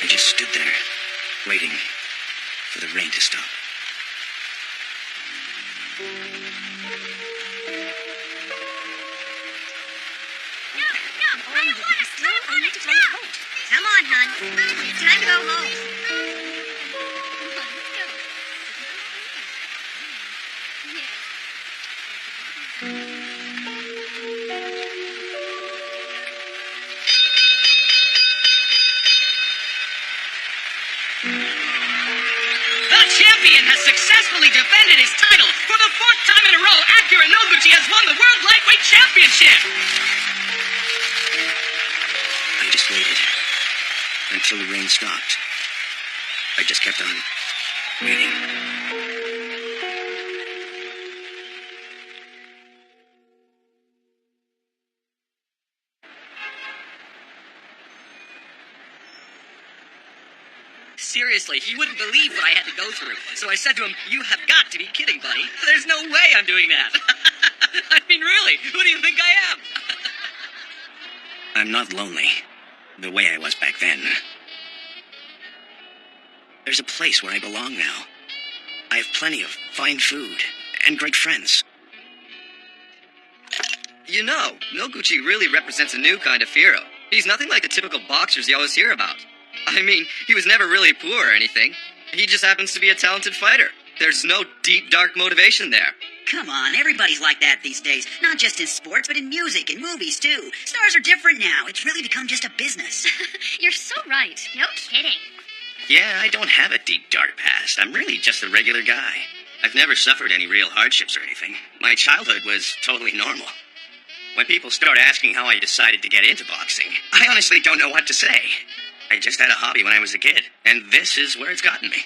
I just stood there, waiting for the rain to stop. Come on, hon. It's time to go home. The champion has successfully defended his title. For the 4th time in a row, Akira Noguchi has won the World Lightweight Championship. I just waited until the rain stopped. I just kept on waiting. Seriously, he wouldn't believe what I had to go through. So I said to him, "You have got to be kidding, buddy. There's no way I'm doing that." I mean, really, who do you think I am? I'm not lonely, the way I was back then. There's a place where I belong now. I have plenty of fine food and great friends. You know, Noguchi really represents a new kind of hero. He's nothing like the typical boxers you always hear about. I mean, he was never really poor or anything. He just happens to be a talented fighter. There's no deep, dark motivation there. Come on, everybody's like that these days. Not just in sports, but in music and movies, too. Stars are different now. It's really become just a business. You're so right. No kidding. Yeah, I don't have a deep, dark past. I'm really just a regular guy. I've never suffered any real hardships or anything. My childhood was totally normal. When people start asking how I decided to get into boxing, I honestly don't know what to say. I just had a hobby when I was a kid, and this is where it's gotten me.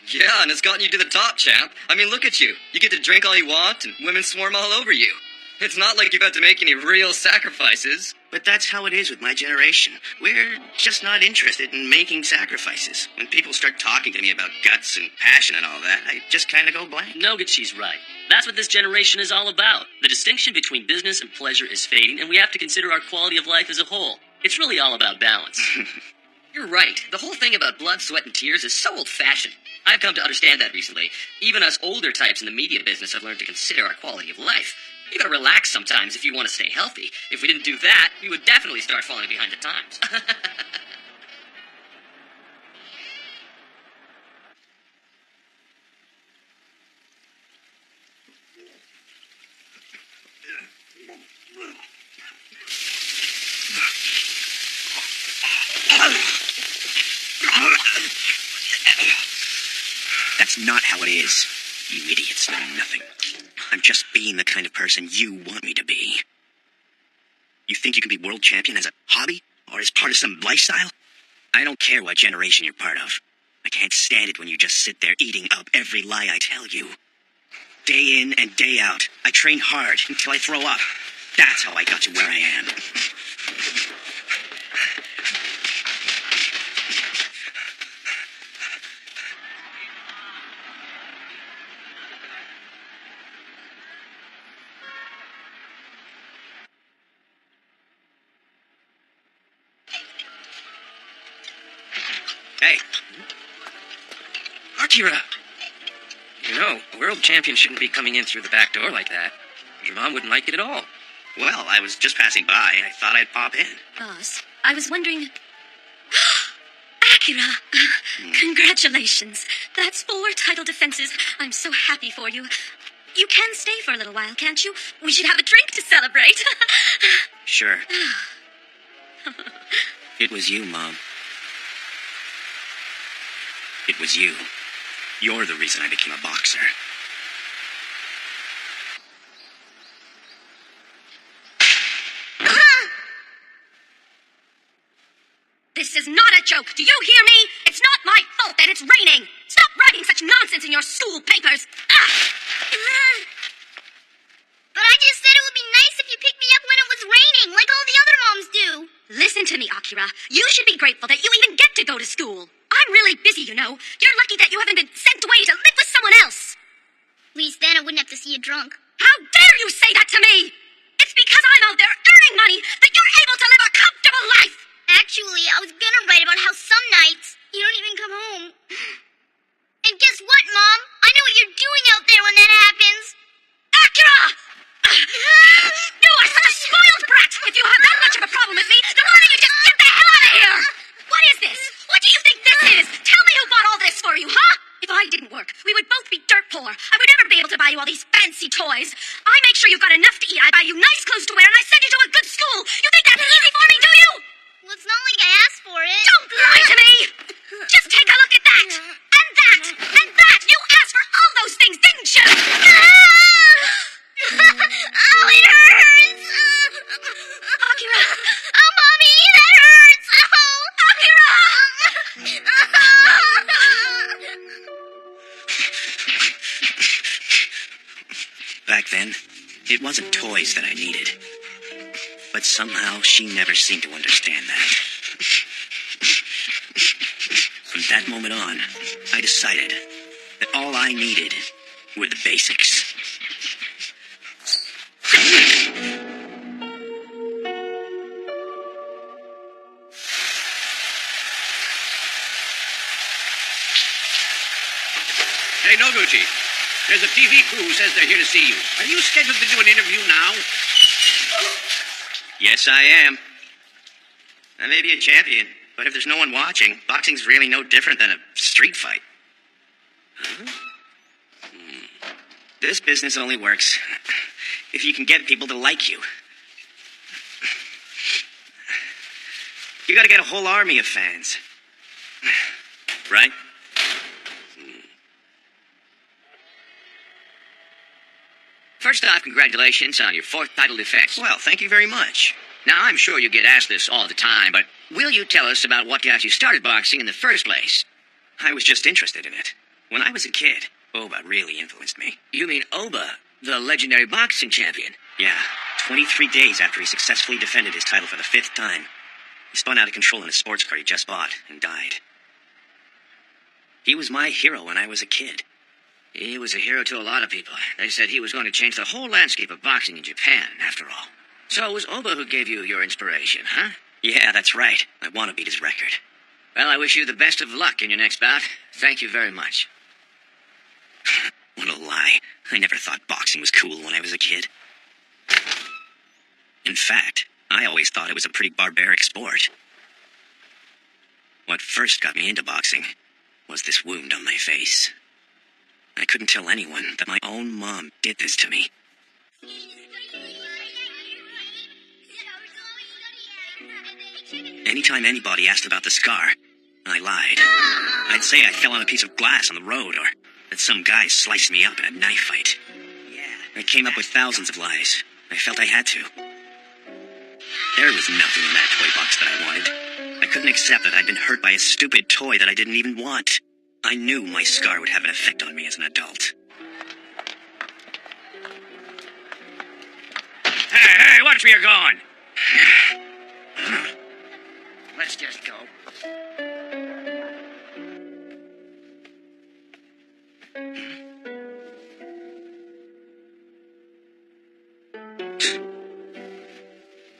Yeah, and it's gotten you to the top, champ. I mean, look at you. You get to drink all you want, and women swarm all over you. It's not like you've had to make any real sacrifices. But that's how it is with my generation. We're just not interested in making sacrifices. When people start talking to me about guts and passion and all that, I just kind of go blank. Noguchi's right. That's what this generation is all about. The distinction between business and pleasure is fading, and we have to consider our quality of life as a whole. It's really all about balance. You're right. The whole thing about blood, sweat, and tears is so old-fashioned. I've come to understand that recently. Even us older types in the media business have learned to consider our quality of life. You gotta relax sometimes if you want to stay healthy. If we didn't do that, we would definitely start falling behind the times. That's not how it is. You idiots know nothing. I'm just being the kind of person you want me to be. You think you can be world champion as a hobby? Or as part of some lifestyle? I don't care what generation you're part of. I can't stand it when you just sit there eating up every lie I tell you. Day in and day out, I train hard until I throw up. That's how I got to where I am. Hey. Akira! You know, a world champion shouldn't be coming in through the back door like that. Your mom wouldn't like it at all. Well, I was just passing by. I thought I'd pop in. Boss, I was wondering... Akira! Congratulations. That's 4 title defenses. I'm so happy for you. You can stay for a little while, can't you? We should have a drink to celebrate. Sure. It was you, Mom. It was you. You're the reason I became a boxer. This is not a joke. Do you hear me? It's not my fault that it's raining. Stop writing such nonsense in your school papers. But I just said it would be nice if you picked me up when it was raining, like all the other moms do. Listen to me, Akira. You should be grateful that you even get to go to school. I'm really busy, you know. You're lucky that you haven't been sent away to live with someone else. At least then I wouldn't have to see you drunk. How dare you say that to me? It's because I'm out there earning money that you're able to live a comfortable life. Actually, I was gonna write about how some nights It wasn't toys that I needed. But somehow she never seemed to understand that. From that moment on, I decided that all I needed were the basics. Hey, Noguchi. There's a TV crew who says they're here to see you. Are you scheduled to do an interview now? Yes, I am. I may be a champion, but if there's no one watching, boxing's really no different than a street fight. Huh? This business only works if you can get people to like you. You gotta get a whole army of fans. Right? First off, congratulations on your 4th title defense. Well, thank you very much. Now, I'm sure you get asked this all the time, but will you tell us about what got you started boxing in the first place? I was just interested in it. When I was a kid, Oba really influenced me. You mean Oba, the legendary boxing champion? Yeah, 23 days after he successfully defended his title for the 5th time, he spun out of control in a sports car he just bought and died. He was my hero when I was a kid. He was a hero to a lot of people. They said he was going to change the whole landscape of boxing in Japan, after all. So it was Oba who gave you your inspiration, huh? Yeah, that's right. I want to beat his record. Well, I wish you the best of luck in your next bout. Thank you very much. What a lie. I never thought boxing was cool when I was a kid. In fact, I always thought it was a pretty barbaric sport. What first got me into boxing was this wound on my face. I couldn't tell anyone that my own mom did this to me. Anytime anybody asked about the scar, I lied. I'd say I fell on a piece of glass on the road, or that some guy sliced me up in a knife fight. I came up with thousands of lies. I felt I had to. There was nothing in that toy box that I wanted. I couldn't accept that I'd been hurt by a stupid toy that I didn't even want. I knew my scar would have an effect on me as an adult. Hey, watch where you're going. Let's just go.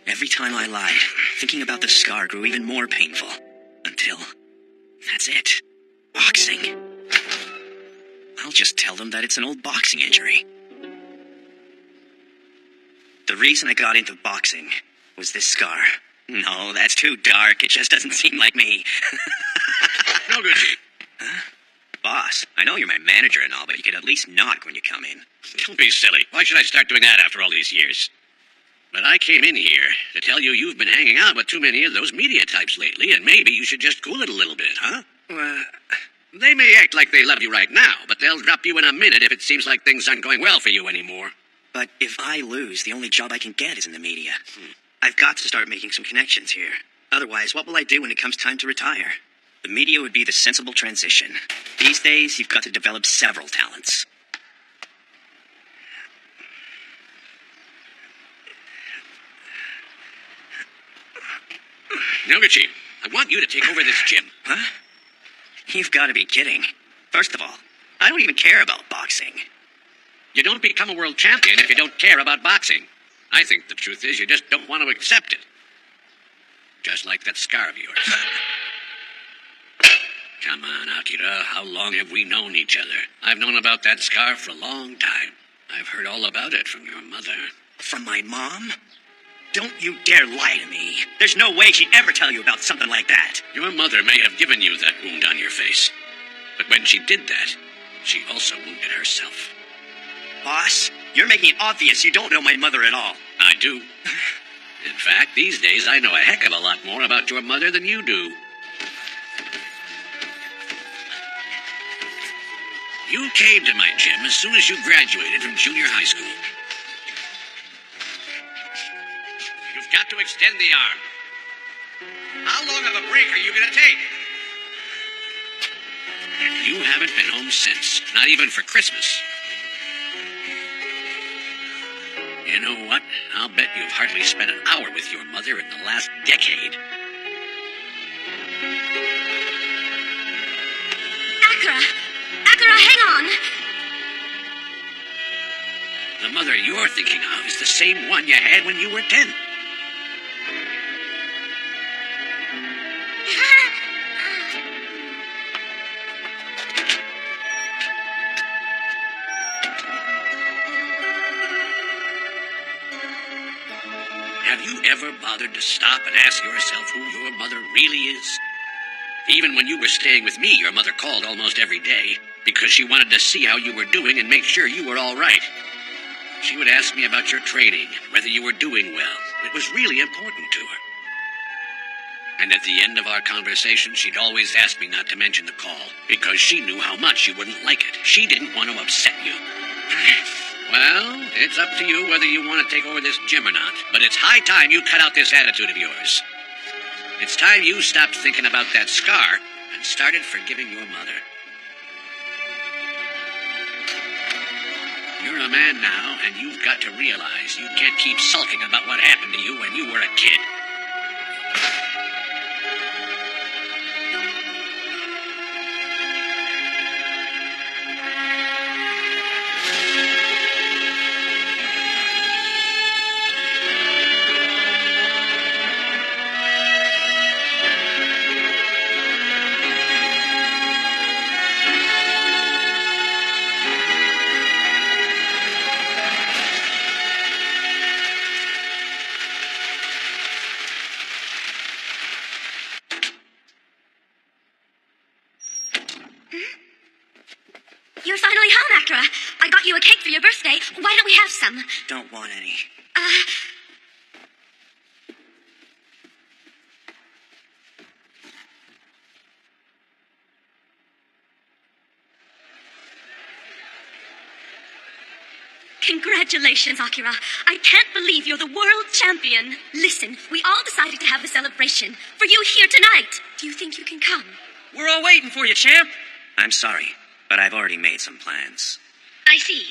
Every time I lied, thinking about the scar grew even more painful. Until... that's it. Boxing. I'll just tell them that it's an old boxing injury. The reason I got into boxing was this scar. No, that's too dark. It just doesn't seem like me. Noguchi. Huh? Boss, I know you're my manager and all, but you could at least knock when you come in. Don't be silly. Why should I start doing that after all these years? But I came in here to tell you you've been hanging out with too many of those media types lately, and maybe you should just cool it a little bit, huh? They may act like they love you right now, but they'll drop you in a minute if it seems like things aren't going well for you anymore. But if I lose, the only job I can get is in the media. I've got to start making some connections here. Otherwise, what will I do when it comes time to retire? The media would be the sensible transition. These days, you've got to develop several talents. Noguchi, I want you to take over this gym. Huh? You've got to be kidding. First of all, I don't even care about boxing. You don't become a world champion if you don't care about boxing. I think the truth is you just don't want to accept it. Just like that scar of yours. Come on, Akira. How long have we known each other? I've known about that scar for a long time. I've heard all about it from your mother. From my mom? Don't you dare lie to me. There's no way she'd ever tell you about something like that. Your mother may have given you that wound on your face. But when she did that, she also wounded herself. Boss, you're making it obvious you don't know my mother at all. I do. In fact, these days I know a heck of a lot more about your mother than you do. You came to my gym as soon as you graduated from junior high school. You've got to extend the arm. How long of a break are you going to take? You haven't been home since, not even for Christmas. You know what? I'll bet you've hardly spent an hour with your mother in the last decade. Akira, hang on. The mother you're thinking of is the same one you had when you were 10. Have you ever bothered to stop and ask yourself who your mother really is? Even when you were staying with me, your mother called almost every day because she wanted to see how you were doing and make sure you were all right. She would ask me about your training and whether you were doing well. It was really important to her. And at the end of our conversation, she'd always ask me not to mention the call because she knew how much you wouldn't like it. She didn't want to upset you. Well, it's up to you whether you want to take over this gym or not, but it's high time you cut out this attitude of yours. It's time you stopped thinking about that scar and started forgiving your mother. You're a man now, and you've got to realize you can't keep sulking about what happened to you when you were a kid. You're finally home, Akira. I got you a cake for your birthday. Why don't we have some? Don't want any. Congratulations, Akira. I can't believe you're the world champion. Listen, we all decided to have a celebration for you here tonight. Do you think you can come? We're all waiting for you, champ. I'm sorry, but I've already made some plans. I see.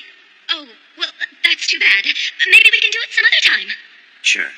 Oh, well, that's too bad. Maybe we can do it some other time. Sure.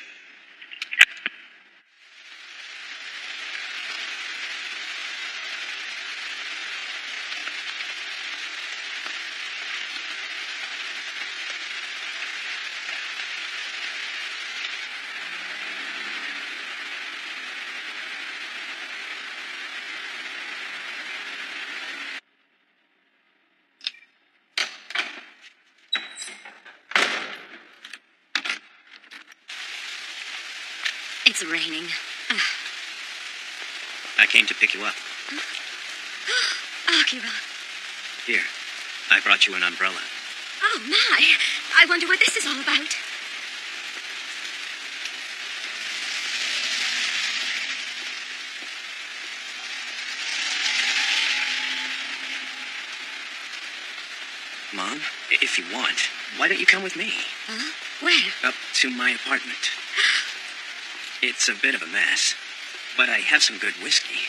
It's raining. I came to pick you up. Akira. Here, I brought you an umbrella. Oh, my. I wonder what this is all about. Mom, if you want, why don't you come with me? Huh? Where? Up to my apartment. It's a bit of a mess, but I have some good whiskey.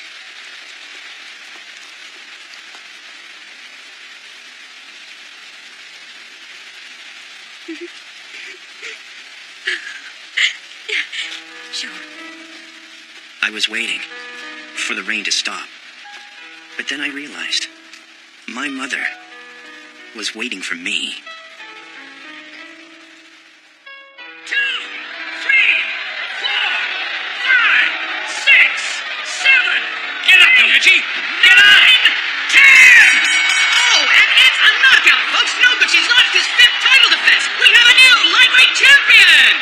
Sure. I was waiting for the rain to stop, but then I realized my mother was waiting for me. 2, 3, 4, 5, 6, 7. Get up, Noguchi! Get up! 10! Oh, and it's a knockout, folks. Noguchi's lost his 5th title defense. We have a new lightweight champion.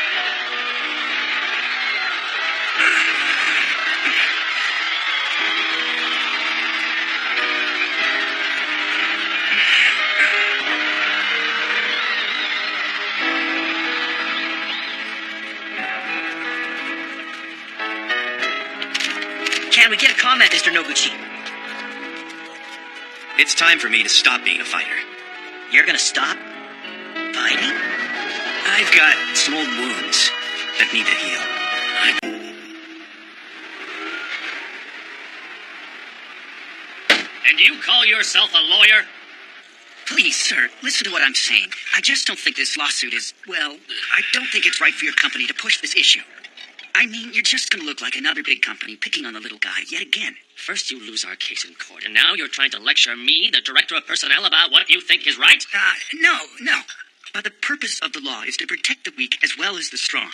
Can we get a comment, Mr. Noguchi? It's time for me to stop being a fighter. You're gonna stop fighting? I've got some old wounds that need to heal. And you call yourself a lawyer? Please, sir, listen to what I'm saying. I just don't think this lawsuit is, well, I don't think it's right for your company to push this issue. I mean, you're just going to look like another big company picking on the little guy yet again. First you lose our case in court, and now you're trying to lecture me, the director of personnel, about what you think is right? No. But the purpose of the law is to protect the weak as well as the strong.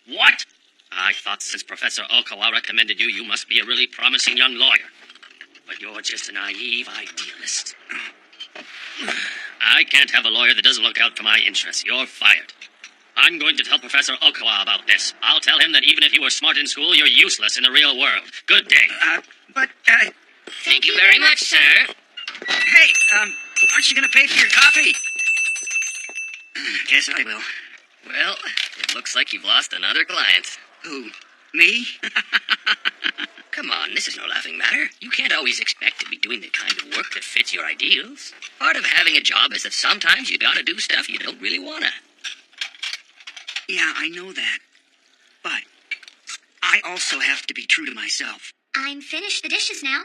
What? I thought since Professor Okawa recommended you, you must be a really promising young lawyer. But you're just a naive idealist. I can't have a lawyer that doesn't look out for my interests. You're fired. I'm going to tell Professor Okawa about this. I'll tell him that even if you were smart in school, you're useless in the real world. Good day. Thank you very much, sir. Hey, aren't you going to pay for your coffee? Guess I will. Well, it looks like you've lost another client. Who? Me? Come on, this is no laughing matter. You can't always expect to be doing the kind of work that fits your ideals. Part of having a job is that sometimes you gotta do stuff you don't really wanna. Yeah, I know that. But I also have to be true to myself. I'm finished the dishes now.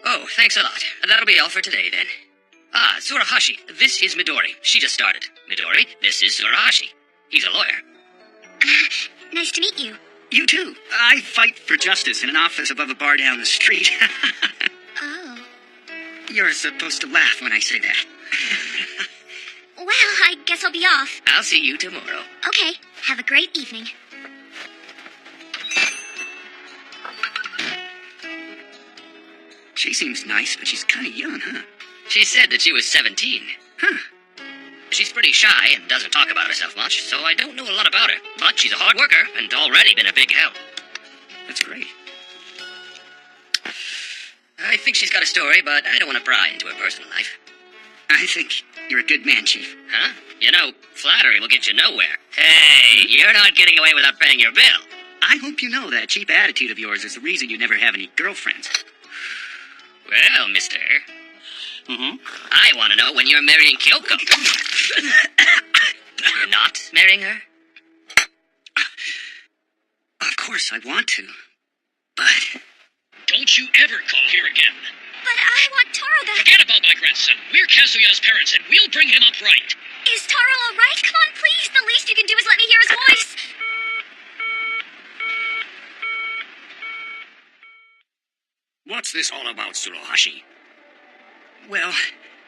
Oh, thanks a lot. That'll be all for today, then. Ah, Tsuruhashi, this is Midori. She just started. Midori, this is Tsuruhashi. He's a lawyer. Nice to meet you. You too. I fight for justice in an office above a bar down the street. Oh. You're supposed to laugh when I say that. Well, I guess I'll be off. I'll see you tomorrow. Okay. Have a great evening. She seems nice, but she's kind of young, huh? She said that she was 17. Huh. She's pretty shy and doesn't talk about herself much, so I don't know a lot about her. But she's a hard worker and already been a big help. That's great. I think she's got a story, but I don't want to pry into her personal life. I think you're a good man, Chief. Huh? You know, flattery will get you nowhere. Hey, you're not getting away without paying your bill. I hope you know that cheap attitude of yours is the reason you never have any girlfriends. Well, mister, Mm-hmm. I want to know when you're marrying Kyoko. You're not marrying her? Of course I want to, but... Don't you ever call here again. But I want Taro back. Forget about my grandson. We're Kazuya's parents, and we'll bring him up right. Is Taro all right? Come on, please. The least you can do is let me hear his voice. What's this all about, Tsuruhashi? Well,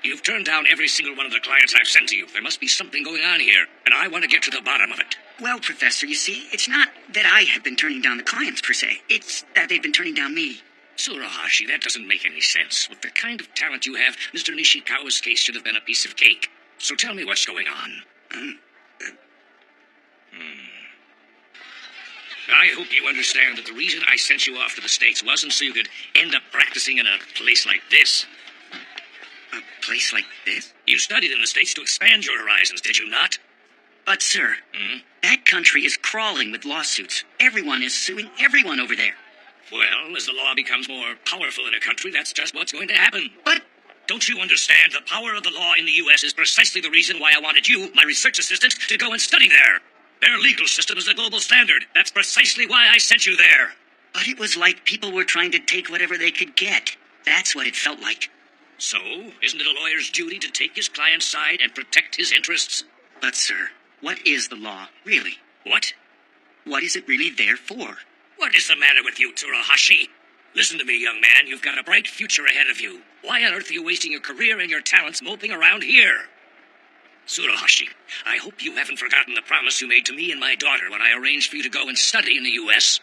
You've turned down every single one of the clients I've sent to you. There must be something going on here, and I want to get to the bottom of it. well, Professor, you see, it's not that I have been turning down the clients, per se. It's that they've been turning down me. Tsuruhashi, that doesn't make any sense. With the kind of talent you have, Mr. Nishikawa's case should have been a piece of cake. So tell me what's going on. I hope you understand that the reason I sent you off to the States wasn't so you could end up practicing in a place like this. A place like this? You studied in the States to expand your horizons, did you not? But, sir, that country is crawling with lawsuits. Everyone is suing everyone over there. Well, as the law becomes more powerful in a country, that's just what's going to happen. But... Don't you understand? The power of the law in the U.S. is precisely the reason why I wanted you, my research assistant, to go and study there. Their legal system is the global standard. That's precisely why I sent you there. But it was like people were trying to take whatever they could get. That's what it felt like. So, isn't it a lawyer's duty to take his client's side and protect his interests? But, sir, what is the law, really? What? What is it really there for? What is the matter with you, Tsuruhashi? Listen to me, young man. You've got a bright future ahead of you. Why on earth are you wasting your career and your talents moping around here? Tsuruhashi, I hope you haven't forgotten the promise you made to me and my daughter when I arranged for you to go and study in the U.S.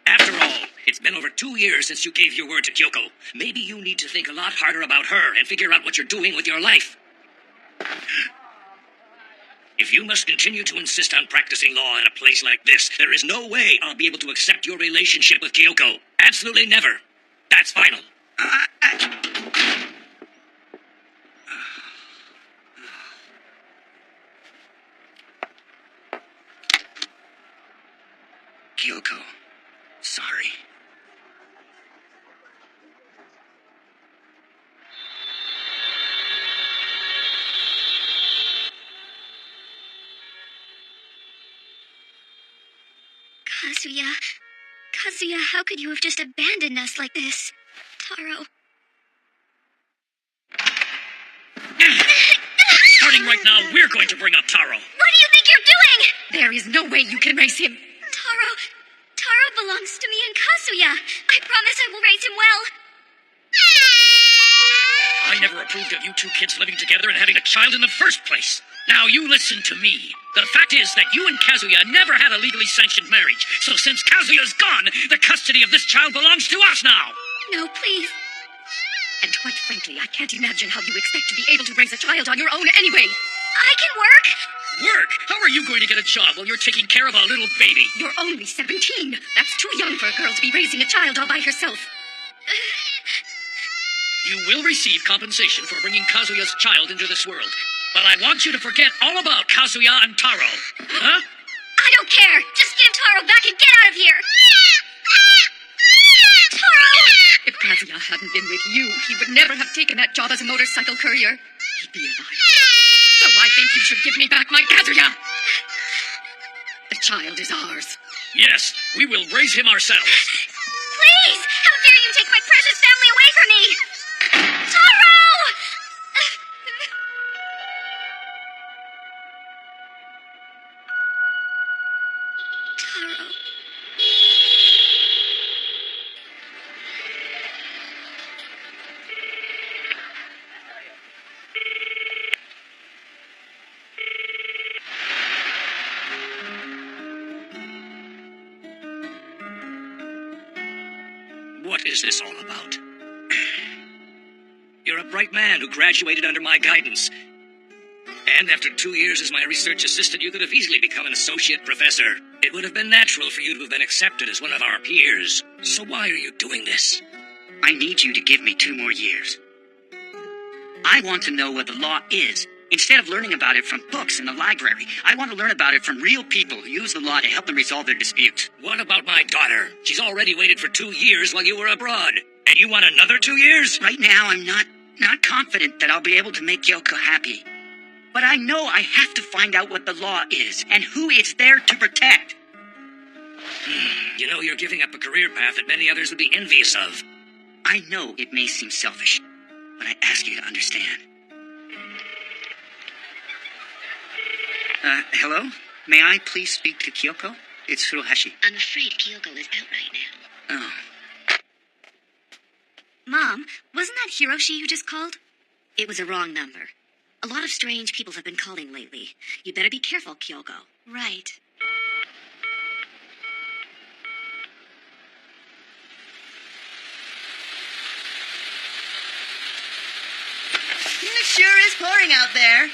After all, it's been over 2 years since you gave your word to Kyoko. Maybe you need to think a lot harder about her and figure out what you're doing with your life. If you must continue to insist on practicing law in a place like this, there is no way I'll be able to accept your relationship with Kyoko. Absolutely never. That's final. Kyoko, sorry. Kazuya, how could you have just abandoned us like this? Taro. Starting right now, we're going to bring up Taro. What do you think you're doing? There is no way you can raise him. Taro belongs to me and Kazuya. I promise I will raise him well. I never approved of you two kids living together and having a child in the first place. Now you listen to me. The fact is that you and Kazuya never had a legally sanctioned marriage. So since Kazuya's gone, the custody of this child belongs to us now. No, please. And quite frankly, I can't imagine how you expect to be able to raise a child on your own anyway. I can work. Work? How are you going to get a job while you're taking care of a little baby? You're only 17. That's too young for a girl to be raising a child all by herself. You will receive compensation for bringing Kazuya's child into this world. But I want you to forget all about Kazuya and Taro. Huh? I don't care. Just give Taro back and get out of here. Taro! If Kazuya hadn't been with you, he would never have taken that job as a motorcycle courier. He'd be alive. So I think you should give me back my Kazuya. The child is ours. Yes, we will raise him ourselves. Please! How dare you take my precious family away from me! Taro! Taro. What is this all about? You're a bright man who graduated under my guidance. And after 2 years as my research assistant, you could have easily become an associate professor. It would have been natural for you to have been accepted as one of our peers. So why are you doing this? I need you to give me 2 more years. I want to know what the law is. Instead of learning about it from books in the library, I want to learn about it from real people who use the law to help them resolve their disputes. What about my daughter? She's already waited for 2 years while you were abroad. And you want another 2 years? Right now, I'm not confident that I'll be able to make Kyoko happy. But I know I have to find out what the law is and who it's there to protect. You know, you're giving up a career path that many others would be envious of. I know it may seem selfish, but I ask you to understand. Hello? May I please speak to Kyoko? It's Furuhashi. I'm afraid Kyoko is out right now. Oh. Mom, wasn't that Hiroshi you just called? It was a wrong number. A lot of strange people have been calling lately. You better be careful, Kyoko. Right. It sure is pouring out there.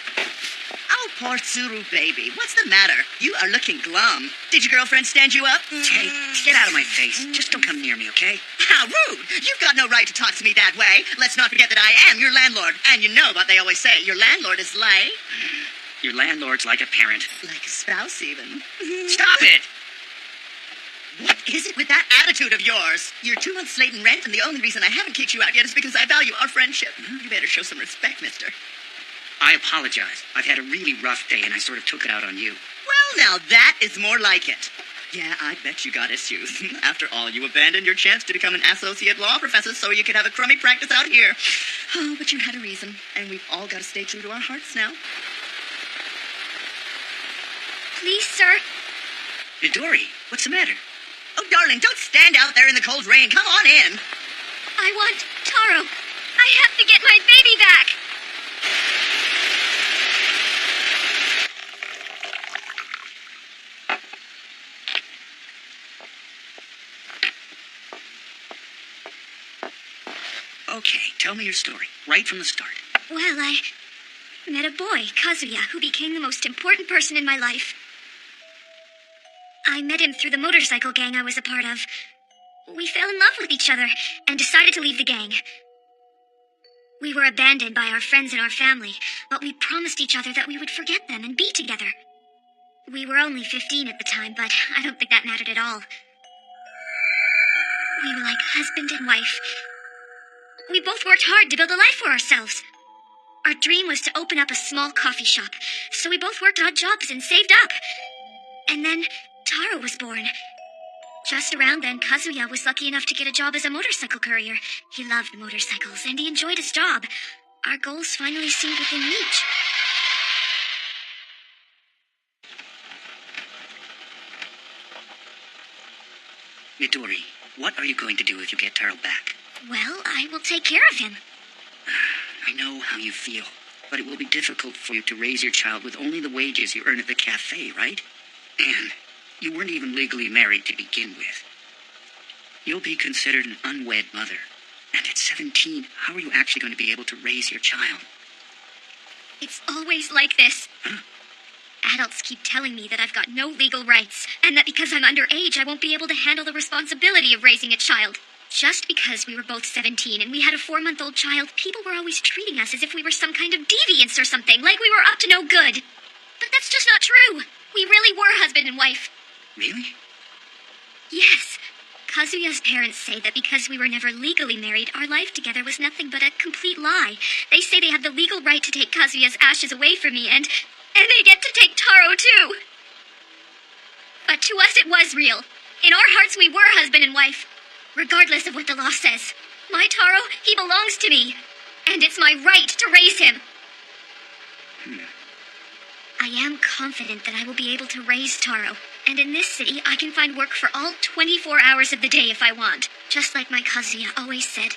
Oh, poor Tsuru, baby. What's the matter? You are looking glum. Did your girlfriend stand you up? Hey, get out of my face. Just don't come near me, okay? How rude! You've got no right to talk to me that way. Let's not forget that I am your landlord. And you know what they always say. Your landlord is like... Your landlord's like a parent. like a spouse, even. Stop it! What is it with that attitude of yours? You're 2 months late in rent, and the only reason I haven't kicked you out yet is because I value our friendship. You better show some respect, mister. I apologize. I've had a really rough day, and I sort of took it out on you. Well, now that is more like it. Yeah, I bet you got issues. After all, you abandoned your chance to become an associate law professor so you could have a crummy practice out here. Oh, but you had a reason, and we've all got to stay true to our hearts now. Please, sir. Midori, what's the matter? Oh, darling, don't stand out there in the cold rain. Come on in. I want Taro. I have to get my baby back. Okay, tell me your story, right from the start. Well, I met a boy, Kazuya, who became the most important person in my life. I met him through the motorcycle gang I was a part of. We fell in love with each other and decided to leave the gang. We were abandoned by our friends and our family, but we promised each other that we would forget them and be together. We were only 15 at the time, but I don't think that mattered at all. We were like husband and wife. We both worked hard to build a life for ourselves. Our dream was to open up a small coffee shop, so we both worked odd jobs and saved up. And then Taro was born. Just around then, Kazuya was lucky enough to get a job as a motorcycle courier. He loved motorcycles, and he enjoyed his job. Our goals finally seemed within reach. Midori, what are you going to do if you get Taro back? Well, I will take care of him. I know how you feel, but it will be difficult for you to raise your child with only the wages you earn at the cafe, right? And you weren't even legally married to begin with. You'll be considered an unwed mother. And at 17, how are you actually going to be able to raise your child? It's always like this. Huh? Adults keep telling me that I've got no legal rights, and that because I'm underage, I won't be able to handle the responsibility of raising a child. Just because we were both 17 and we had a 4-month-old child, people were always treating us as if we were some kind of deviants or something, like we were up to no good. But that's just not true. We really were husband and wife. Really? Yes. Kazuya's parents say that because we were never legally married, our life together was nothing but a complete lie. They say they have the legal right to take Kazuya's ashes away from me, and they get to take Taro, too. But to us, it was real. In our hearts, we were husband and wife. Regardless of what the law says. My Taro, he belongs to me. And it's my right to raise him. I am confident that I will be able to raise Taro. And in this city, I can find work for all 24 hours of the day if I want. Just like my Kazuya always said.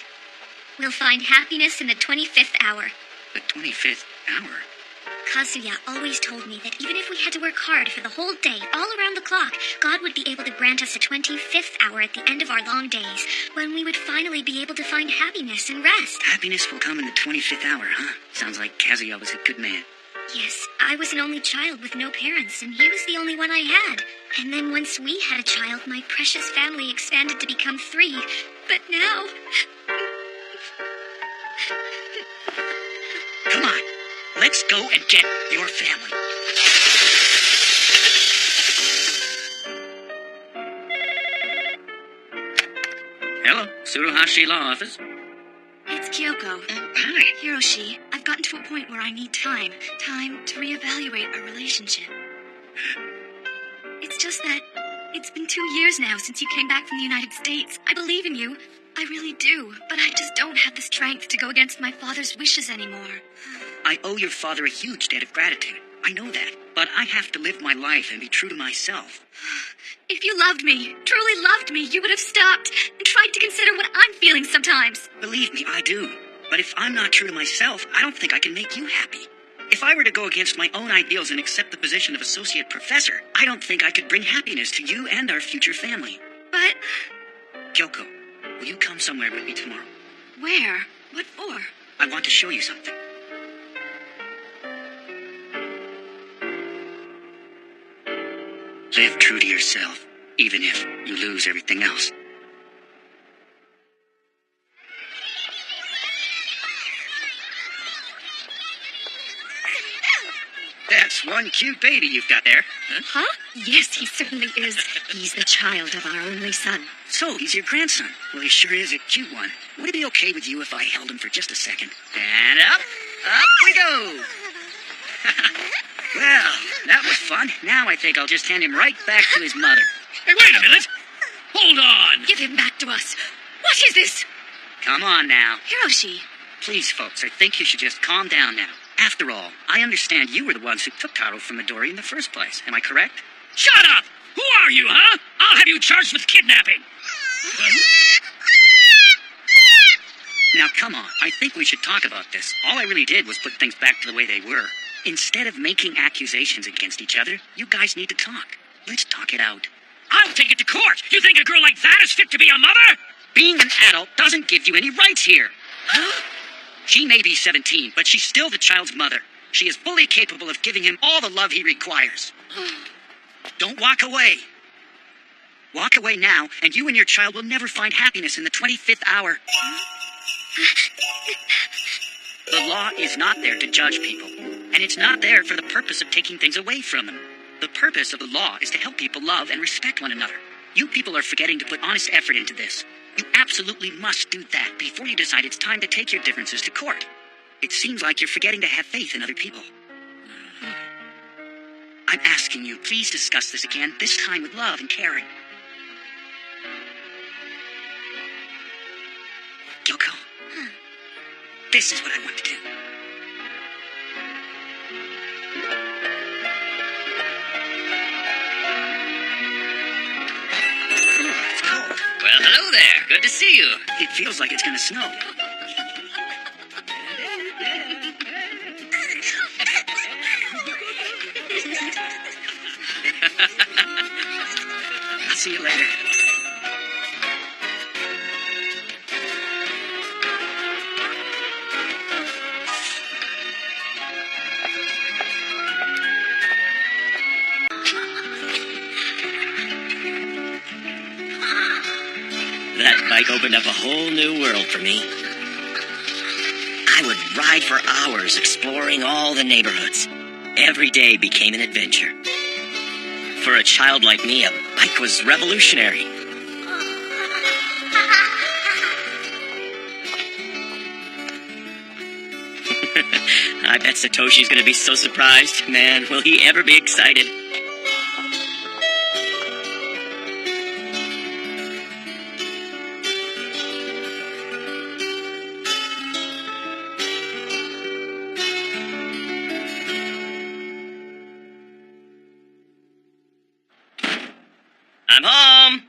We'll find happiness in the 25th hour. The 25th hour? Kazuya always told me that even if we had to work hard for the whole day, all around the clock, God would be able to grant us a 25th hour at the end of our long days, when we would finally be able to find happiness and rest. Happiness will come in the 25th hour, huh? Sounds like Kazuya was a good man. Yes, I was an only child with no parents, and he was the only one I had. And then once we had a child, my precious family expanded to become 3. But now... Come on, let's go and get your family. Hello, Tsuruhashi Law Office. It's Kyoko. Hi. Hiroshi, I've gotten to a point where I need time. Time to reevaluate our relationship. It's just that it's been 2 years now since you came back from the United States. I believe in you. I really do. But I just don't have the strength to go against my father's wishes anymore. I owe your father a huge debt of gratitude. I know that. But I have to live my life and be true to myself. If you loved me, truly loved me, you would have stopped and tried to consider what I'm feeling sometimes. Believe me, I do. But if I'm not true to myself, I don't think I can make you happy. If I were to go against my own ideals and accept the position of associate professor, I don't think I could bring happiness to you and our future family. But... Kyoko, will you come somewhere with me tomorrow? Where? What for? I want to show you something. Live true to yourself, even if you lose everything else. That's one cute baby you've got there. Huh? Yes, he certainly is. He's the child of our only son. So, he's your grandson. Well, he sure is a cute one. Would it be okay with you if I held him for just a second? And up we go. Well, that was fun. Now I think I'll just hand him right back to his mother. Hey, wait a minute! Hold on! Give him back to us. What is this? Come on now. Hiroshi. Please, folks, I think you should just calm down now. After all, I understand you were the ones who took Taro from Midori in the first place. Am I correct? Shut up! Who are you, huh? I'll have you charged with kidnapping. Now, come on. I think we should talk about this. All I really did was put things back to the way they were. Instead of making accusations against each other, you guys need to talk. Let's talk it out. I'll take it to court. You think a girl like that is fit to be a mother? Being an adult doesn't give you any rights here. She may be 17, but she's still the child's mother. She is fully capable of giving him all the love he requires. Don't walk away. Walk away now, and you and your child will never find happiness in the 25th hour. The law is not there to judge people, and it's not there for the purpose of taking things away from them. The purpose of the law is to help people love and respect one another. You people are forgetting to put honest effort into this. You absolutely must do that before you decide it's time to take your differences to court. It seems like you're forgetting to have faith in other people. I'm asking you, please discuss this again, this time with love and caring. Kyoko, this is what I want to do. It's cold. hello there. Good to see you. It feels like it's gonna snow. I'll see you later. That bike opened up a whole new world for me. I would ride for hours exploring all the neighborhoods. Every day became an adventure. For a child like me, a bike was revolutionary. I bet Satoshi's gonna be so surprised. Man, will he ever be excited? I'm home.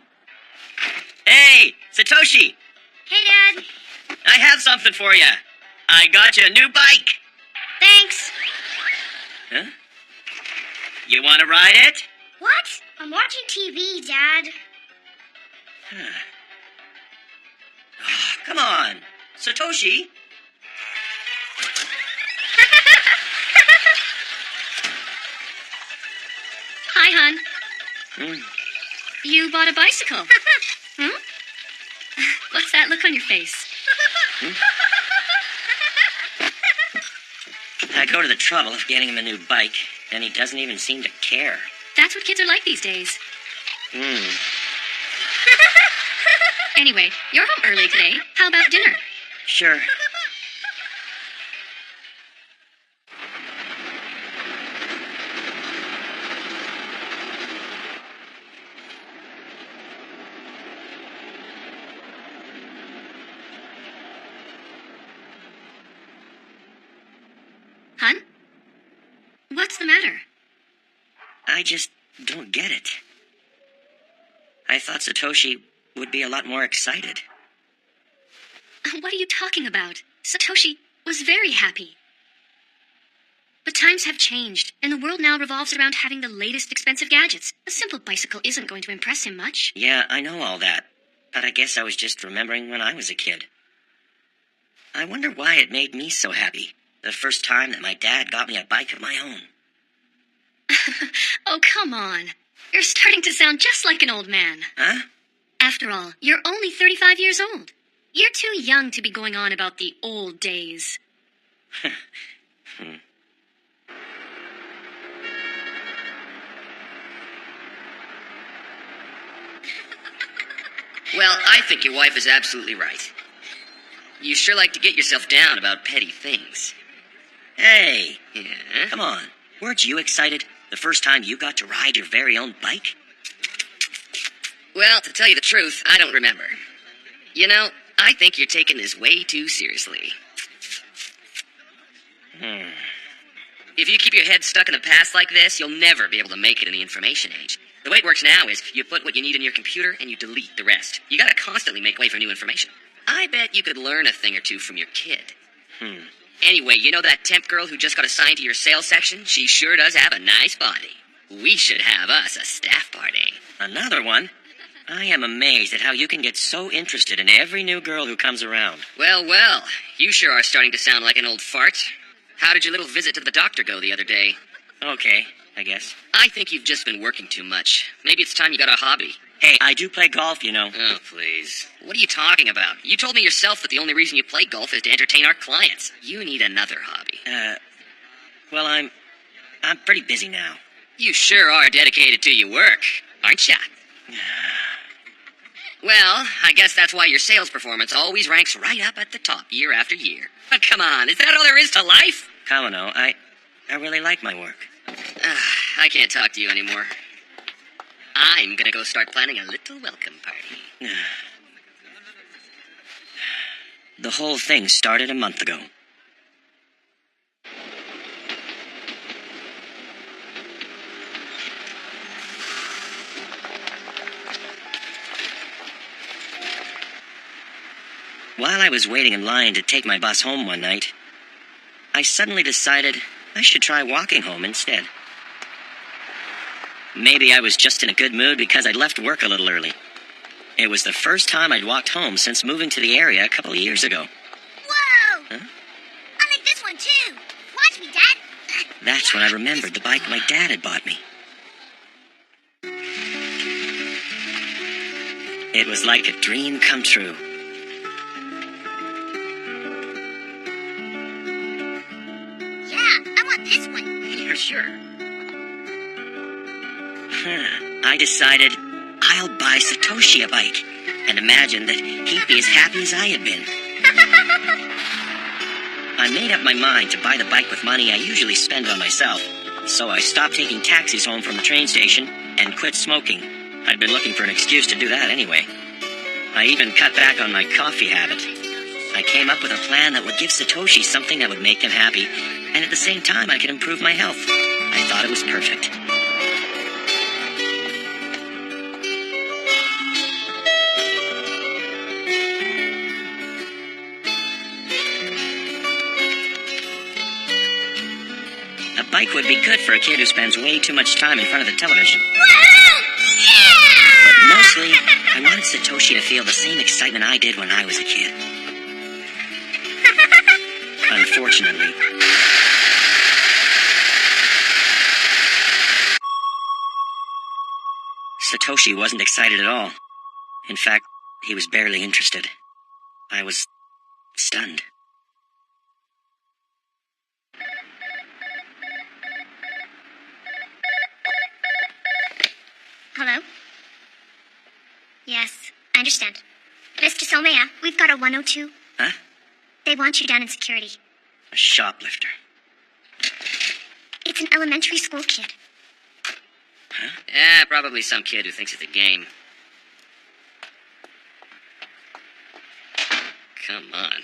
Hey, Satoshi, Hey, Dad. I have something for you. I got you a new bike. Thanks. Huh? You want to ride it? What? I'm watching TV, Dad. Oh, come on, Satoshi. Hi, hon. Hmm. You bought a bicycle. Hmm? What's that look on your face? I go to the trouble of getting him a new bike, and he doesn't even seem to care. That's what kids are like these days. Hmm. Anyway, you're home early today. How about dinner? Sure. Hun? What's the matter? I just don't get it. I thought Satoshi would be a lot more excited. What are you talking about? Satoshi was very happy. But times have changed, and the world now revolves around having the latest expensive gadgets. A simple bicycle isn't going to impress him much. Yeah, I know all that, but I guess I was just remembering when I was a kid. I wonder why it made me so happy, the first time that my dad got me a bike of my own. Oh, come on. You're starting to sound just like an old man. Huh? After all, you're only 35 years old. You're too young to be going on about the old days. Well, I think your wife is absolutely right. You sure like to get yourself down about petty things. Hey, Yeah? come on. Weren't you excited the first time you got to ride your very own bike? Well, to tell you the truth, I don't remember. You know, I think you're taking this way too seriously. If you keep your head stuck in the past like this, you'll never be able to make it in the information age. The way it works now is you put what you need in your computer and you delete the rest. You gotta constantly make way for new information. I bet you could learn a thing or two from your kid. Anyway, you know that temp girl who just got assigned to your sales section? She sure does have a nice body. We should have us a staff party. Another one? I am amazed at how you can get so interested in every new girl who comes around. Well, well, you sure are starting to sound like an old fart. How did your little visit to the doctor go the other day? Okay, I guess. I think you've just been working too much. Maybe it's time you got a hobby. Hey, I do play golf, you know. Oh, please. What are you talking about? You told me yourself that the only reason you play golf is to entertain our clients. You need another hobby. Well, I'm pretty busy now. You sure are dedicated to your work, aren't ya? Well, I guess that's why your sales performance always ranks right up at the top year after year. But come on, is that all there is to life? Kawano, I really like my work. I can't talk to you anymore. I'm gonna go start planning a little welcome party. The whole thing started a month ago. While I was waiting in line to take my bus home one night, I suddenly decided I should try walking home instead. Maybe I was just in a good mood because I'd left work a little early. It was the first time I'd walked home since moving to the area a couple of years ago. Whoa! Huh? I like this one too. Watch me, Dad. That's when I remembered the bike my dad had bought me. It was like a dream come true. Yeah, I want this one. You're sure? I decided I'll buy Satoshi a bike and imagined that he'd be as happy as I had been. I made up my mind to buy the bike with money I usually spend on myself, so I stopped taking taxis home from the train station and quit smoking. I'd been looking for an excuse to do that anyway. I even cut back on my coffee habit. I came up with a plan that would give Satoshi something that would make him happy, and at the same time I could improve my health. I thought it was perfect. A bike would be good for a kid who spends way too much time in front of the television. But mostly, I wanted Satoshi to feel the same excitement I did when I was a kid. Unfortunately, Satoshi wasn't excited at all. In fact, he was barely interested. I was stunned. Hello? Yes, I understand. Mr. Somaya, we've got a 102. Huh? They want you down in security. A shoplifter. It's an elementary school kid. Huh? Yeah, probably some kid who thinks it's a game. Come on.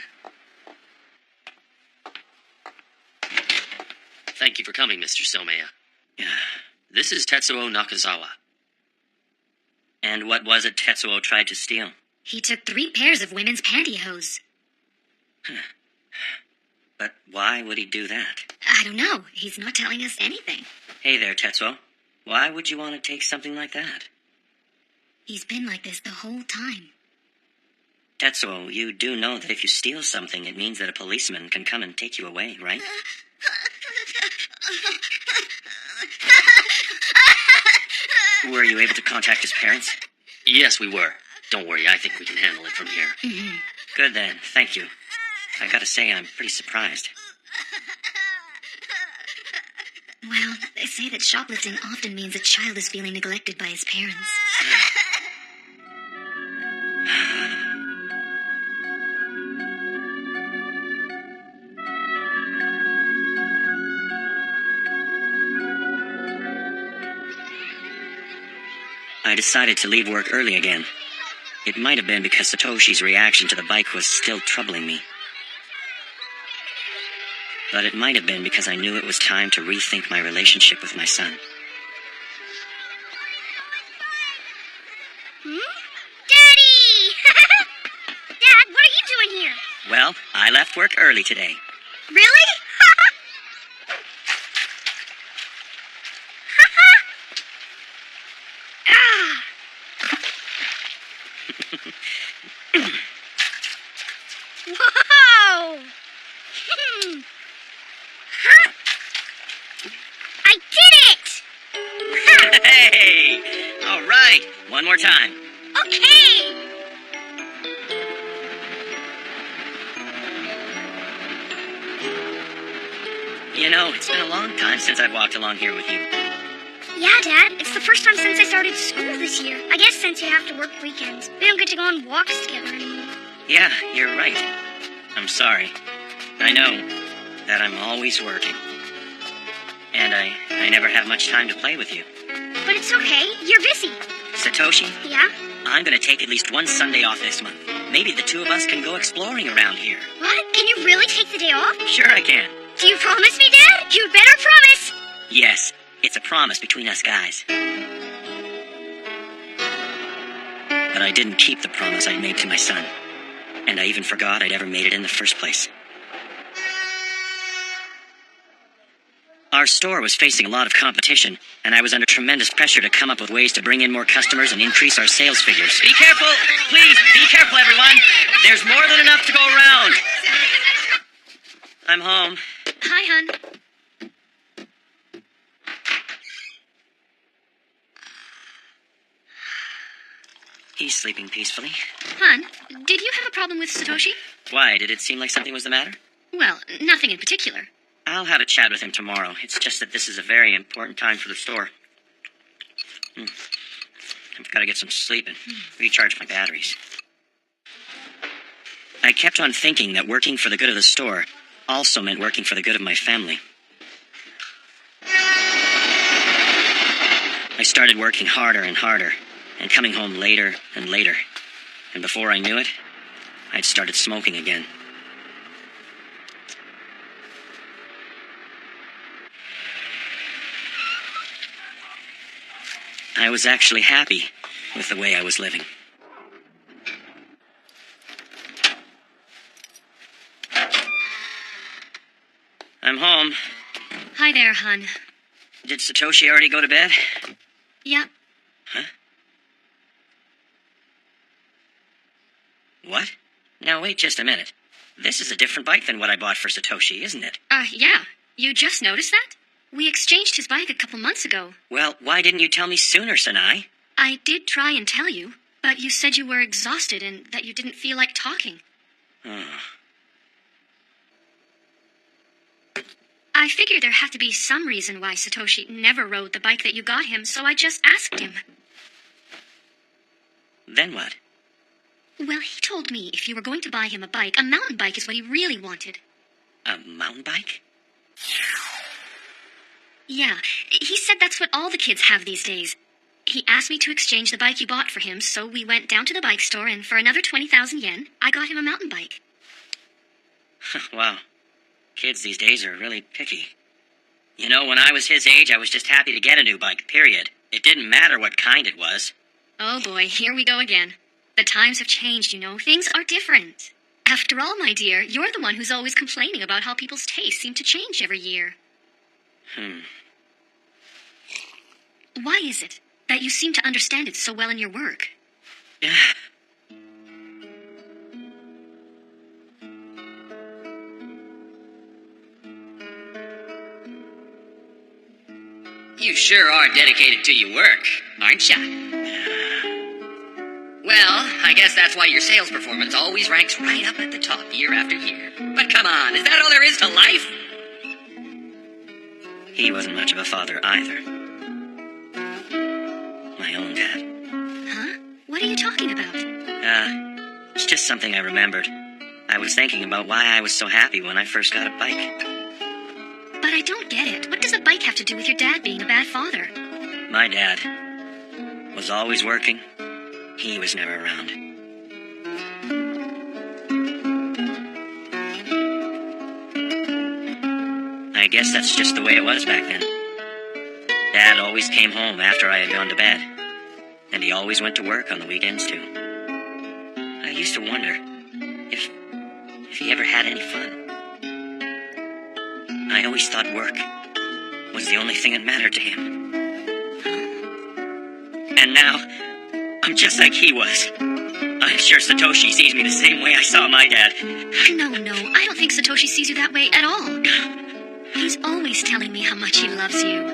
Thank you for coming, Mr. Somaya. Yeah. This is Tetsuo Nakazawa. And what was it Tetsuo tried to steal? He took 3 pairs of women's pantyhose. But why would he do that? I don't know. He's not telling us anything. Hey there, Tetsuo. Why would you want to take something like that? He's been like this the whole time. Tetsuo, you do know that if you steal something, it means that a policeman can come and take you away, right? Were you able to contact his parents? Yes, we were. Don't worry, I think we can handle it from here. Mm-hmm. Good then, thank you. I gotta say, I'm pretty surprised. Well, they say that shoplifting often means a child is feeling neglected by his parents. I decided to leave work early again. It might have been because Satoshi's reaction to the bike was still troubling me. But it might have been because I knew it was time to rethink my relationship with my son. Daddy! Dad, what are you doing here? Well, I left work early today. Really? Ah! Whoa! I did it! Hey! All right, one more time. Okay! You know, it's been a long time since I've walked along here with you. Yeah, Dad. It's the first time since I started school this year. I guess since you have to work weekends, we don't get to go on walks together anymore. Yeah, you're right. I'm sorry. I know that I'm always working. And I never have much time to play with you. But it's okay. You're busy. Satoshi, Yeah? I'm gonna take at least one Sunday off this month. Maybe the two of us can go exploring around here. What? Can you really take the day off? Sure I can. Do you promise me, Dad? You better promise! Yes, it's a promise between us guys. But I didn't keep the promise I made to my son. And I even forgot I'd ever made it in the first place. Our store was facing a lot of competition, and I was under tremendous pressure to come up with ways to bring in more customers and increase our sales figures. Be careful! Please, be careful, everyone! There's more than enough to go around! I'm home. Hi, hon. He's sleeping peacefully. Hon, did you have a problem with Satoshi? Why, did it seem like something was the matter? Well, nothing in particular. I'll have a chat with him tomorrow. It's just that this is a very important time for the store. I've got to get some sleep and recharge my batteries. I kept on thinking that working for the good of the store also meant working for the good of my family. I started working harder and harder, and coming home later and later. And before I knew it, I'd started smoking again. I was actually happy with the way I was living. I'm home. Hi there, hon. Did Satoshi already go to bed? Yeah. Huh? What? Now, wait just a minute. This is a different bike than what I bought for Satoshi, isn't it? Yeah. You just noticed that? We exchanged his bike a couple months ago. Well, why didn't you tell me sooner, Sanai? I did try and tell you, but you said you were exhausted and that you didn't feel like talking. Oh. I figured there had to be some reason why Satoshi never rode the bike that you got him, so I just asked him. Then what? Well, he told me if you were going to buy him a bike, a mountain bike is what he really wanted. A mountain bike? Yeah, he said that's what all the kids have these days. He asked me to exchange the bike you bought for him, so we went down to the bike store, and for another 20,000 yen, I got him a mountain bike. Wow. Kids these days are really picky. You know, when I was his age, I was just happy to get a new bike, period. It didn't matter what kind it was. Oh boy, here we go again. The times have changed, you know. Things are different. After all, my dear, you're the one who's always complaining about how people's tastes seem to change every year. Why is it that you seem to understand it so well in your work? You sure are dedicated to your work, aren't ya? Well, I guess that's why your sales performance always ranks right up at the top year after year. But come on, is that all there is to life? He wasn't much of a father either. My own dad. Huh? What are you talking about? It's just something I remembered. I was thinking about why I was so happy when I first got a bike. But I don't get it. What does a bike have to do with your dad being a bad father? My dad was always working. He was never around. I guess that's just the way it was back then. Dad always came home after I had gone to bed, and he always went to work on the weekends too. I used to wonder if he ever had any fun. I always thought work was the only thing that mattered to him. And now, I'm just like he was. I'm sure Satoshi sees me the same way I saw my dad. No, I don't think Satoshi sees you that way at all. He's always telling me how much he loves you.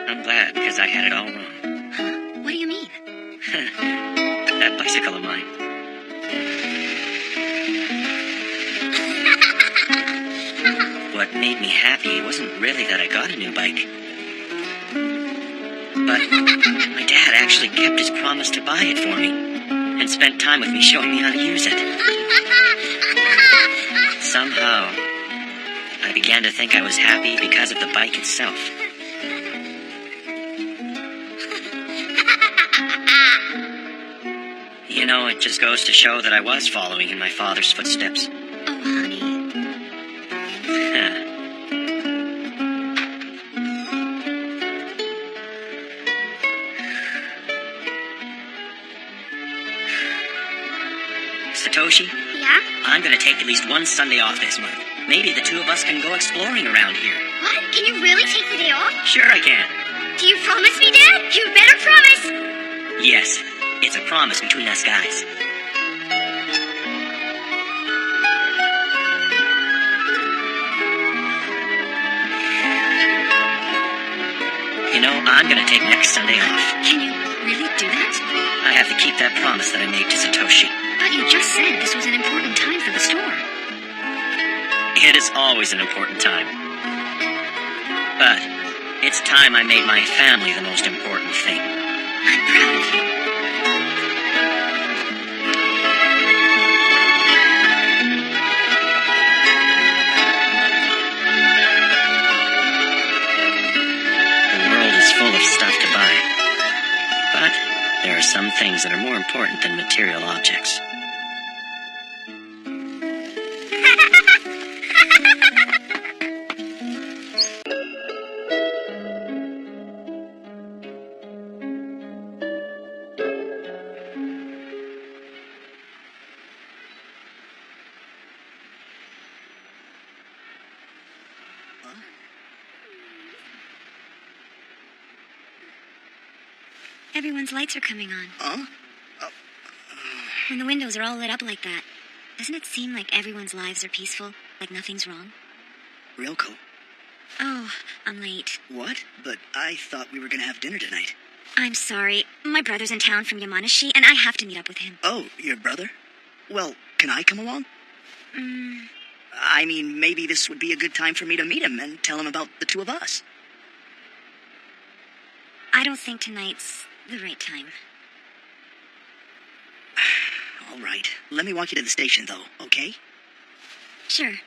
I'm glad, because I had it all wrong. Huh? What do you mean? That bicycle of mine. What made me happy wasn't really that I got a new bike. But my dad actually kept his promise to buy it for me and spent time with me showing me how to use it. Somehow, I began to think I was happy because of the bike itself. You know, it just goes to show that I was following in my father's footsteps. Oh, honey. Satoshi, Yeah? I'm gonna take at least one Sunday off this month. Maybe the two of us can go exploring around here. What? Can you really take the day off? Sure I can. Do you promise me, Dad? You better promise! Yes, it's a promise between us guys. You know, I'm gonna take next Sunday off. Can you really do that? I have to keep that promise that I made to Satoshi. But you just said this was an important time for the store. It is always an important time. But it's time I made my family the most important thing. I'm proud of you. The world is full of stuff to buy. But there are some things that are more important than material objects. Everyone's lights are coming on. Huh? When the windows are all lit up like that, doesn't it seem like everyone's lives are peaceful? Like nothing's wrong? Ryoko. Oh, I'm late. What? But I thought we were gonna have dinner tonight. I'm sorry. My brother's in town from Yamanashi, and I have to meet up with him. Oh, your brother? Well, can I come along? I mean, maybe this would be a good time for me to meet him and tell him about the two of us. I don't think tonight's the right time. All right. Let me walk you to the station, though, okay? Sure.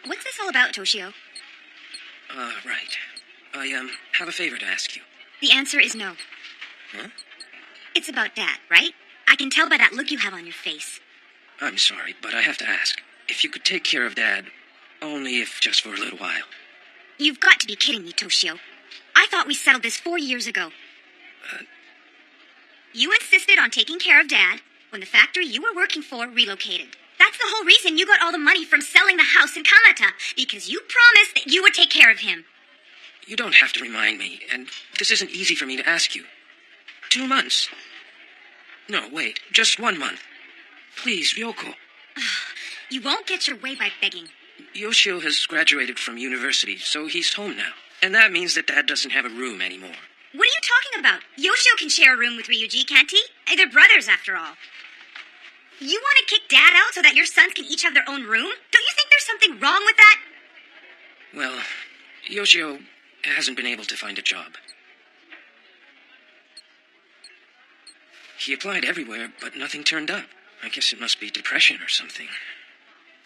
What's this all about, Toshio? Right. I, have a favor to ask you. The answer is no. Huh? It's about Dad, right? I can tell by that look you have on your face. I'm sorry, but I have to ask. If you could take care of Dad, only if just for a little while. You've got to be kidding me, Toshio. I thought we settled this 4 years ago. You insisted on taking care of Dad when the factory you were working for relocated. That's the whole reason you got all the money from selling the house in Kamata, because you promised that you would take care of him. You don't have to remind me, and this isn't easy for me to ask you. 2 months. No, wait, just 1 month. Please, Ryoko. You won't get your way by begging. Yoshio has graduated from university, so he's home now. And that means that Dad doesn't have a room anymore. What are you talking about? Yoshio can share a room with Ryuji, can't he? They're brothers, after all. You want to kick Dad out so that your sons can each have their own room? Don't you think there's something wrong with that? Well, Yoshio hasn't been able to find a job. He applied everywhere, but nothing turned up. I guess it must be depression or something.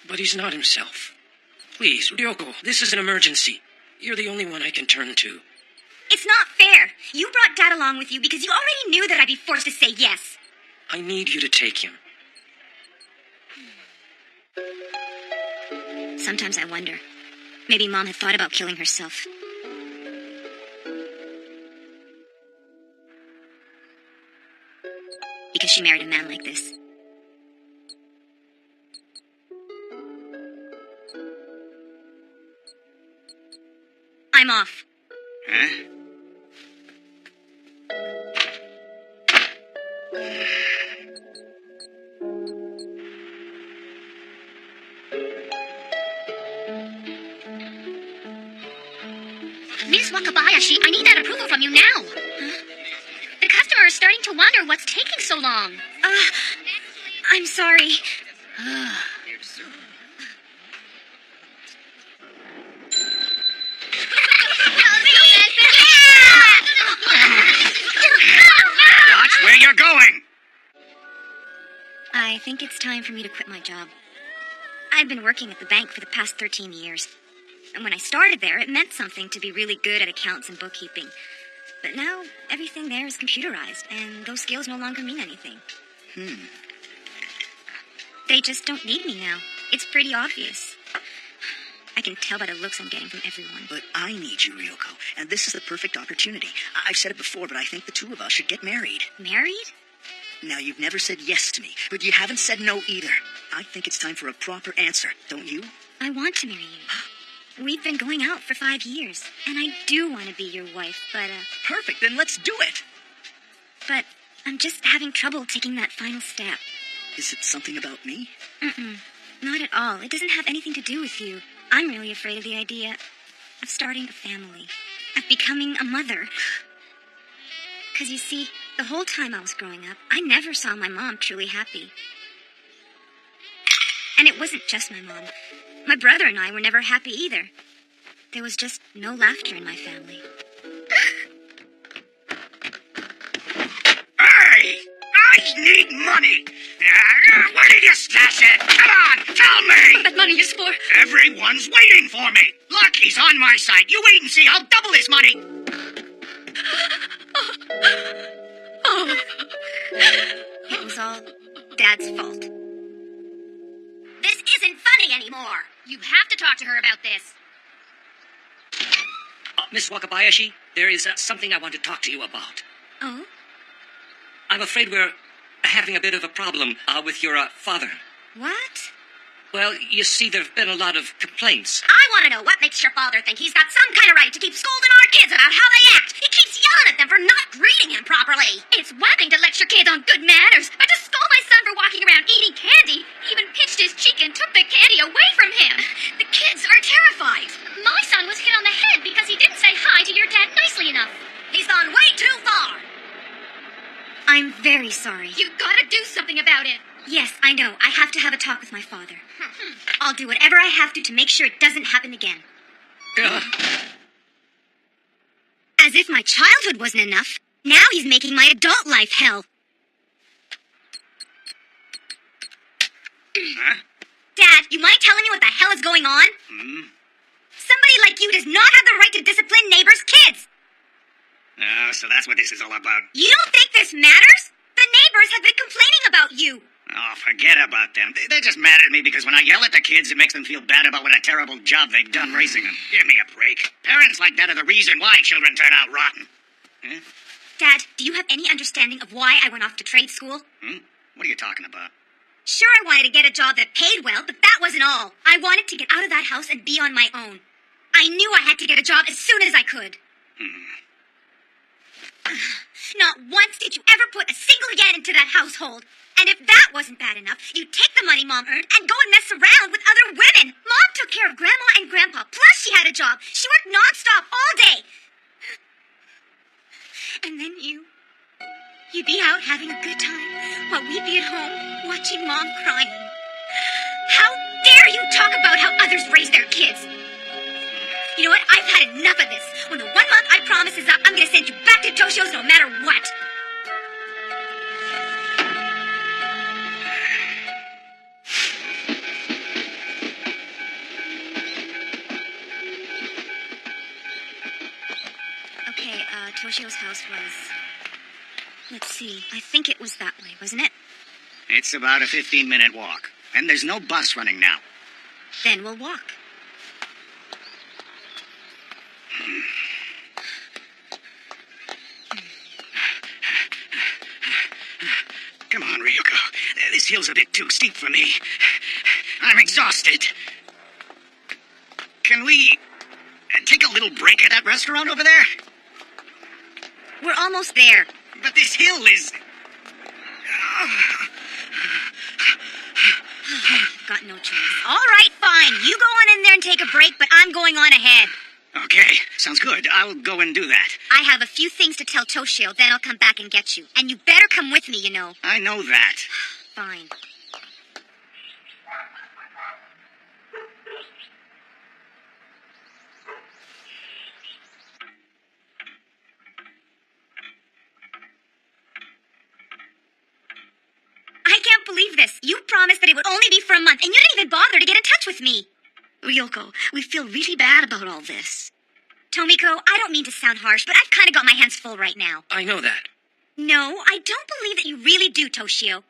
But he's not himself. Please, Ryoko, this is an emergency. You're the only one I can turn to. It's not fair. You brought Dad along with you because you already knew that I'd be forced to say yes. I need you to take him. Sometimes I wonder. Maybe Mom had thought about killing herself. Because she married a man like this. I'm off. Huh? Ms. Wakabayashi, I need that approval from you now. The customer is starting to wonder what's taking so long. I'm sorry. Watch where you're going! I think it's time for me to quit my job. I've been working at the bank for the past 13 years. And when I started there, it meant something to be really good at accounts and bookkeeping. But now, everything there is computerized, and those skills no longer mean anything. They just don't need me now. It's pretty obvious. I can tell by the looks I'm getting from everyone. But I need you, Ryoko, and this is the perfect opportunity. I've said it before, but I think the two of us should get married. Married? Now, you've never said yes to me, but you haven't said no either. I think it's time for a proper answer, don't you? I want to marry you. We've been going out for 5 years, and I do want to be your wife, but, Perfect, then let's do it. But I'm just having trouble taking that final step. Is it something about me? Not at all. It doesn't have anything to do with you. I'm really afraid of the idea of starting a family, of becoming a mother. 'Cause you see, the whole time I was growing up, I never saw my mom truly happy. And it wasn't just my mom. My brother and I were never happy either. There was just no laughter in my family. Hey! I need money! Where did you stash it? Come on, tell me! What that money is for? Everyone's waiting for me! Look, he's on my side. You wait and see, I'll double his money! It was all Dad's fault. This isn't funny anymore. You have to talk to her about this. Miss Wakabayashi, there is something I want to talk to you about. Oh? I'm afraid we're having a bit of a problem with your father. What? Well, you see, there have been a lot of complaints. I want to know what makes your father think he's got some kind of right to keep scolding our kids about how they act. He keeps yelling at them for not greeting him properly. It's one thing to lecture kids on good manners, but to scold my son for walking around eating candy, he even pinched his cheek and took the candy away from him. The kids are terrified. My son was hit on the head because he didn't say hi to your dad nicely enough. He's gone way too far. I'm very sorry. You gotta do something about it. Yes, I know. I have to have a talk with my father. I'll do whatever I have to make sure it doesn't happen again. As if my childhood wasn't enough, now he's making my adult life hell. Huh? Dad, you mind telling me what the hell is going on? Somebody like you does not have the right to discipline neighbors' kids. Oh, so that's what this is all about. You don't think this matters? The neighbors have been complaining about you. Oh, forget about them. They're just mad at me because when I yell at the kids, it makes them feel bad about what a terrible job they've done raising them. Give me a break. Parents like that are the reason why children turn out rotten. Huh? Dad, do you have any understanding of why I went off to trade school? What are you talking about? Sure, I wanted to get a job that paid well, but that wasn't all. I wanted to get out of that house and be on my own. I knew I had to get a job as soon as I could. Not once did you ever put a single yen into that household. And if that wasn't bad enough, you'd take the money Mom earned and go and mess around with other women. Mom took care of Grandma and Grandpa, plus she had a job. She worked nonstop all day. And then you'd be out having a good time while we'd be at home watching Mom crying. How dare you talk about how others raise their kids? You know what? I've had enough of this. When the 1 month I promise is up, I'm going to send you back to Toshio's no matter what. Okay, Toshio's house was... Let's see. I think it was that way, wasn't it? It's about a 15-minute walk. And there's no bus running now. Then we'll walk. Come on, Ryoko. This hill's a bit too steep for me. I'm exhausted. Can we take a little break at that restaurant over there? We're almost there. But this hill is... I've got no choice. All right, fine. You go on in there and take a break, but I'm going on ahead. Okay, sounds good. I'll go and do that. I have a few things to tell Toshio, then I'll come back and get you. And you better come with me, you know. I know that. Fine. I can't believe this. You promised that it would only be for a month, and you didn't even bother to get in touch with me. Ryoko, we feel really bad about all this. Tomiko, I don't mean to sound harsh, but I've kind of got my hands full right now. I know that. No, I don't believe that you really do, Toshio.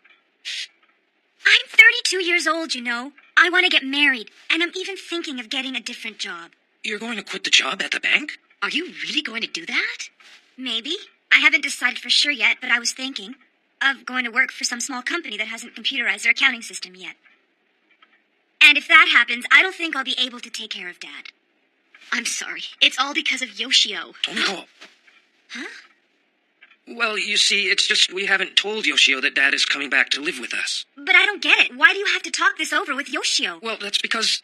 I'm 32 years old, you know. I want to get married, and I'm even thinking of getting a different job. You're going to quit the job at the bank? Are you really going to do that? Maybe. I haven't decided for sure yet, but I was thinking of going to work for some small company that hasn't computerized their accounting system yet. And if that happens, I don't think I'll be able to take care of Dad. I'm sorry. It's all because of Yoshio. Tomoko. Huh? Well, you see, it's just we haven't told Yoshio that Dad is coming back to live with us. But I don't get it. Why do you have to talk this over with Yoshio? Well, that's because...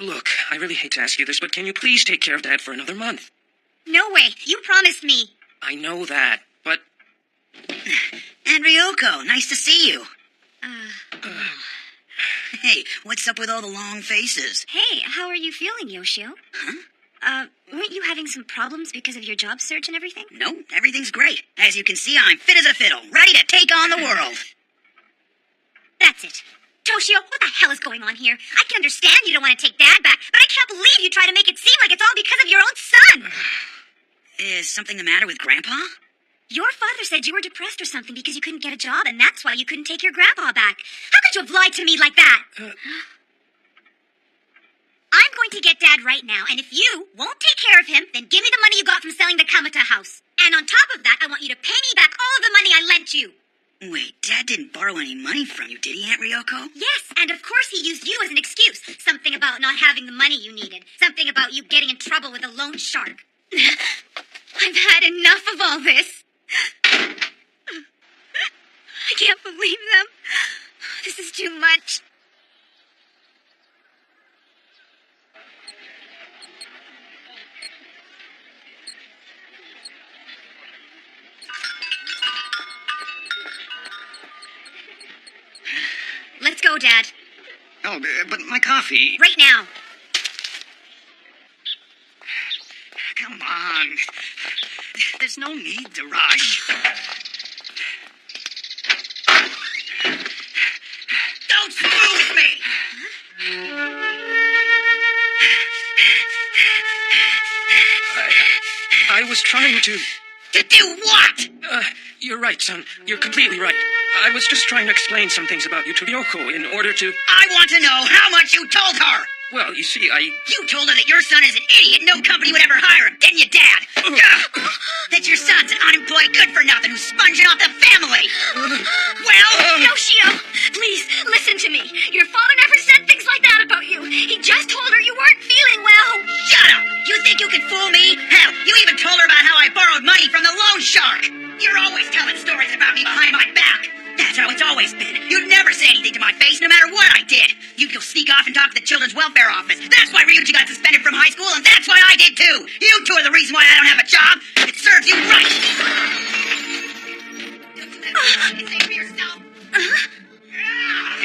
Look, I really hate to ask you this, but can you please take care of Dad for another month? No way. You promised me. I know that, but... And Ryoko, nice to see you. Hey, what's up with all the long faces? Hey, how are you feeling, Yoshio? Huh? Weren't you having some problems because of your job search and everything? No, everything's great. As you can see, I'm fit as a fiddle, ready to take on the world. That's it. Toshio, what the hell is going on here? I can understand you don't want to take Dad back, but I can't believe you try to make it seem like it's all because of your own son. Is something the matter with Grandpa? Your father said you were depressed or something because you couldn't get a job, and that's why you couldn't take your grandpa back. How could you have lied to me like that? I'm going to get Dad right now, and if you won't take care of him, then give me the money you got from selling the Kamata house. And on top of that, I want you to pay me back all of the money I lent you. Wait, Dad didn't borrow any money from you, did he, Aunt Ryoko? Yes, and of course he used you as an excuse. Something about not having the money you needed. Something about you getting in trouble with a loan shark. I've had enough of all this. I can't believe them. This is too much. Let's go, Dad. Oh, but my coffee. Right now. Come on. There's no need to rush. Don't spook me! I was trying to... To do what? You're right, son. You're completely right. I was just trying to explain some things about you to Ryoko in order to... I want to know how much you told her! Well, you see, You told her that your son is an idiot, no company would ever hire him, didn't you, Dad? That your son's an unemployed good-for-nothing who's sponging off the family! Well... Yoshio, please, listen to me. Your father never said things like that about you. He just told her you weren't feeling well. Shut up! You think you can fool me? Hell, you even told her about how I borrowed money from the loan shark! You're always telling stories about me behind my back! That's how it's always been. You'd never say anything to my face, no matter what I did. You'd go sneak off and talk to the Children's Welfare Office. That's why Ryuji got suspended from high school, and that's why I did too. You two are the reason why I don't have a job. It serves you right. Say for yourself.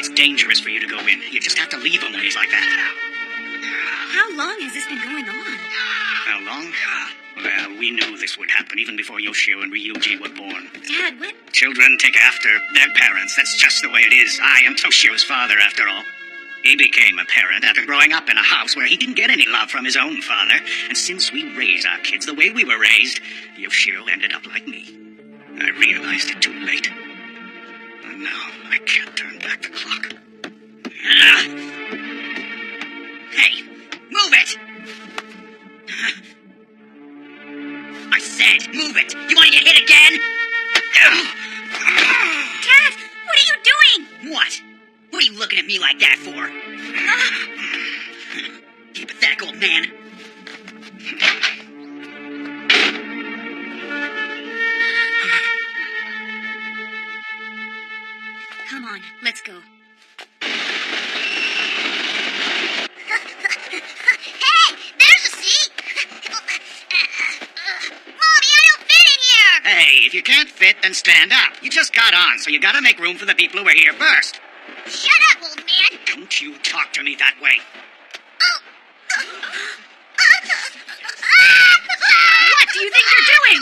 It's dangerous for you to go in. You just have to leave him when he's like that. How long has this been going on? How long? Well, we knew this would happen even before Yoshio and Ryuji were born. Dad, what? Children take after their parents. That's just the way it is. I am Toshio's father, after all. He became a parent after growing up in a house where he didn't get any love from his own father. And since we raise our kids the way we were raised, Yoshio ended up like me. I realized it too late. And now I can't turn back the clock. Hey, move it! I said, move it! You want to get hit again? Dad, what are you doing? What? What are you looking at me like that for? You pathetic old man. Come on, let's go. Hey, there's a seat. Mommy, I don't fit in here. Hey, if you can't fit, then stand up. You just got on, so you gotta make room for the people who are here first. Shut up, old man. Don't you talk to me that way. What do you think you're doing?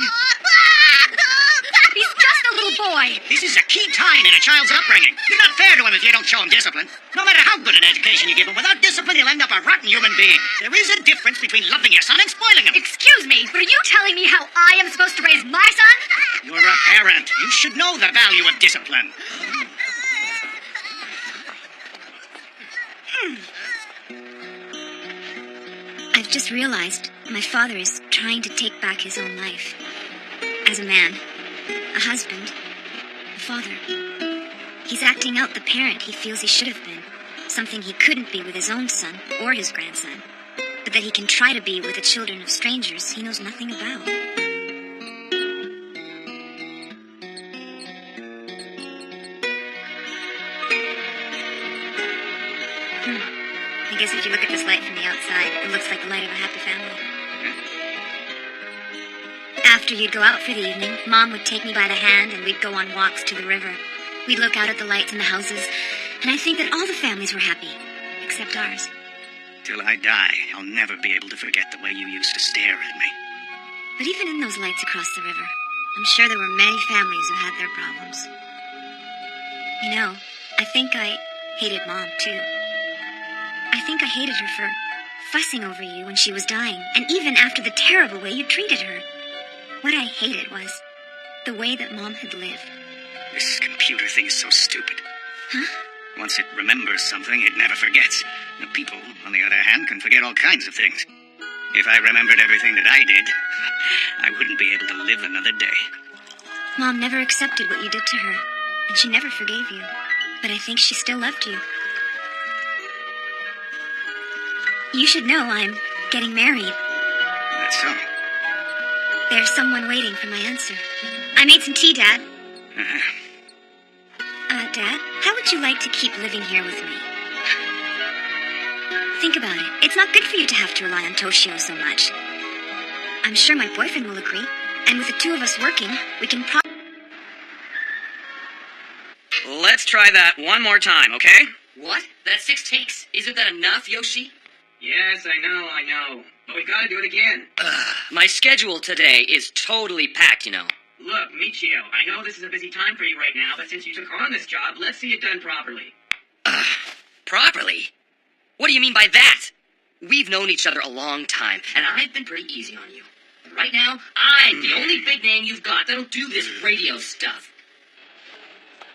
He's just a little boy. This is a key time in a child's upbringing. You're not fair to him if you don't show him discipline. No matter how good an education you give him, without discipline, he'll end up a rotten human being. There is a difference between loving your son and spoiling him. Excuse me, but are you telling me how I am supposed to raise my son? You're a parent. You should know the value of discipline. I've just realized my father is trying to take back his own life. As a man, a husband, a father. He's acting out the parent he feels he should have been. Something he couldn't be with his own son or his grandson. But that he can try to be with the children of strangers he knows nothing about. I guess if you look at this light from the outside, it looks like the light of a happy family. After you'd go out for the evening, Mom would take me by the hand and we'd go on walks to the river. We'd look out at the lights in the houses, and I think that all the families were happy, except ours. Till I die, I'll never be able to forget the way you used to stare at me. But even in those lights across the river, I'm sure there were many families who had their problems. You know, I think I hated Mom, too. I think I hated her for fussing over you when she was dying, and even after the terrible way you treated her. What I hated was the way that Mom had lived. This computer thing is so stupid. Huh? Once it remembers something, it never forgets. The people, on the other hand, can forget all kinds of things. If I remembered everything that I did, I wouldn't be able to live another day. Mom never accepted what you did to her, and she never forgave you. But I think she still loved you. You should know I'm getting married. That's so. There's someone waiting for my answer. I made some tea, Dad. Dad, how would you like to keep living here with me? Think about it. It's not good for you to have to rely on Toshio so much. I'm sure my boyfriend will agree. And with the two of us working, we can Let's try that one more time, okay? What? That's 6 takes? Isn't that enough, Yoshi? Yes, I know. But we gotta do it again. My schedule today is totally packed, you know. Look, Michio, I know this is a busy time for you right now, but since you took on this job, let's see it done properly. Properly? What do you mean by that? We've known each other a long time, and I've been pretty easy on you. But right now, I'm the only big name you've got that'll do this radio stuff.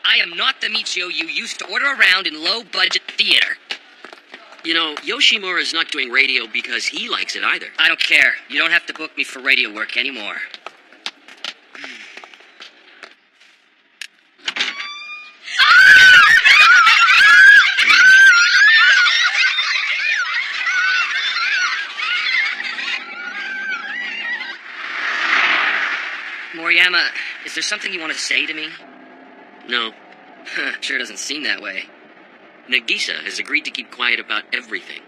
I am not the Michio you used to order around in low-budget theater. You know, Yoshimura's not doing radio because he likes it either. I don't care. You don't have to book me for radio work anymore. Moriyama, is there something you want to say to me? No. Sure doesn't seem that way. Nagisa has agreed to keep quiet about everything.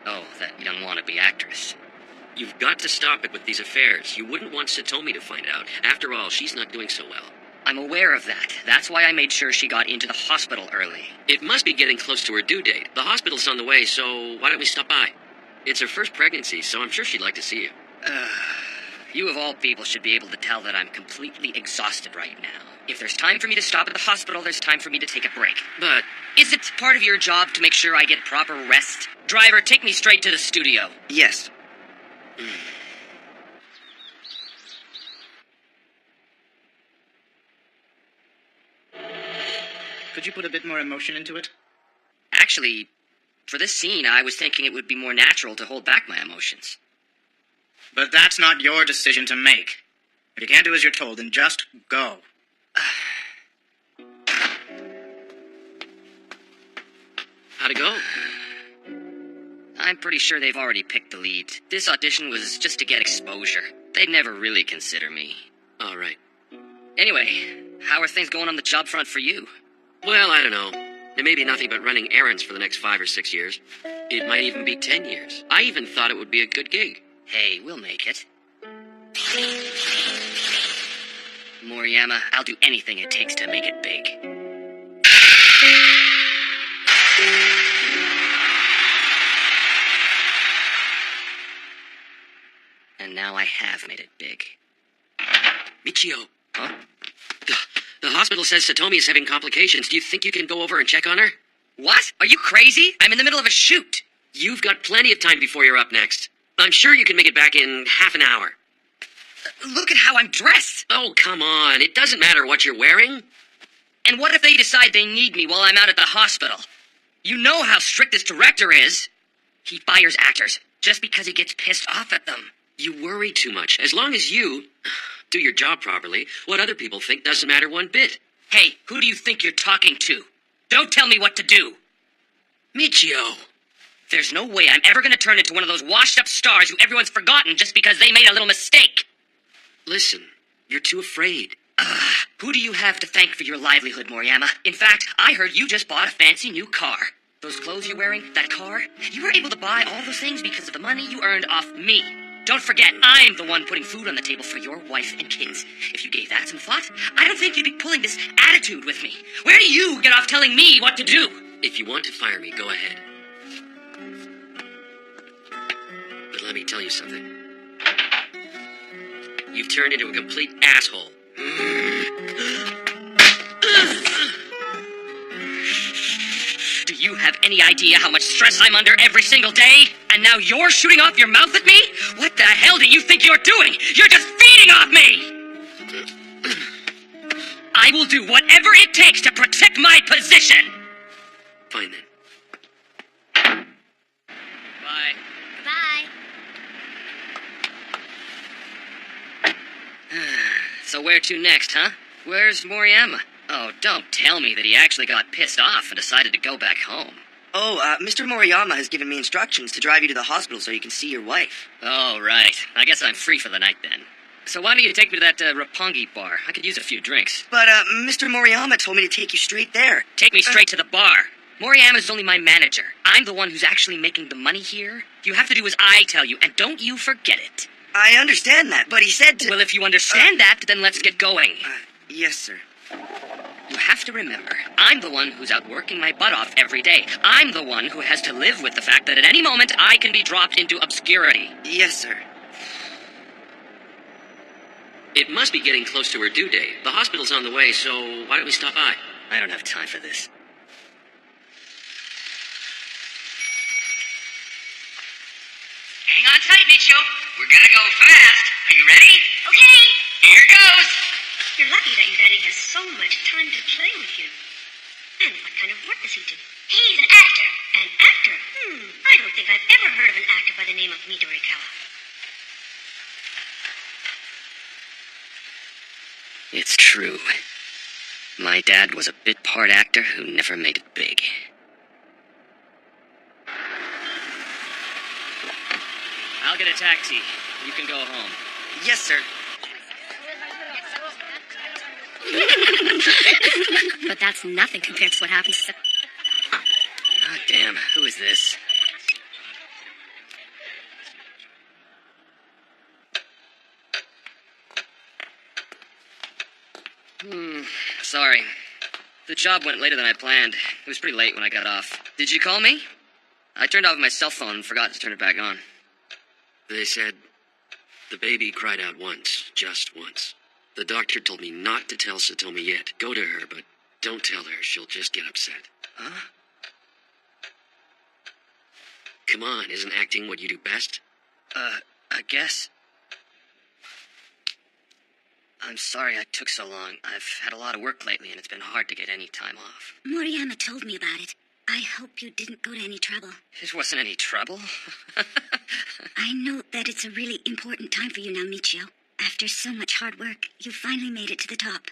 Oh, that young wannabe actress. You've got to stop it with these affairs. You wouldn't want Satomi to find out. After all, she's not doing so well. I'm aware of that. That's why I made sure she got into the hospital early. It must be getting close to her due date. The hospital's on the way, so why don't we stop by? It's her first pregnancy, so I'm sure she'd like to see you. You of all people should be able to tell that I'm completely exhausted right now. If there's time for me to stop at the hospital, there's time for me to take a break. But is it part of your job to make sure I get proper rest? Driver, take me straight to the studio. Yes. Could you put a bit more emotion into it? Actually, for this scene, I was thinking it would be more natural to hold back my emotions. But that's not your decision to make. If you can't do as you're told, then just go. how'd it go? I'm pretty sure they've already picked the lead. This audition was just to get exposure. They'd never really consider me. All right. Anyway, how are things going on the job front for you? Well, I don't know. It may be nothing but running errands for the next 5 or 6 years. It might even be 10 years. I even thought it would be a good gig. Hey, we'll make it. Moriyama, I'll do anything it takes to make it big. And now I have made it big. Michio. Huh? The hospital says Satomi is having complications. Do you think you can go over and check on her? What? Are you crazy? I'm in the middle of a shoot. You've got plenty of time before you're up next. I'm sure you can make it back in half an hour. Look at how I'm dressed. Oh, come on. It doesn't matter what you're wearing. And what if they decide they need me while I'm out at the hospital? You know how strict this director is. He fires actors just because he gets pissed off at them. You worry too much. As long as you do your job properly, what other people think doesn't matter one bit. Hey, who do you think you're talking to? Don't tell me what to do. Michio. There's no way I'm ever going to turn into one of those washed-up stars who everyone's forgotten just because they made a little mistake. Listen, you're too afraid. Who do you have to thank for your livelihood, Moriyama? In fact, I heard you just bought a fancy new car. Those clothes you're wearing, that car, you were able to buy all those things because of the money you earned off me. Don't forget, I'm the one putting food on the table for your wife and kids. If you gave that some thought, I don't think you'd be pulling this attitude with me. Where do you get off telling me what to do? If you want to fire me, go ahead. But let me tell you something. You've turned into a complete asshole. Do you have any idea how much stress I'm under every single day? And now you're shooting off your mouth at me? What the hell do you think you're doing? You're just feeding off me! I will do whatever it takes to protect my position! Fine then. Bye. Goodbye. So where to next, huh? Where's Moriyama? Oh, don't tell me that he actually got pissed off and decided to go back home. Oh, Mr. Moriyama has given me instructions to drive you to the hospital so you can see your wife. Oh, right. I guess I'm free for the night then. So why don't you take me to that Roppongi bar? I could use a few drinks. But, Mr. Moriyama told me to take you straight there. Take me straight to the bar. Moriyama's only my manager. I'm the one who's actually making the money here. You have to do as I tell you, and don't you forget it. I understand that, but he said to... Well, if you understand that, then let's get going. Yes, sir. You have to remember, I'm the one who's out working my butt off every day. I'm the one who has to live with the fact that at any moment I can be dropped into obscurity. Yes, sir. It must be getting close to her due date. The hospital's on the way, so why don't we stop by? I don't have time for this. Hang on tight, Michio. We're gonna go fast. Are you ready? Okay. Here goes. You're lucky that your daddy has so much time to play with you. And what kind of work does he do? He's an actor. An actor? I don't think I've ever heard of an actor by the name of Midorikawa. It's true. My dad was a bit part actor who never made it big. I'll get a taxi. You can go home. Yes, sir. But that's nothing compared to what happens to... Ah, damn. Who is this? Sorry. The job went later than I planned. It was pretty late when I got off. Did you call me? I turned off my cell phone and forgot to turn it back on. They said the baby cried out once, just once. The doctor told me not to tell Satomi yet. Go to her, but don't tell her. She'll just get upset. Huh? Come on, isn't acting what you do best? I guess. I'm sorry I took so long. I've had a lot of work lately, and it's been hard to get any time off. Moriyama told me about it. I hope you didn't go to any trouble. It wasn't any trouble. I know that it's a really important time for you now, Michio. After so much hard work, you finally made it to the top.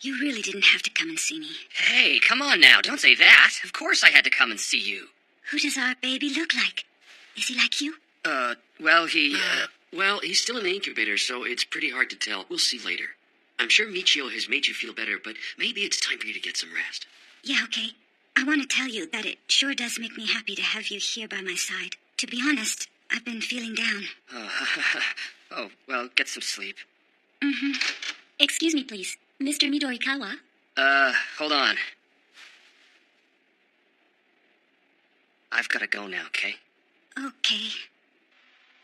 You really didn't have to come and see me. Hey, come on now, don't say that. Of course I had to come and see you. Who does our baby look like? Is he like you? Well, he, Well, he's still in the incubator, so it's pretty hard to tell. We'll see later. I'm sure Michio has made you feel better, but maybe it's time for you to get some rest. Yeah, okay. I want to tell you that it sure does make me happy to have you here by my side. To be honest, I've been feeling down. Oh, well, get some sleep. Mm-hmm. Excuse me, please. Mr. Midorikawa? Hold on. I've gotta go now, okay? Okay.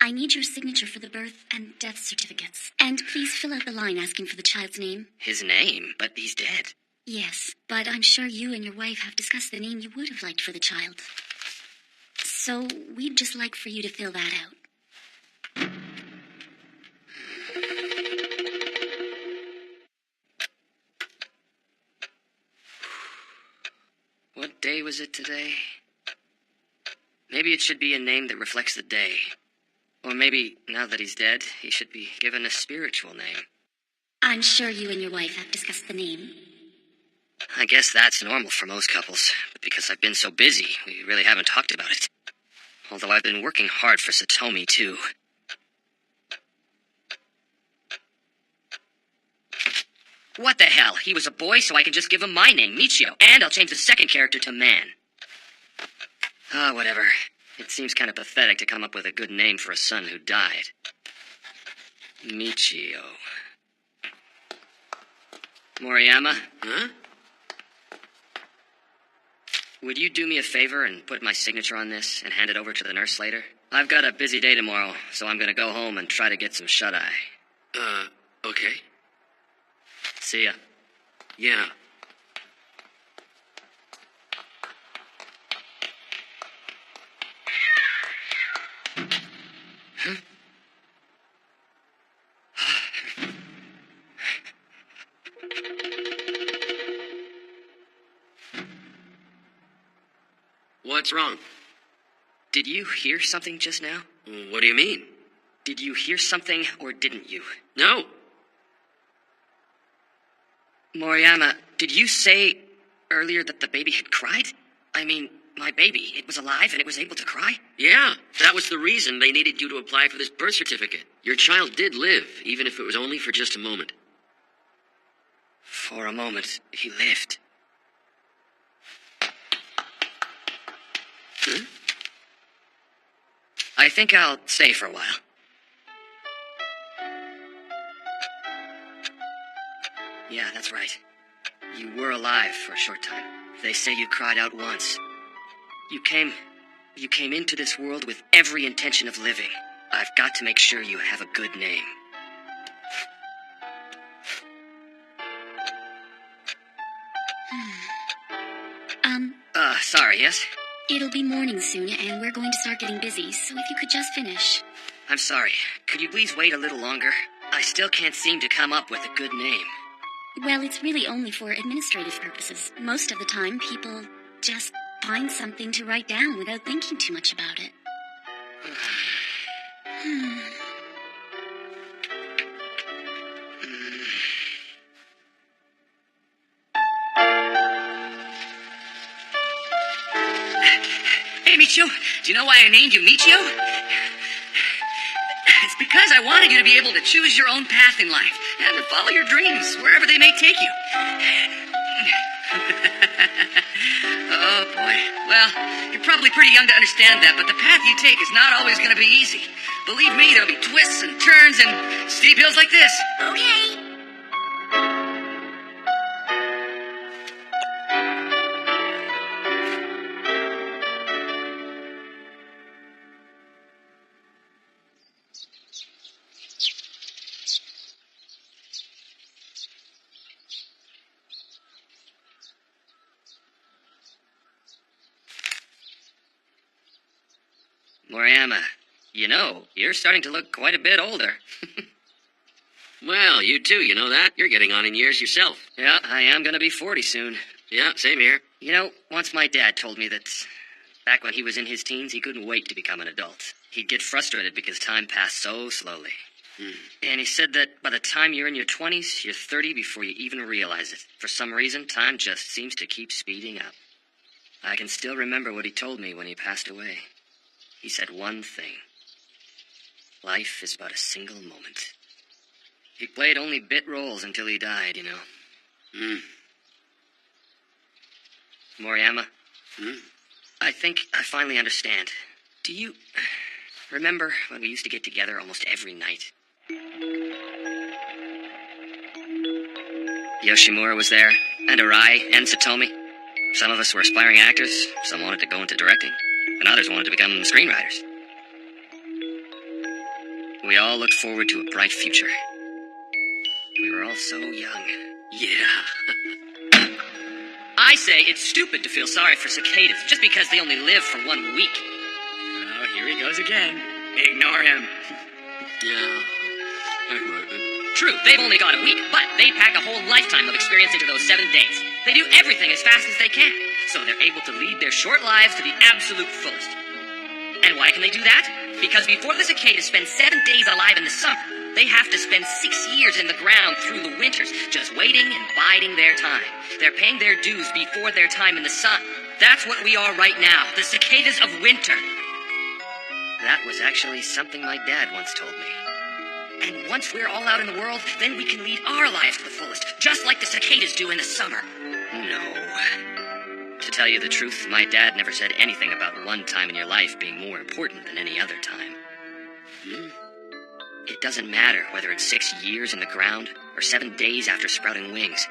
I need your signature for the birth and death certificates. And please fill out the line asking for the child's name. His name? But he's dead. Yes, but I'm sure you and your wife have discussed the name you would have liked for the child. So we'd just like for you to fill that out. What day was it today? Maybe it should be a name that reflects the day. Or maybe, now that he's dead, he should be given a spiritual name. I'm sure you and your wife have discussed the name. I guess that's normal for most couples, but because I've been so busy, we really haven't talked about it. Although I've been working hard for Satomi, too. What the hell? He was a boy, so I can just give him my name, Michio, and I'll change the second character to man. Whatever. It seems kind of pathetic to come up with a good name for a son who died. Michio. Moriyama? Huh? Would you do me a favor and put my signature on this and hand it over to the nurse later? I've got a busy day tomorrow, so I'm gonna go home and try to get some shut-eye. Okay. See ya. Yeah. What's wrong? Did you hear something just now? What do you mean? Did you hear something, or didn't you? No. Moriyama, did you say earlier that the baby had cried? I mean, my baby, it was alive and it was able to cry? Yeah, that was the reason they needed you to apply for this birth certificate. Your child did live, even if it was only for just a moment. For a moment, he lived. Huh? I think I'll stay for a while. Yeah, that's right. You were alive for a short time. They say you cried out once. You came into this world with every intention of living. I've got to make sure you have a good name. Sorry, yes? It'll be morning soon, and we're going to start getting busy, so if you could just finish. I'm sorry. Could you please wait a little longer? I still can't seem to come up with a good name. Well, it's really only for administrative purposes. Most of the time, people just find something to write down without thinking too much about it. Hey, Michio, do you know why I named you Michio? It's because I wanted you to be able to choose your own path in life and to follow your dreams wherever they may take you. Oh, boy. Well, you're probably pretty young to understand that, but the path you take is not always going to be easy. Believe me, there'll be twists and turns and steep hills like this. Okay. Moriyama, you know, you're starting to look quite a bit older. Well, you too, you know that? You're getting on in years yourself. Yeah, I am going to be 40 soon. Yeah, same here. You know, once my dad told me that back when he was in his teens, he couldn't wait to become an adult. He'd get frustrated because time passed so slowly. And he said that by the time you're in your 20s, you're 30 before you even realize it. For some reason, time just seems to keep speeding up. I can still remember what he told me when he passed away. He said one thing. Life is but a single moment. He played only bit roles until he died, you know. Moriyama? I think I finally understand. Do you remember when we used to get together almost every night? Yoshimura was there, and Arai, and Satomi. Some of us were aspiring actors, some wanted to go into directing, and others wanted to become screenwriters. We all looked forward to a bright future. We were all so young. Yeah. I say it's stupid to feel sorry for cicadas just because they only live for 1 week. Oh, here he goes again. Ignore him. Yeah. True, they've only got a week, but they pack a whole lifetime of experience into those 7 days. They do everything as fast as they can, so they're able to lead their short lives to the absolute fullest. And why can they do that? Because before the cicadas spend 7 days alive in the summer, they have to spend 6 years in the ground through the winters, just waiting and biding their time. They're paying their dues before their time in the sun. That's what we are right now, the cicadas of winter. That was actually something my dad once told me. And once we're all out in the world, then we can lead our lives to the fullest, just like the cicadas do in the summer. No. To tell you the truth, my dad never said anything about one time in your life being more important than any other time. It doesn't matter whether it's 6 years in the ground or 7 days after sprouting wings.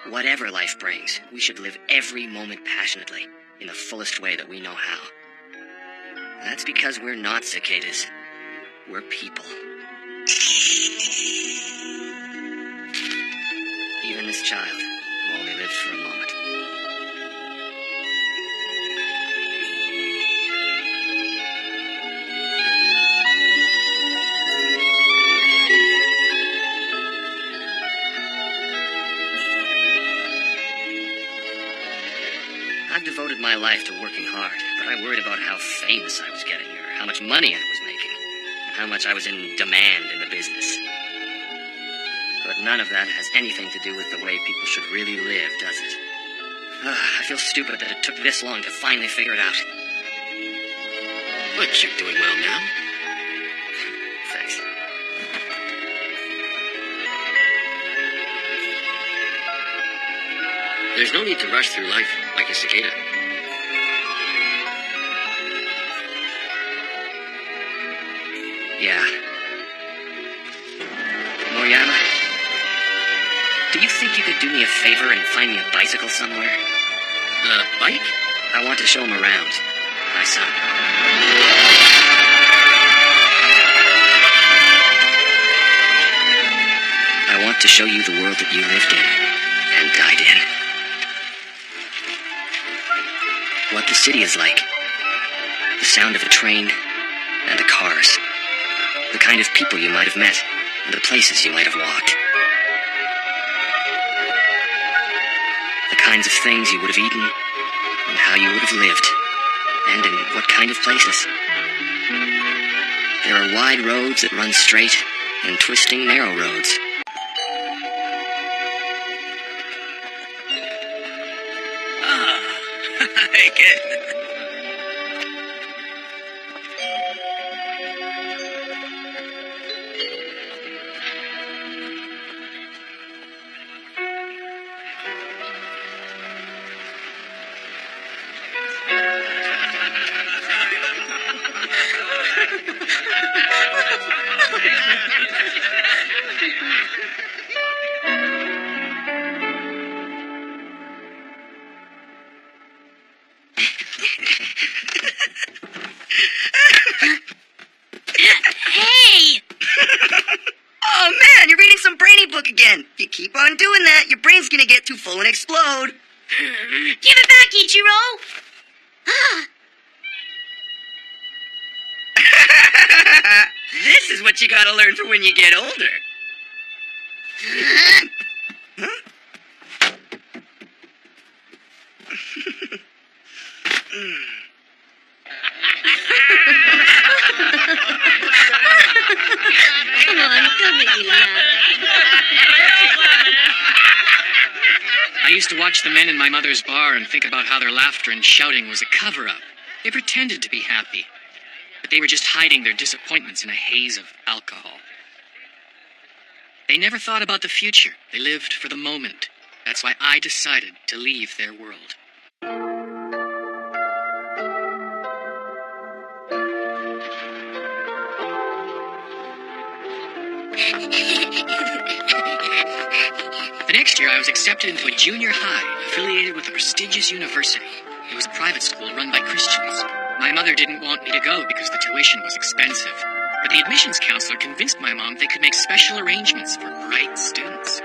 Whatever life brings, we should live every moment passionately, in the fullest way that we know how. That's because we're not cicadas. We're people. Even this child, who only lived for a moment. I've devoted my life to working hard, but I worried about how famous I was getting, or how much money I was making, and how much I was in demand in the business. But none of that has anything to do with the way people should really live, does it? I feel stupid that it took this long to finally figure it out. But you're doing well now. Thanks. There's no need to rush through life like a cicada. Yeah. Moyama, do you think you could do me a favor and find me a bicycle somewhere? A bike? I want to show him around. My son. I want to show you the world that you lived in and died in. What the city is like. The sound of a train and the cars. The kind of people you might have met and the places you might have walked. The kinds of things you would have eaten and how you would have lived and in what kind of places. There are wide roads that run straight and twisting narrow roads. I get it. Hey! Oh man, you're reading some brainy book again. If you keep on doing that, your brain's gonna get too full and explode. Give it back, Ichiro! This is what you gotta learn for when you get older. Come on, don't make me laugh. I used to watch the men in my mother's bar and think about how their laughter and shouting was a cover-up. They pretended to be happy, but they were just hiding their disappointments in a haze of alcohol. They never thought about the future. They lived for the moment. That's why I decided to leave their world. The next year, I was accepted into a junior high affiliated with a prestigious university. It was a private school run by Christians. My mother didn't want me to go because the tuition was expensive. But the admissions counselor convinced my mom they could make special arrangements for bright students.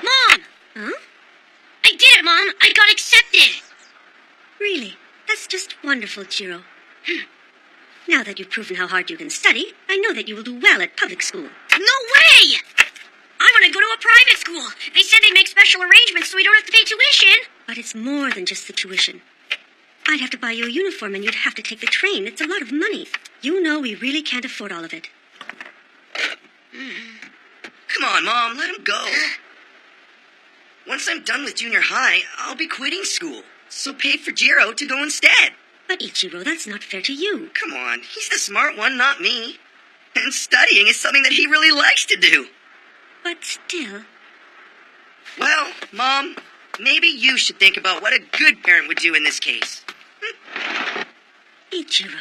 Mom! Huh? I did it, Mom! I got accepted! Really? That's just wonderful, Chiro. Now that you've proven how hard you can study, I know that you will do well at public school. No way! I want to go to a private school. They said they make special arrangements so we don't have to pay tuition. But it's more than just the tuition. I'd have to buy you a uniform and you'd have to take the train. It's a lot of money. You know we really can't afford all of it. Come on, Mom, let him go. Once I'm done with junior high, I'll be quitting school. So pay for Jiro to go instead. But Ichiro, that's not fair to you. Come on, he's the smart one, not me. And studying is something that he really likes to do. But still... Well, Mom, maybe you should think about what a good parent would do in this case. Ichiro.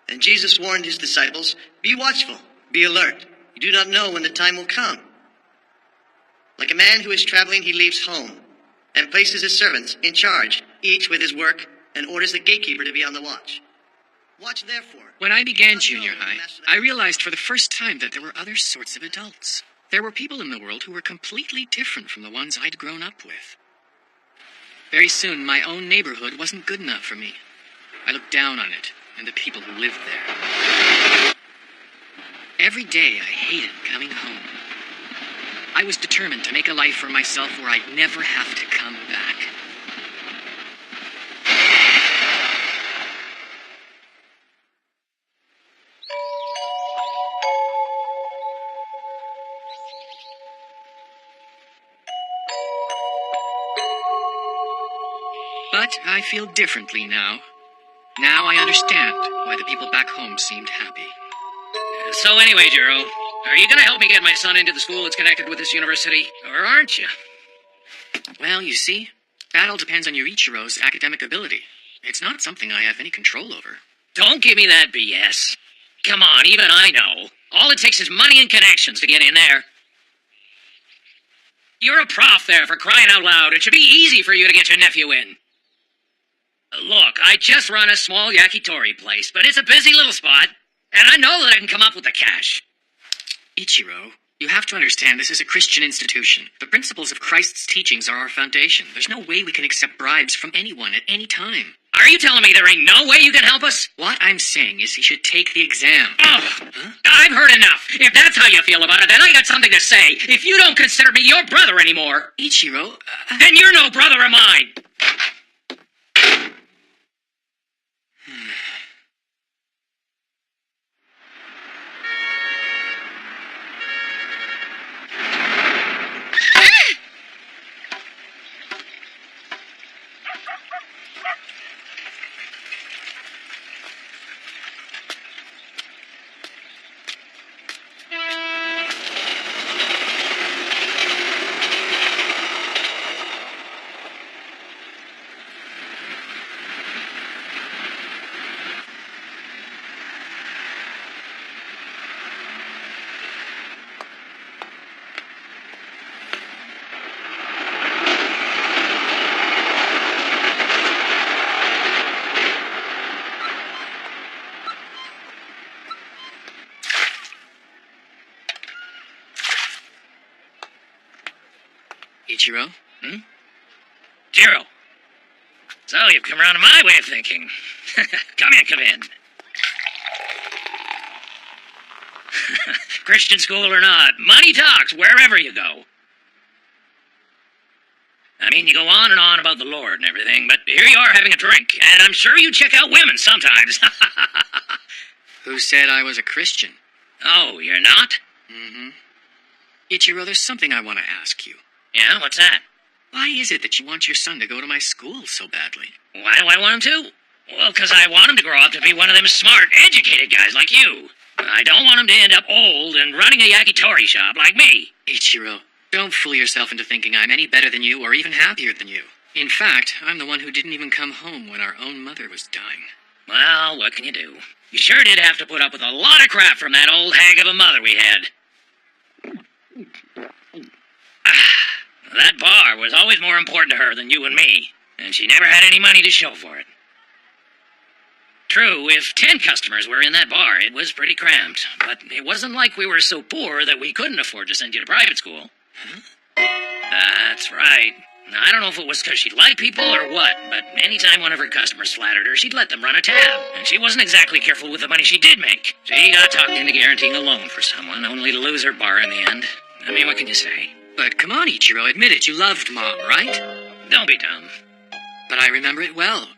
And Jesus warned his disciples, "Be watchful, be alert. You do not know when the time will come." Like a man who is traveling, he leaves home and places his servants in charge, each with his work, and orders the gatekeeper to be on the watch. Watch therefore. When I began junior high, I realized for the first time that there were other sorts of adults. There were people in the world who were completely different from the ones I'd grown up with. Very soon, my own neighborhood wasn't good enough for me. I looked down on it and the people who lived there. Every day, I hated coming home. I was determined to make a life for myself where I'd never have to come back. But I feel differently now. Now I understand why the people back home seemed happy. So anyway, Jiro, are you going to help me get my son into the school that's connected with this university? Or aren't you? Well, you see, that all depends on your Ichiro's academic ability. It's not something I have any control over. Don't give me that BS. Come on, even I know. All it takes is money and connections to get in there. You're a prof there, for crying out loud. It should be easy for you to get your nephew in. Look, I just run a small yakitori place, but it's a busy little spot, and I know that I can come up with the cash. Ichiro, you have to understand this is a Christian institution. The principles of Christ's teachings are our foundation. There's no way we can accept bribes from anyone at any time. Are you telling me there ain't no way you can help us? What I'm saying is he should take the exam. I've heard enough. If that's how you feel about it, then I got something to say. If you don't consider me your brother anymore... Ichiro... Then you're no brother of mine! Ichiro? Jiro. So you've come around to my way of thinking. Come in. Christian school or not, money talks wherever you go. I mean, you go on and on about the Lord and everything, but here you are having a drink, and I'm sure you check out women sometimes. Who said I was a Christian? Oh, you're not? Mm-hmm. Ichiro, there's something I want to ask you. Yeah, what's that? Why is it that you want your son to go to my school so badly? Why do I want him to? Well, because I want him to grow up to be one of them smart, educated guys like you. I don't want him to end up old and running a yakitori shop like me. Ichiro, don't fool yourself into thinking I'm any better than you or even happier than you. In fact, I'm the one who didn't even come home when our own mother was dying. Well, what can you do? You sure did have to put up with a lot of crap from that old hag of a mother we had. That bar was always more important to her than you and me, and she never had any money to show for it. True, if 10 customers were in that bar, it was pretty cramped, but it wasn't like we were so poor that we couldn't afford to send you to private school. Huh? That's right. Now, I don't know if it was because she liked people or what, but anytime one of her customers flattered her, she'd let them run a tab, and she wasn't exactly careful with the money she did make. She got talked into guaranteeing a loan for someone, only to lose her bar in the end. I mean, what can you say? But come on, Ichiro, admit it. You loved Mom, right? Don't be dumb. But I remember it well.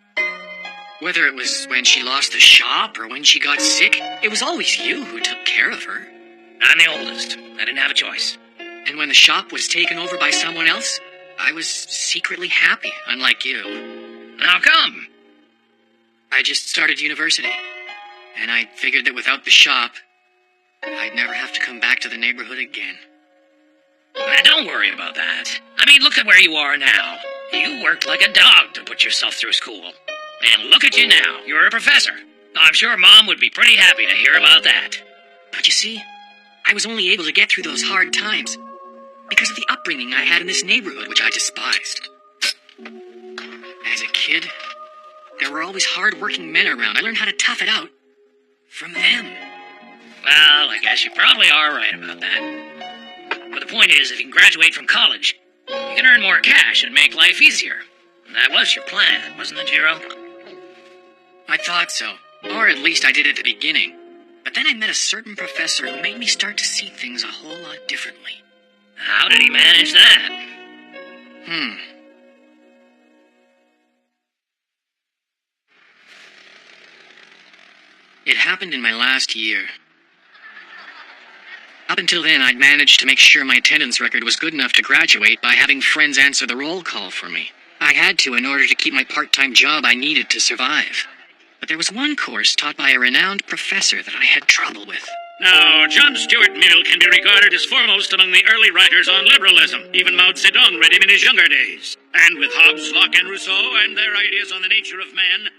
Whether it was when she lost the shop or when she got sick, it was always you who took care of her. I'm the oldest. I didn't have a choice. And when the shop was taken over by someone else, I was secretly happy, unlike you. How come? I just started university, and I figured that without the shop, I'd never have to come back to the neighborhood again. Don't worry about that. I mean, look at where you are now. You worked like a dog to put yourself through school. And look at you now. You're a professor. I'm sure Mom would be pretty happy to hear about that. But you see, I was only able to get through those hard times because of the upbringing I had in this neighborhood, which I despised. As a kid, there were always hard-working men around. I learned how to tough it out from them. Well, I guess you probably are right about that. But the point is, if you can graduate from college, you can earn more cash and make life easier. And that was your plan, wasn't it, Jiro? I thought so. Or at least I did at the beginning. But then I met a certain professor who made me start to see things a whole lot differently. How did he manage that? It happened in my last year. Up until then, I'd managed to make sure my attendance record was good enough to graduate by having friends answer the roll call for me. I had to in order to keep my part-time job I needed to survive. But there was one course taught by a renowned professor that I had trouble with. Now, John Stuart Mill can be regarded as foremost among the early writers on liberalism. Even Mao Zedong read him in his younger days. And with Hobbes, Locke, and Rousseau and their ideas on the nature of man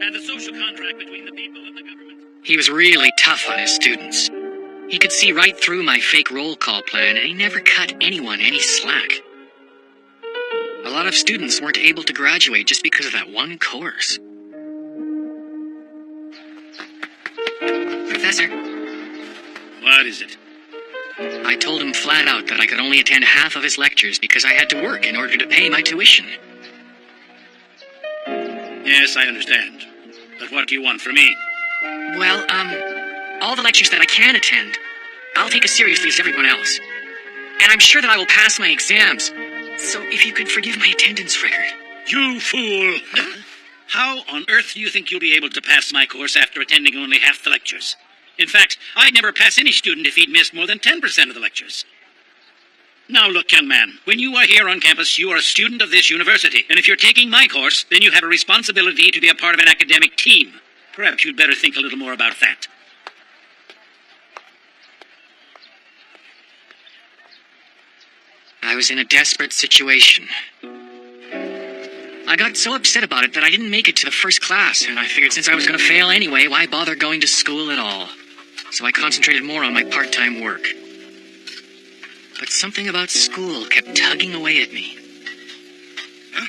and the social contract between the people and the government. He was really tough on his students. He could see right through my fake roll call plan, and he never cut anyone any slack. A lot of students weren't able to graduate just because of that one course. Professor? What is it? I told him flat out that I could only attend half of his lectures because I had to work in order to pay my tuition. Yes, I understand. But what do you want from me? Well, all the lectures that I can attend, I'll take as seriously as everyone else. And I'm sure that I will pass my exams. So if you could forgive my attendance record. You fool! How on earth do you think you'll be able to pass my course after attending only half the lectures? In fact, I'd never pass any student if he'd missed more than 10% of the lectures. Now look, young man, when you are here on campus, you are a student of this university. And if you're taking my course, then you have a responsibility to be a part of an academic team. Perhaps you'd better think a little more about that. I was in a desperate situation. I got so upset about it that I didn't make it to the first class, and I figured since I was going to fail anyway, why bother going to school at all? So I concentrated more on my part-time work. But something about school kept tugging away at me. Huh?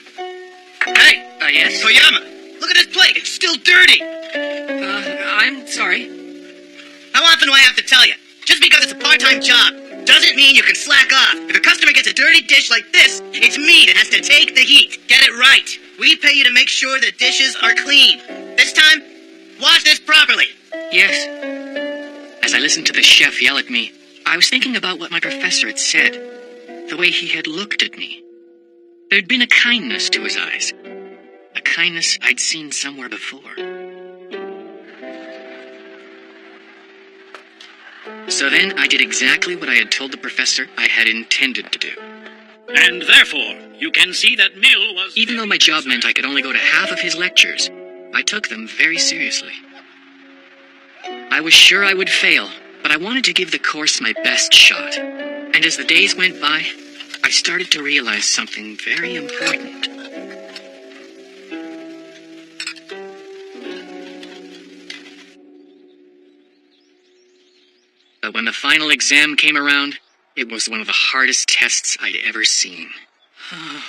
Hey! Yes? Koyama! Look at this plate! It's still dirty! I'm sorry. How often do I have to tell you? Just because it's a part-time job doesn't mean you can slack off. If a customer gets a dirty dish like this, it's me that has to take the heat. Get it right. We pay you to make sure the dishes are clean. This time, wash this properly. Yes. As I listened to the chef yell at me, I was thinking about what my professor had said. The way he had looked at me. There'd been a kindness to his eyes. A kindness I'd seen somewhere before. So then I did exactly what I had told the professor I had intended to do. And therefore, you can see that Mill was... Even though my job meant I could only go to half of his lectures, I took them very seriously. I was sure I would fail, but I wanted to give the course my best shot. And as the days went by, I started to realize something very important. But when the final exam came around, it was one of the hardest tests I'd ever seen. Huh?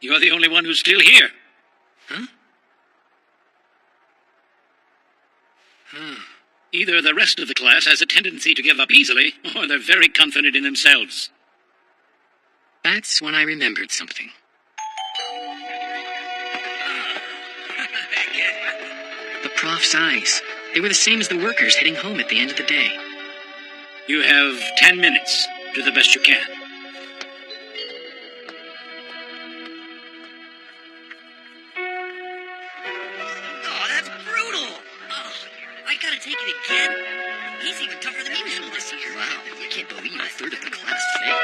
You're the only one who's still here. Huh? Either the rest of the class has a tendency to give up easily, or they're very confident in themselves. That's when I remembered something. The prof's eyes. They were the same as the workers heading home at the end of the day. You have 10 minutes. Do the best you can. Oh, that's brutal. Oh, I gotta take it again. He's even tougher than usual this year. Wow, I can't believe a third of the class failed.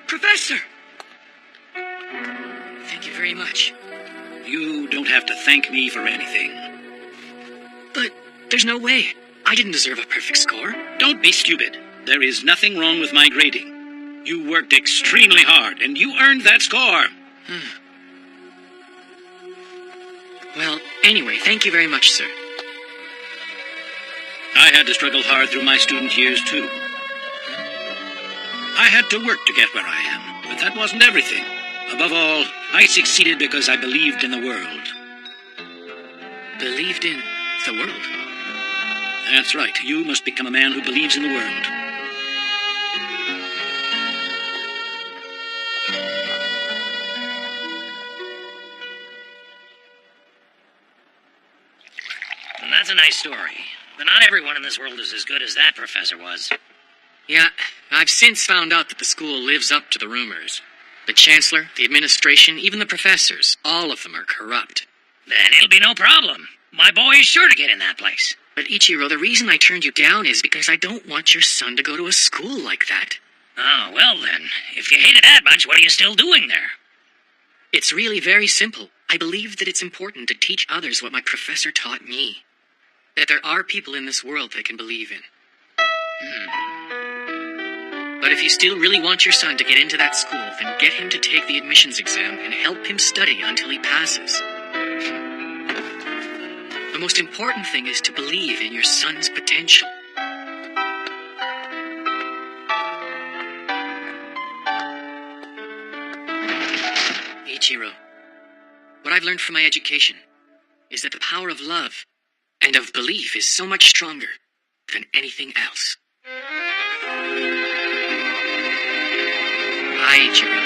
Professor! Thank you very much. You don't have to thank me for anything. But there's no way. I didn't deserve a perfect score. Don't be stupid. There is nothing wrong with my grading. You worked extremely hard, and you earned that score. Well, anyway, thank you very much, sir. I had to struggle hard through my student years, too. I had to work to get where I am, but that wasn't everything. Above all, I succeeded because I believed in the world. Believed in the world? That's right. You must become a man who believes in the world. That's a nice story. But not everyone in this world is as good as that professor was. Yeah, I've since found out that the school lives up to the rumors. The chancellor, the administration, even the professors, all of them are corrupt. Then it'll be no problem. My boy is sure to get in that place. But Ichiro, the reason I turned you down is because I don't want your son to go to a school like that. Oh, well then. If you hate it that much, what are you still doing there? It's really very simple. I believe that it's important to teach others what my professor taught me. That there are people in this world they can believe in. But if you still really want your son to get into that school, then get him to take the admissions exam and help him study until he passes. The most important thing is to believe in your son's potential. Ichiro, what I've learned from my education is that the power of love and of belief is so much stronger than anything else. Bye, Ichiro.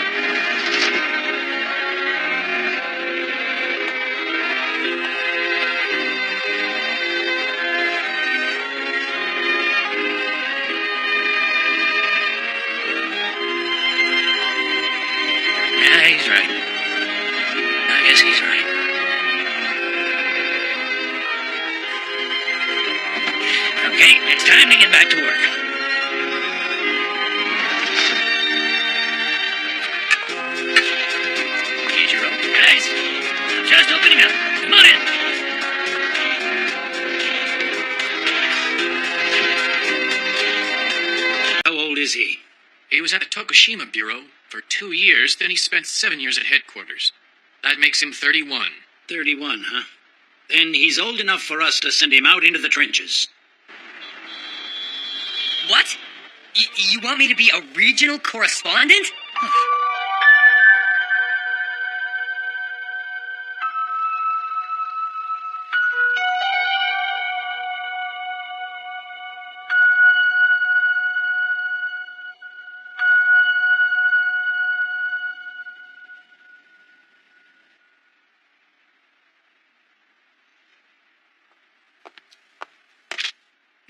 Yeah, he's right. I guess he's right. Okay, it's time to get back to work. Ichiro, guys, I'm just opening up. Come on in. How old is he? He was at the Tokushima Bureau for 2 years, then he spent 7 years at headquarters. That makes him 31. 31, huh? Then he's old enough for us to send him out into the trenches. What? You want me to be a regional correspondent?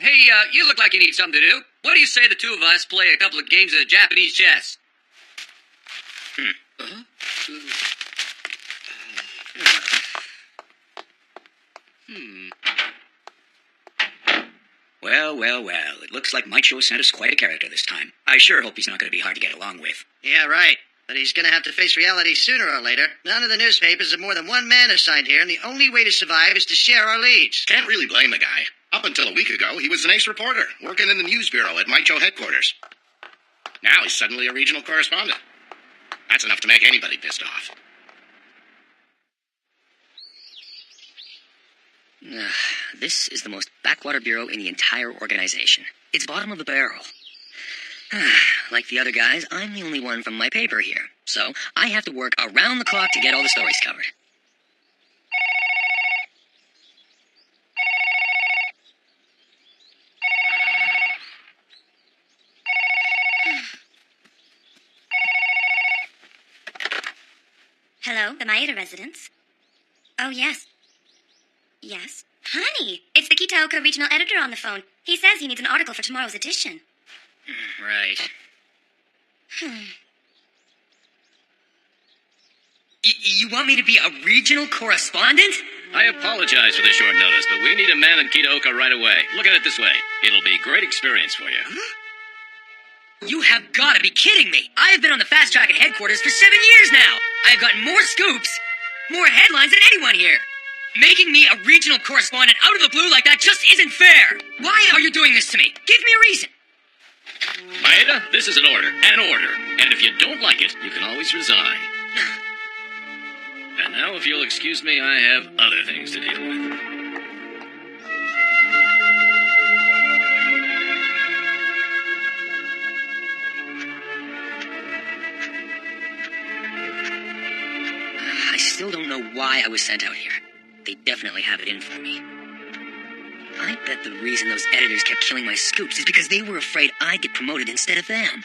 Hey, you look like you need something to do. What do you say the two of us play a couple of games of Japanese chess? Well. It looks like Maicho sent us quite a character this time. I sure hope he's not going to be hard to get along with. Yeah, right. But he's going to have to face reality sooner or later. None of the newspapers have more than one man assigned here, and the only way to survive is to share our leads. Can't really blame the guy. Up until a week ago, he was an ace reporter, working in the news bureau at Maicho headquarters. Now he's suddenly a regional correspondent. That's enough to make anybody pissed off. This is the most backwater bureau in the entire organization. It's bottom of the barrel. Like the other guys, I'm the only one from my paper here, so I have to work around the clock to get all the stories covered. Hello, the Maeda residence. Oh, yes. Yes? Honey, it's the Kitaoka regional editor on the phone. He says he needs an article for tomorrow's edition. Right. You want me to be a regional correspondent? I apologize for the short notice, but we need a man in Kitaoka right away. Look at it this way. It'll be a great experience for you. You have got to be kidding me. I have been on the fast track at headquarters for 7 years now. I have gotten more scoops, more headlines than anyone here. Making me a regional correspondent out of the blue like that just isn't fair. Why are you doing this to me? Give me a reason. Maeda, this is an order. An order. And if you don't like it, you can always resign. And now, if you'll excuse me, I have other things to deal with. I still don't know why I was sent out here. They definitely have it in for me. I bet the reason those editors kept killing my scoops is because they were afraid I'd get promoted instead of them.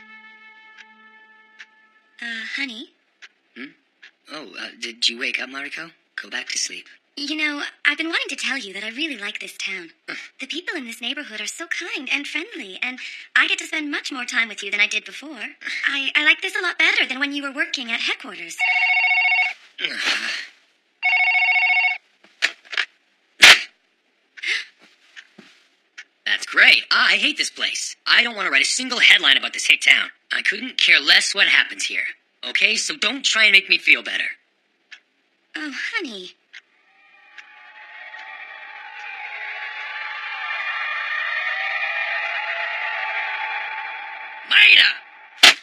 Honey? Did you wake up, Mariko? Go back to sleep. You know, I've been wanting to tell you that I really like this town. The people in this neighborhood are so kind and friendly, and I get to spend much more time with you than I did before. I like this a lot better than when you were working at headquarters. That's great. I hate this place. I don't want to write a single headline about this hick town. I couldn't care less what happens here. Okay, so don't try and make me feel better. Oh, honey. Maeda!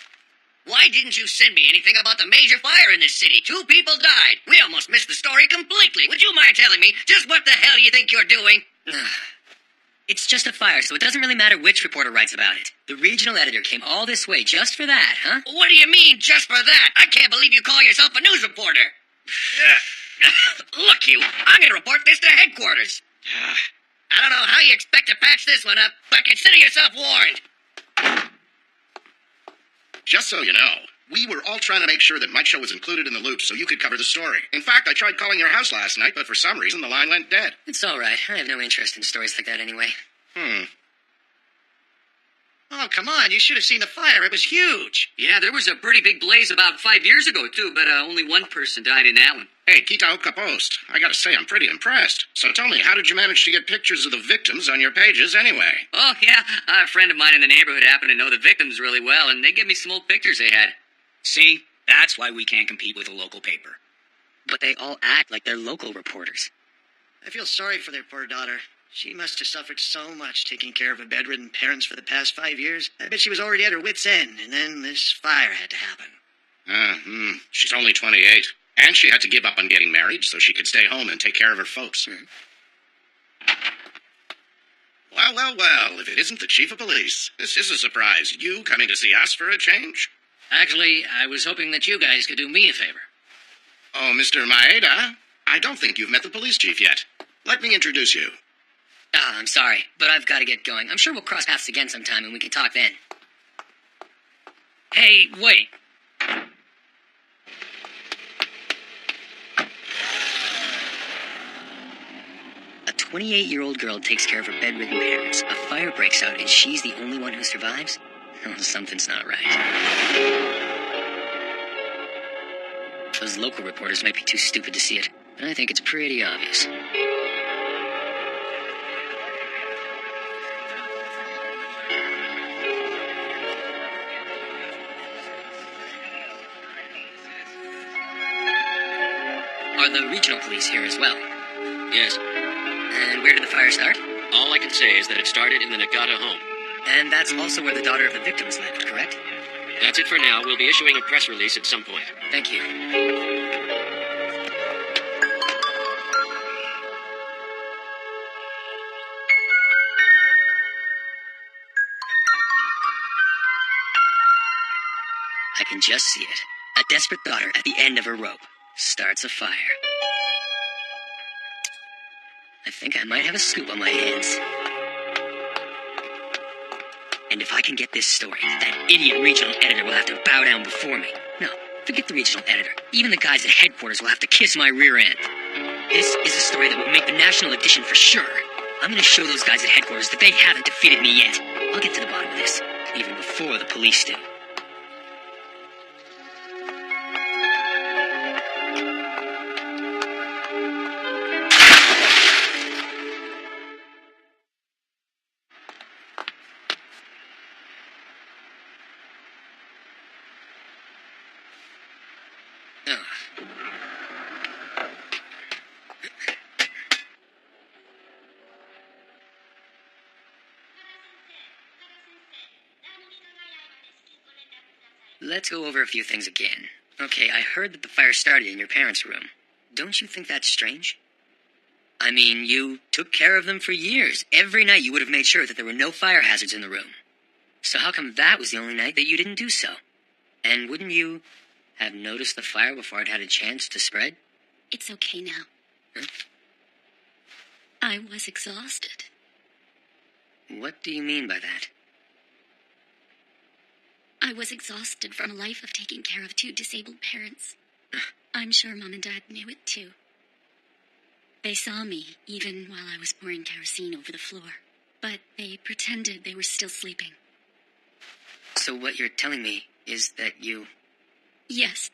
Why didn't you send me anything about the major fire in this city? 2 people died. We almost missed the story completely. Would you mind telling me just what the hell you think you're doing? It's just a fire, so it doesn't really matter which reporter writes about it. The regional editor came all this way just for that, huh? What do you mean, just for that? I can't believe you call yourself a news reporter. Look, you, I'm gonna report this to headquarters. I don't know how you expect to patch this one up, but consider yourself warned. Just so you know, we were all trying to make sure that Mike Show was included in the loop so you could cover the story. In fact, I tried calling your house last night, but for some reason the line went dead. It's all right. I have no interest in stories like that anyway. Oh, come on, you should have seen the fire. It was huge. Yeah, there was a pretty big blaze about 5 years ago, too, but only one person died in that one. Hey, Kitaoka Post, I gotta say I'm pretty impressed. So tell me, how did you manage to get pictures of the victims on your pages anyway? Oh, yeah, a friend of mine in the neighborhood happened to know the victims really well, and they gave me some old pictures they had. See, that's why we can't compete with a local paper. But they all act like they're local reporters. I feel sorry for their poor daughter. She must have suffered so much taking care of her bedridden parents for the past 5 years. I bet she was already at her wit's end, and then this fire had to happen. She's only 28. And she had to give up on getting married so she could stay home and take care of her folks. Well, if it isn't the chief of police. This is a surprise. You coming to see us for a change? Actually, I was hoping that you guys could do me a favor. Oh, Mr. Maeda, I don't think you've met the police chief yet. Let me introduce you. I'm sorry, but I've got to get going. I'm sure we'll cross paths again sometime and we can talk then. Hey, wait. A 28-year-old girl takes care of her bedridden parents. A fire breaks out and she's the only one who survives? Oh, something's not right. Those local reporters might be too stupid to see it, but I think it's pretty obvious. Are the regional police here as well? Yes. And where did the fire start? All I can say is that it started in the Nagata home. And that's also where the daughter of the victims lived, correct? That's it for now. We'll be issuing a press release at some point. Thank you. can just see it. A desperate daughter at the end of her rope starts a fire. I think I might have a scoop on my hands. And if I can get this story, that idiot regional editor will have to bow down before me. No, forget the regional editor. Even the guys at headquarters will have to kiss my rear end. This is a story that will make the national edition for sure. I'm gonna show those guys at headquarters that they haven't defeated me yet. I'll get to the bottom of this, even before the police do. Let's go over a few things again. Okay, I heard that the fire started in your parents' room. Don't you think that's strange? I mean, you took care of them for years. Every night you would have made sure that there were no fire hazards in the room. So how come that was the only night that you didn't do so? And wouldn't you have noticed the fire before it had a chance to spread? It's okay now. Huh? I was exhausted. What do you mean by that? I was exhausted from a life of taking care of 2 disabled parents. I'm sure Mom and Dad knew it too. They saw me even while I was pouring kerosene over the floor, but they pretended they were still sleeping. So what you're telling me is that you... Yes.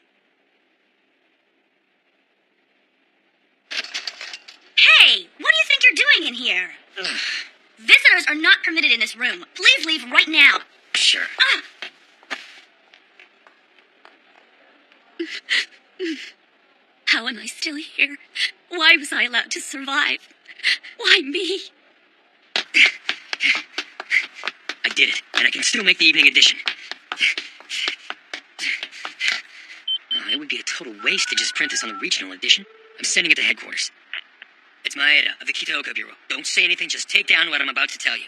Hey, what do you think you're doing in here? Visitors are not permitted in this room. Please leave right now. Sure. How am I still here? Why was I allowed to survive? Why me? I did it, and I can still make the evening edition. Oh, it would be a total waste to just print this on the regional edition. I'm sending it to headquarters. It's Maeda of the Kitaoka Bureau. Don't say anything, just take down what I'm about to tell you.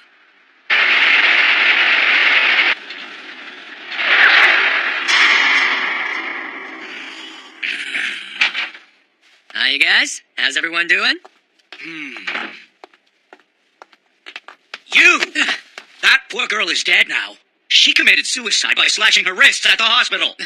Hi, you guys. How's everyone doing? You! That poor girl is dead now. She committed suicide by slashing her wrists at the hospital.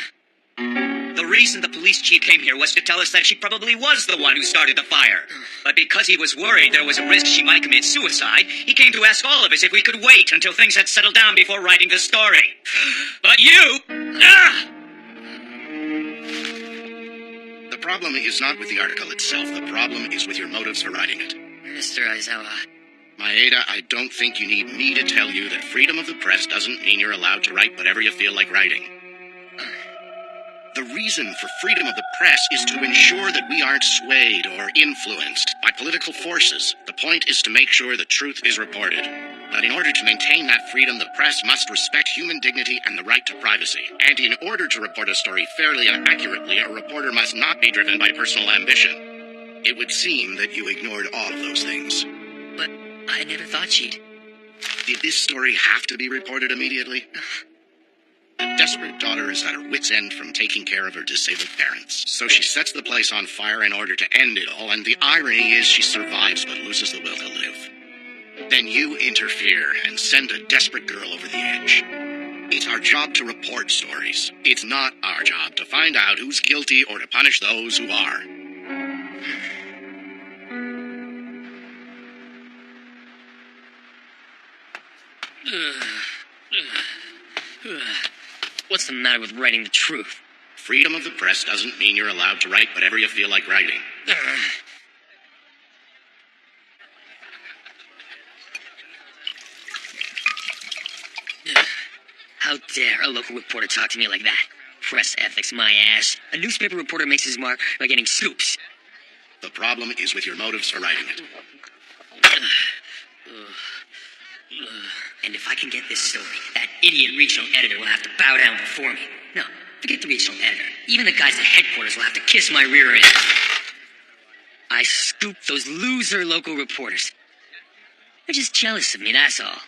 The reason the police chief came here was to tell us that she probably was the one who started the fire. But because he was worried there was a risk she might commit suicide, he came to ask all of us if we could wait until things had settled down before writing the story. But you... The problem is not with the article itself. The problem is with your motives for writing it. Mr. Aizawa... Maeda, I don't think you need me to tell you that freedom of the press doesn't mean you're allowed to write whatever you feel like writing. The reason for freedom of the press is to ensure that we aren't swayed or influenced by political forces. The point is to make sure the truth is reported. But in order to maintain that freedom, the press must respect human dignity and the right to privacy. And in order to report a story fairly and accurately, a reporter must not be driven by personal ambition. It would seem that you ignored all of those things. But I never thought she'd... Did this story have to be reported immediately? A desperate daughter is at her wit's end from taking care of her disabled parents. So she sets the place on fire in order to end it all, and the irony is she survives but loses the will to live. Then you interfere and send a desperate girl over the edge. It's our job to report stories. It's not our job to find out who's guilty or to punish those who are. What's the matter with writing the truth? Freedom of the press doesn't mean you're allowed to write whatever you feel like writing. How dare a local reporter talk to me like that? Press ethics, my ass. A newspaper reporter makes his mark by getting scoops. The problem is with your motives for writing it. And if I can get this story, that idiot regional editor will have to bow down before me. No, forget the regional editor. Even the guys at headquarters will have to kiss my rear end. I scooped those loser local reporters. They're just jealous of me, that's all.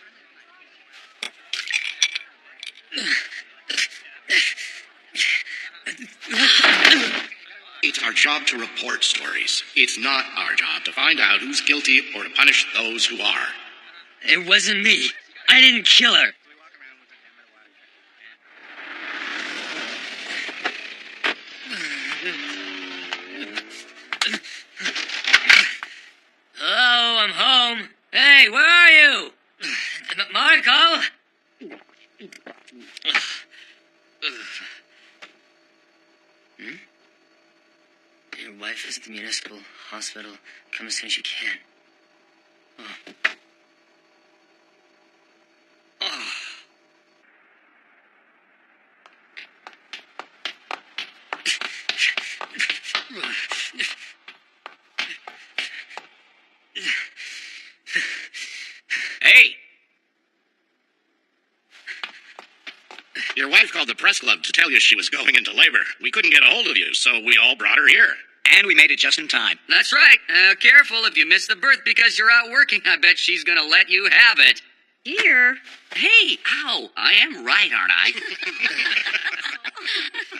our job to report stories. It's not our job to find out who's guilty or to punish those who are. It wasn't me. I didn't kill her. Hello, I'm home. Hey, where are you? Marco? Your wife is at the municipal hospital. Come as soon as you can. Oh. Oh. Hey! Your wife called the press club to tell you she was going into labor. We couldn't get a hold of you, so we all brought her here. And we made it just in time. That's right. Careful if you miss the birth because you're out working. I bet she's gonna let you have it. Here. Hey, ow! I am right, aren't I?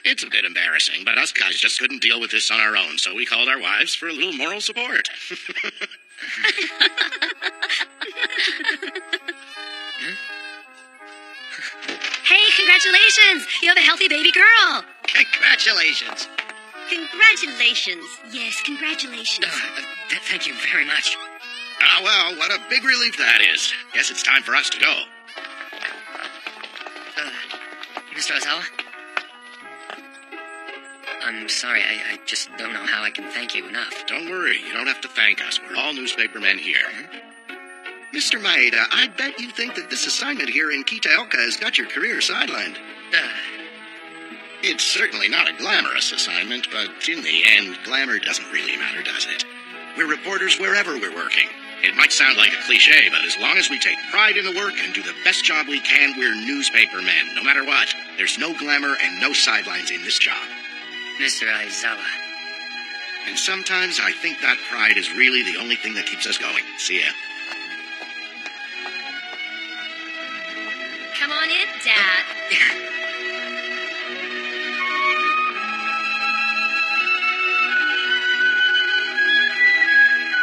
It's a bit embarrassing, but us guys just couldn't deal with this on our own, so we called our wives for a little moral support. Hey, congratulations! You have a healthy baby girl! Congratulations. Congratulations. Yes, congratulations. Thank you very much. Ah, well, what a big relief that is. Guess it's time for us to go. Mr. Ozawa? I'm sorry, I just don't know how I can thank you enough. Don't worry, you don't have to thank us. We're all newspapermen here. Mr. Maeda, I bet you think that this assignment here in Kitaoka has got your career sidelined. It's certainly not a glamorous assignment, but in the end, glamour doesn't really matter, does it? We're reporters wherever we're working. It might sound like a cliche, but as long as we take pride in the work and do the best job we can, we're newspapermen, no matter what. There's no glamour and no sidelines in this job. Mr. Aizawa. And sometimes I think that pride is really the only thing that keeps us going. See ya. Come on in, Dad.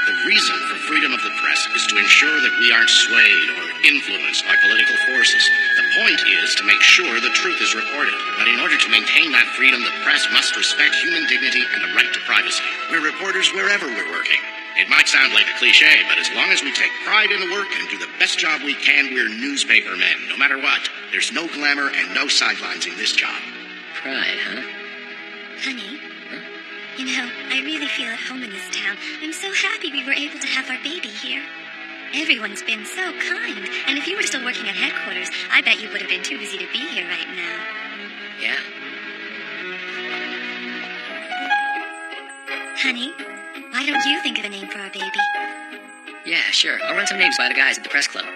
The reason for freedom of the press is to ensure that we aren't swayed or influenced by political forces. The point is to make sure the truth is reported. But in order to maintain that freedom, the press must respect human dignity and the right to privacy. We're reporters wherever we're working. It might sound like a cliche, but as long as we take pride in the work and do the best job we can, we're newspapermen, no matter what. There's no glamour and no sidelines in this job. Pride, huh? Honey, you know, I really feel at home in this town. I'm so happy we were able to have our baby here. Everyone's been so kind, and if you were still working at headquarters, I bet you would have been too busy to be here right now. Yeah. Honey, why don't you think of a name for our baby? Yeah, sure. I'll run some names by the guys at the press club.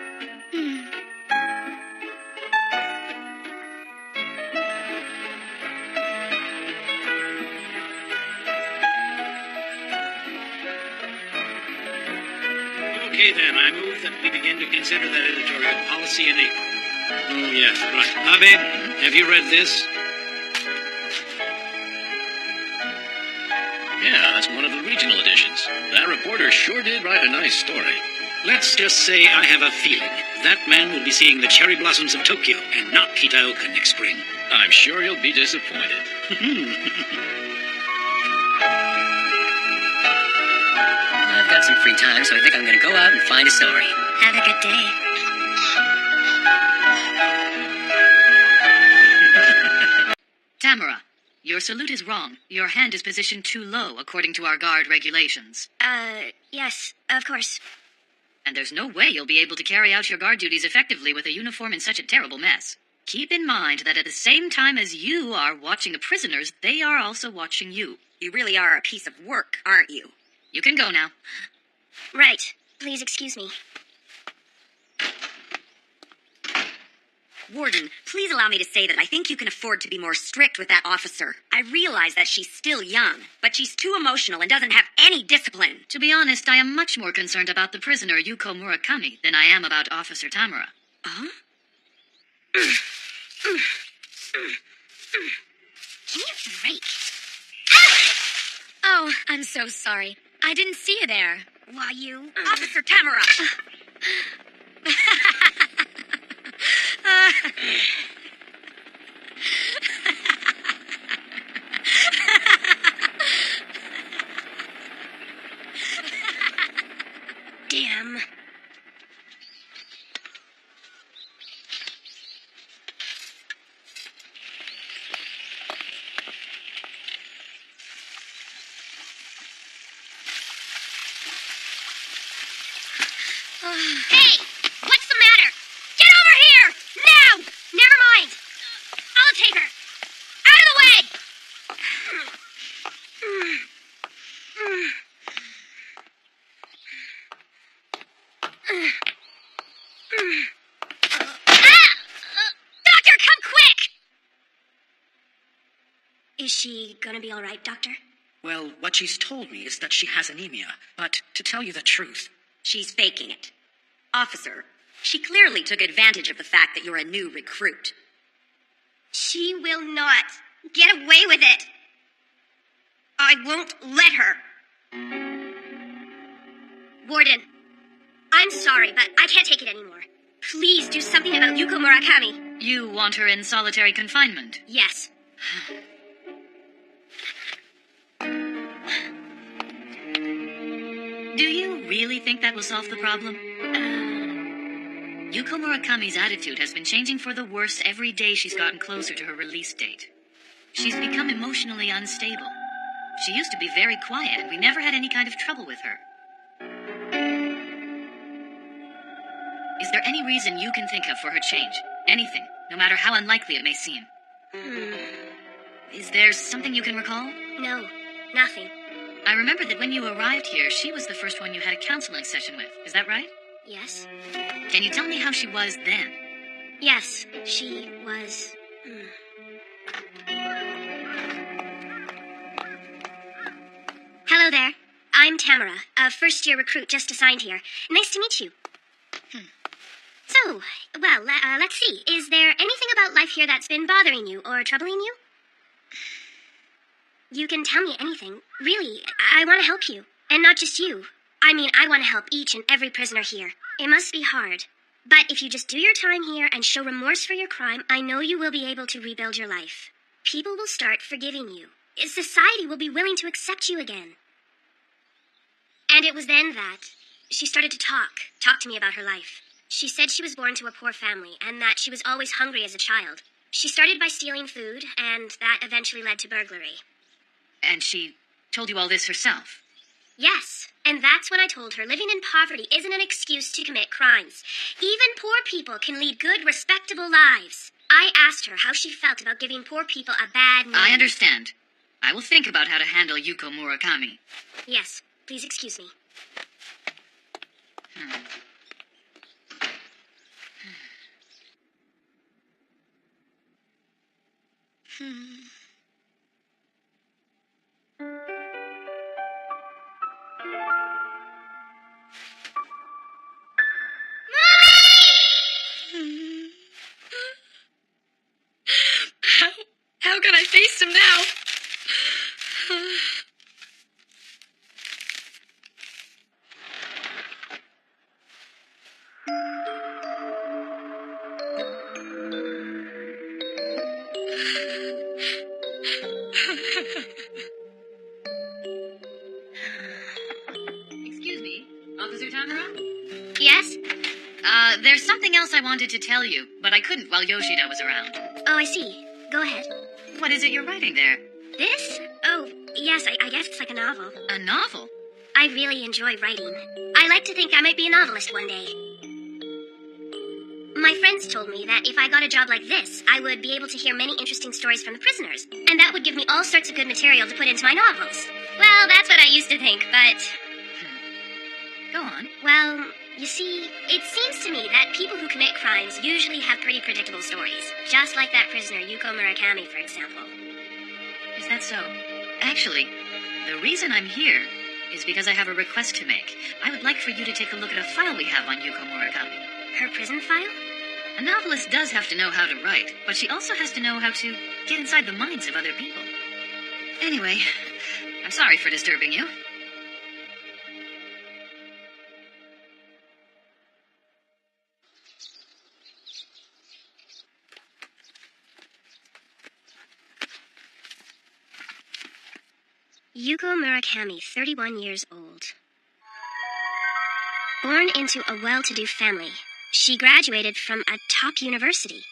Okay, then, I move that we begin to consider that editorial policy in April. Oh, yes, right. Abe, have you read this? Yeah, that's one of the regional editions. That reporter sure did write a nice story. Let's just say I have a feeling that man will be seeing the cherry blossoms of Tokyo and not Kitaoka next spring. I'm sure you'll be disappointed. I've got some free time, so I think I'm going to go out and find a story. Have a good day. Tamara, your salute is wrong. Your hand is positioned too low, according to our guard regulations. Yes, of course. And there's no way you'll be able to carry out your guard duties effectively with a uniform in such a terrible mess. Keep in mind that at the same time as you are watching the prisoners, they are also watching you. You really are a piece of work, aren't you? You can go now. Right. Please excuse me. Warden, please allow me to say that I think you can afford to be more strict with that officer. I realize that she's still young, but she's too emotional and doesn't have any discipline. To be honest, I am much more concerned about the prisoner Yuko Murakami than I am about Officer Tamara. Huh? Give me a break. Oh, I'm so sorry. I didn't see you there. Why, you... Officer Tamara! Damn. Hey! What's the matter? Get over here! Now! Never mind. I'll take her. Out of the way! Doctor, come quick! Is she gonna be all right, Doctor? Well, what she's told me is that she has anemia, but to tell you the truth... She's faking it. Officer, she clearly took advantage of the fact that you're a new recruit. She will not get away with it. I won't let her. Warden, I'm sorry, but I can't take it anymore. Please do something about Yuko Murakami. You want her in solitary confinement? Yes. Do you really think that will solve the problem? Yuko Murakami's attitude has been changing for the worse every day she's gotten closer to her release date. She's become emotionally unstable. She used to be very quiet, and we never had any kind of trouble with her. Is there any reason you can think of for her change? Anything, no matter how unlikely it may seem. Is there something you can recall? No, nothing. I remember that when you arrived here, she was the first one you had a counseling session with. Is that right? Yes. Can you tell me how she was then? Yes, she was... Hello there. I'm Tamara, a first-year recruit just assigned here. Nice to meet you. So, well, let's see. Is there anything about life here that's been bothering you or troubling you? You can tell me anything. Really, I want to help you. And not just you. I mean, I want to help each and every prisoner here. It must be hard. But if you just do your time here and show remorse for your crime, I know you will be able to rebuild your life. People will start forgiving you. Society will be willing to accept you again. And it was then that she started to talk to me about her life. She said she was born to a poor family and that she was always hungry as a child. She started by stealing food, and that eventually led to burglary. And she told you all this herself? Yes, and that's when I told her living in poverty isn't an excuse to commit crimes. Even poor people can lead good, respectable lives. I asked her how she felt about giving poor people a bad name. I understand. I will think about how to handle Yuko Murakami. Yes, please excuse me. How can I face him now? Excuse me, Officer Tamara? Yes? There's something else I wanted to tell you, but I couldn't while Yoshida was around. Oh, I see. Go ahead. What is it you're writing there? This? Oh, yes, I guess it's like a novel. A novel? I really enjoy writing. I like to think I might be a novelist one day. My friends told me that if I got a job like this, I would be able to hear many interesting stories from the prisoners, and that would give me all sorts of good material to put into my novels. Well, that's what I used to think, but... Go on. Well, you see, it seems to me that people who commit crimes usually have pretty predictable stories. Just like that prisoner, Yuko Murakami, for example. Is that so? Actually, the reason I'm here is because I have a request to make. I would like for you to take a look at a file we have on Yuko Murakami. Her prison file? A novelist does have to know how to write, but she also has to know how to get inside the minds of other people. Anyway, I'm sorry for disturbing you. Yuko Murakami, 31 years old. Born into a well-to-do family, she graduated from a top university.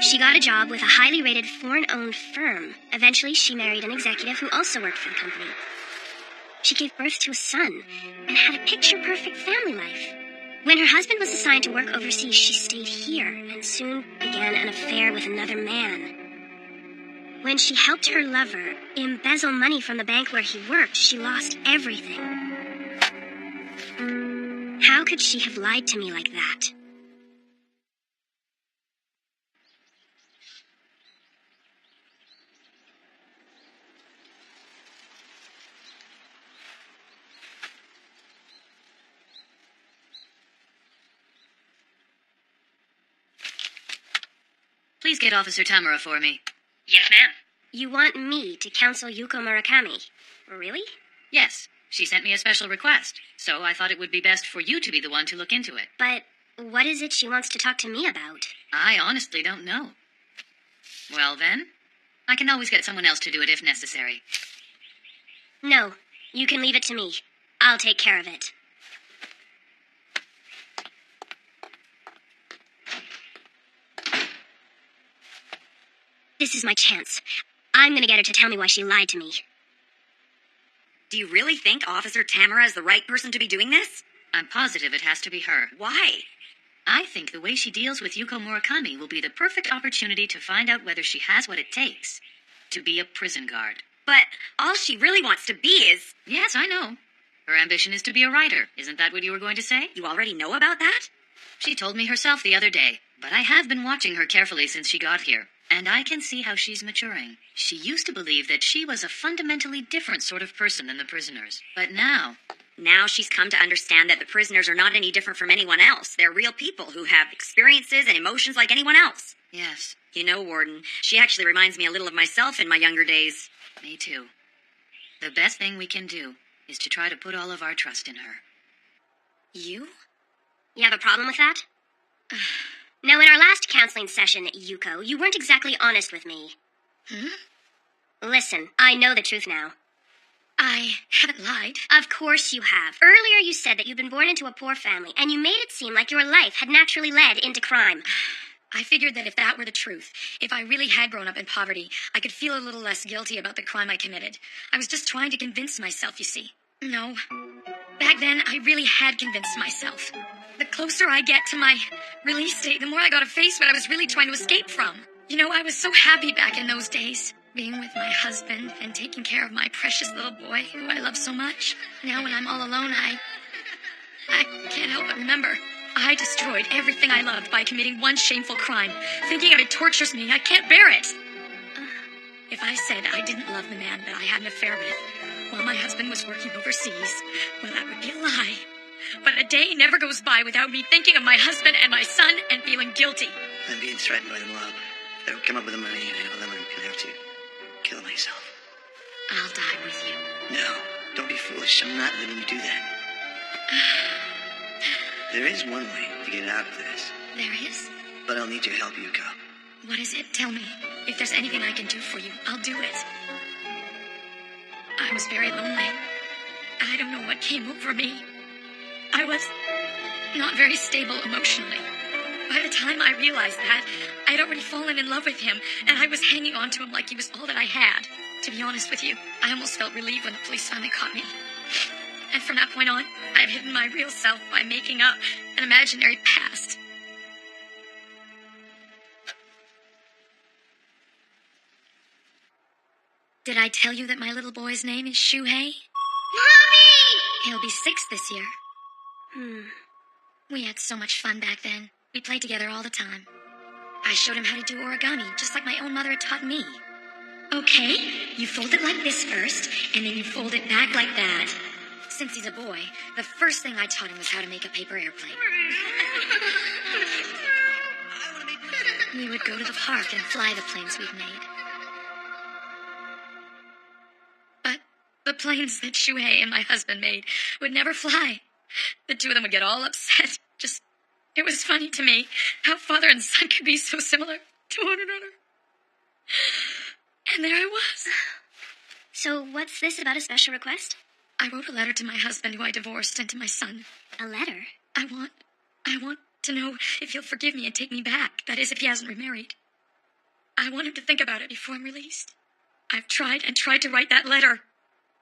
She got a job with a highly rated foreign-owned firm. Eventually, she married an executive who also worked for the company. She gave birth to a son and had a picture-perfect family life. When her husband was assigned to work overseas, she stayed here and soon began an affair with another man. When she helped her lover embezzle money from the bank where he worked, she lost everything. How could she have lied to me like that? Please get Officer Tamura for me. Yes, ma'am. You want me to counsel Yuko Murakami? Really? Yes, she sent me a special request, so I thought it would be best for you to be the one to look into it. But what is it she wants to talk to me about? I honestly don't know. Well then, I can always get someone else to do it if necessary. No, you can leave it to me. I'll take care of it. This is my chance. I'm gonna get her to tell me why she lied to me. Do you really think Officer Tamura is the right person to be doing this? I'm positive it has to be her. Why? I think the way she deals with Yuko Murakami will be the perfect opportunity to find out whether she has what it takes to be a prison guard. But all she really wants to be is... Yes, I know. Her ambition is to be a writer. Isn't that what you were going to say? You already know about that? She told me herself the other day, but I have been watching her carefully since she got here. And I can see how she's maturing. She used to believe that she was a fundamentally different sort of person than the prisoners. But now... Now she's come to understand that the prisoners are not any different from anyone else. They're real people who have experiences and emotions like anyone else. Yes. You know, Warden, she actually reminds me a little of myself in my younger days. Me too. The best thing we can do is to try to put all of our trust in her. You? You have a problem with that? Now, in our last counseling session, Yuko, you weren't exactly honest with me. Listen, I know the truth now. I haven't lied. Of course you have. Earlier you said that you'd been born into a poor family, and you made it seem like your life had naturally led into crime. I figured that if that were the truth, if I really had grown up in poverty, I could feel a little less guilty about the crime I committed. I was just trying to convince myself, you see. No. Back then, I really had convinced myself. The closer I get to my release date, the more I gotta face what I was really trying to escape from. You know, I was so happy back in those days. Being with my husband and taking care of my precious little boy, who I love so much. Now when I'm all alone, I can't help but remember. I destroyed everything I loved by committing one shameful crime. Thinking of it tortures me. I can't bear it. If I said I didn't love the man that I had an affair with while my husband was working overseas, well, that would be a lie. But a day never goes by without me thinking of my husband and my son and feeling guilty. I'm being threatened by the mob. They will come up with the money and then I'm gonna have to kill myself. I'll die with you. No, don't be foolish. I'm not letting you do that. There is one way to get out of this. There is? But I'll need your help, Yuko. What is it? Tell me. If there's anything I can do for you, I'll do it. I was very lonely. I don't know what came over me. I was not very stable emotionally. By the time I realized that, I'd already fallen in love with him, and I was hanging on to him like he was all that I had. To be honest with you, I almost felt relieved when the police finally caught me. And from that point on, I've hidden my real self by making up an imaginary past. Did I tell you that my little boy's name is Shuhei? Mommy! He'll be 6 this year. We had so much fun back then. We played together all the time. I showed him how to do origami, just like my own mother had taught me. Okay, you fold it like this first, and then you fold it back like that. Since he's a boy, the first thing I taught him was how to make a paper airplane. We would go to the park and fly the planes we'd made. airplanes that Shuhei and my husband made would never fly. The two of them would get all upset. It was funny to me how father and son could be so similar to one another. And there I was. So what's this about a special request? I wrote a letter to my husband who I divorced and to my son. A letter? I want to know if he'll forgive me and take me back. That is, if he hasn't remarried. I want him to think about it before I'm released. I've tried and tried to write that letter,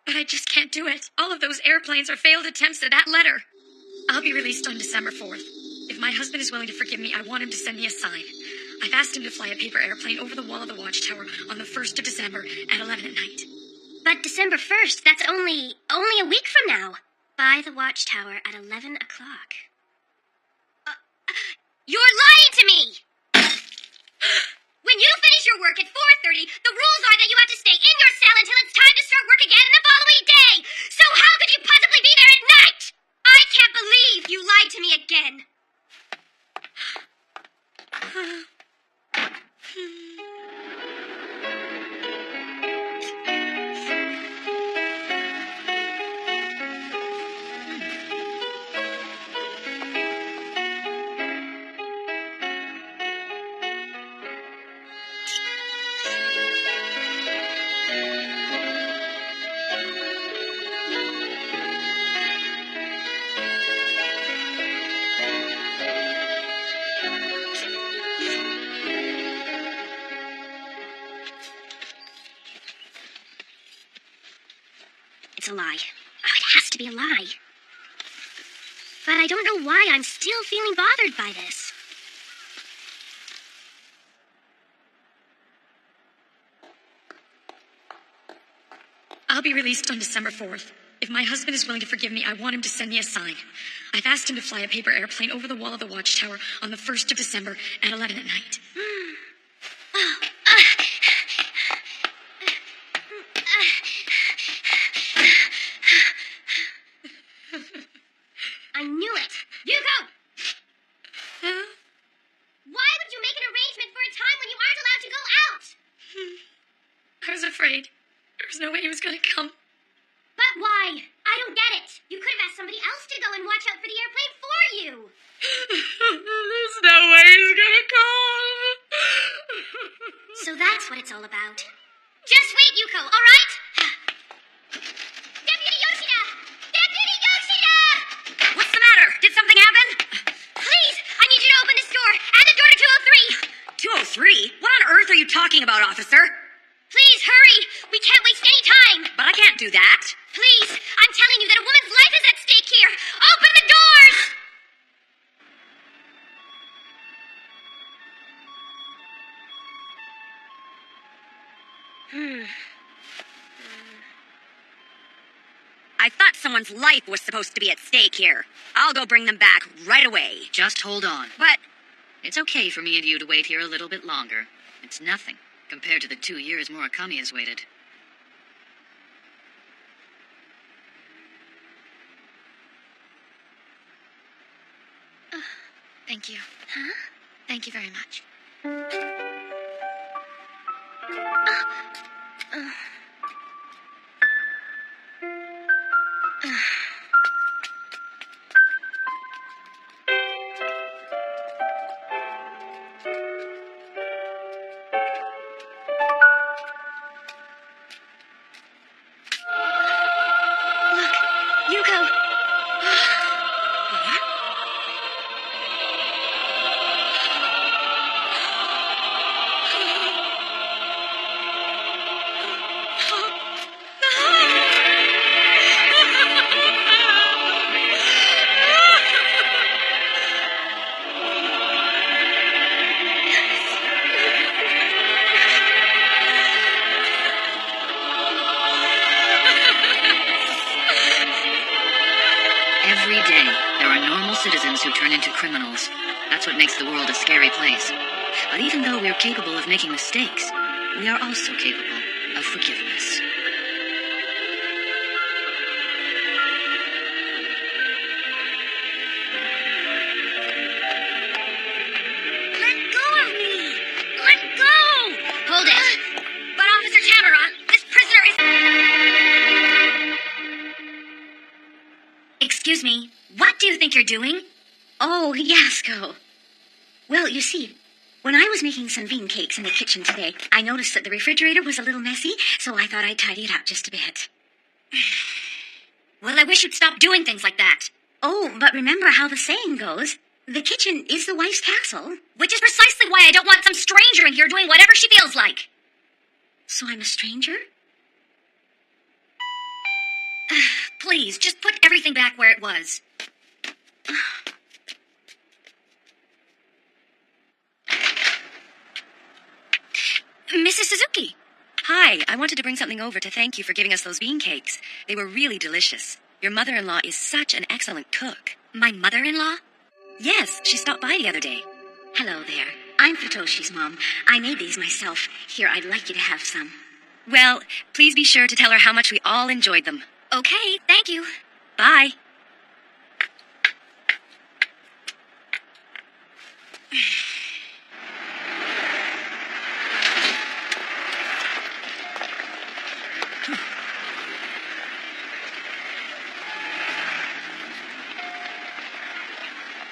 but I just can't do it. All of those airplanes are failed attempts at that letter. I'll be released on December 4th. If my husband is willing to forgive me, I want him to send me a sign. I've asked him to fly a paper airplane over the wall of the watchtower on the 1st of December at 11 at night. But December 1st, that's only a week from now. By the watchtower at 11 o'clock. You're lying to me! When you finish your work at 4:30, the rules are that you have to stay in your cell until it's time to start work again the following day. So how could you possibly be there at night? I can't believe you lied to me again. It's a lie. Oh, it has to be a lie. But I don't know why I'm still feeling bothered by this. I'll be released on December 4th. If my husband is willing to forgive me, I want him to send me a sign. I've asked him to fly a paper airplane over the wall of the watchtower on the 1st of December at 11 at night. I knew it. Yuko! Why would you make an arrangement for a time when you aren't allowed to go out? I was afraid. There was no way he was going to come. But why? I don't get it. You could have asked somebody else to go and watch out for the airplane for you. There's no way he's going to come. So that's what it's all about. Just wait, Yuko, all right? Deputy Yoshida! Deputy Yoshida! What's the matter? Did something happen? Please, I need you to open this door. Add the door to 203. 203? What on earth are you talking about, officer? Please, hurry. We can't waste any time. But I can't do that. Please, I'm telling you that a woman's life is at stake here. Open the doors! I thought someone's life was supposed to be at stake here. I'll go bring them back right away. Just hold on. But it's okay for me and you to wait here a little bit longer. It's nothing compared to the 2 years Murakami has waited. Thank you. Huh? Thank you very much. Yuko! Every day, there are normal citizens who turn into criminals. That's what makes the world a scary place. But even though we're capable of making mistakes, we are also capable of forgiveness. Let go of me! Let go! Hold it. But Officer Tamara, this prisoner is... Mommy. What do you think you're doing? Oh, Yasko. Well, you see, when I was making some bean cakes in the kitchen today, I noticed that the refrigerator was a little messy, so I thought I'd tidy it up just a bit. Well, I wish you'd stop doing things like that. Oh, but remember how the saying goes, the kitchen is the wife's castle. Which is precisely why I don't want some stranger in here doing whatever she feels like. So I'm a stranger? Please, just put everything back where it was. Mrs. Suzuki. Hi, I wanted to bring something over to thank you for giving us those bean cakes. They were really delicious. Your mother-in-law is such an excellent cook. My mother-in-law? Yes, she stopped by the other day. Hello there. I'm Fatoshi's mom. I made these myself. Here, I'd like you to have some. Well, please be sure to tell her how much we all enjoyed them. Okay, thank you. Bye.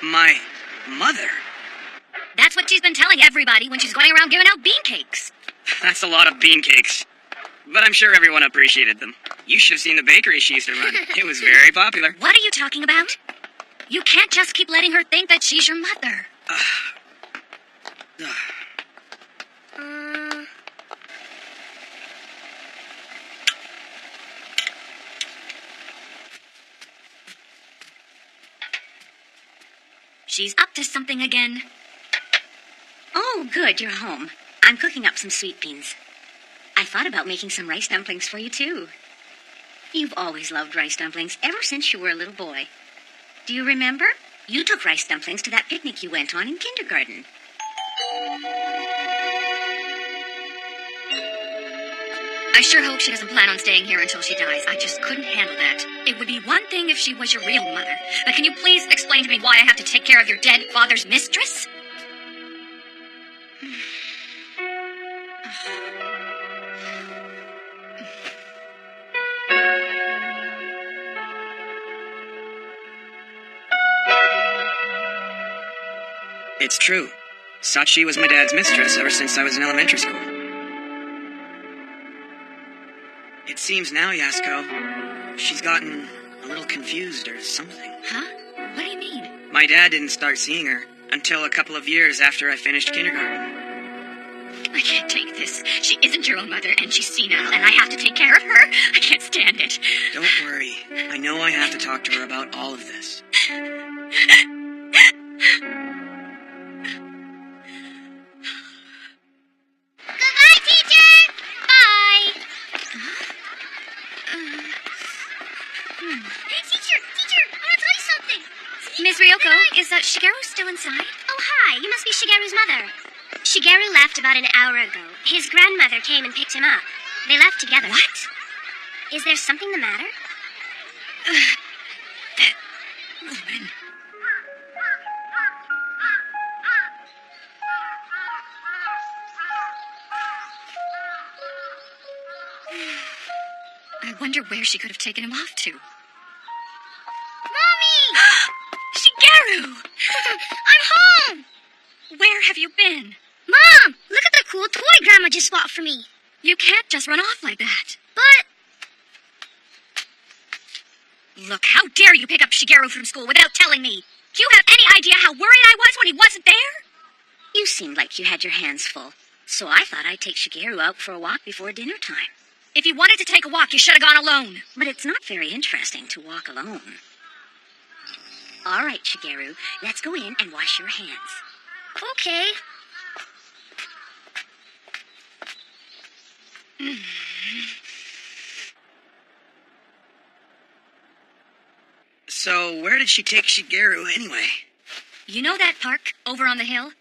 My mother? That's what she's been telling everybody when she's going around giving out bean cakes. That's a lot of bean cakes. But I'm sure everyone appreciated them. You should have seen the bakery she used to run. It was very popular. What are you talking about? You can't just keep letting her think that she's your mother. She's up to something again. Oh, good, you're home. I'm cooking up some sweet beans. I thought about making some rice dumplings for you, too. You've always loved rice dumplings ever since you were a little boy. Do you remember? You took rice dumplings to that picnic you went on in kindergarten. I sure hope she doesn't plan on staying here until she dies. I just couldn't handle that. It would be one thing if she was your real mother. But can you please explain to me why I have to take care of your dead father's mistress? It's true. Sachi was my dad's mistress ever since I was in elementary school. It seems now, Yasko, she's gotten a little confused or something. Huh? What do you mean? My dad didn't start seeing her until a couple of years after I finished kindergarten. I can't take this. She isn't your own mother, and she's senile, and I have to take care of her. I can't stand it. Don't worry. I know I have to talk to her about all of this. Goodbye, teacher! Bye! Hey, teacher! Teacher! I want to tell you something! Miss Ryoko, is Shigeru still inside? Oh, hi. You must be Shigeru's mother. Shigeru left about an hour ago. His grandmother came and picked him up. They left together. What? Is there something the matter? That woman. I wonder where she could have taken him off to. Mommy! Shigeru! I'm home! Where have you been? Mom! Look at the cool toy Grandma just bought for me. You can't just run off like that. But... Look, how dare you pick up Shigeru from school without telling me? Do you have any idea how worried I was when he wasn't there? You seemed like you had your hands full, so I thought I'd take Shigeru out for a walk before dinner time. If you wanted to take a walk, you should have gone alone. But it's not very interesting to walk alone. All right, Shigeru, let's go in and wash your hands. Okay. So, where did she take Shigeru anyway? You know that park over on the hill?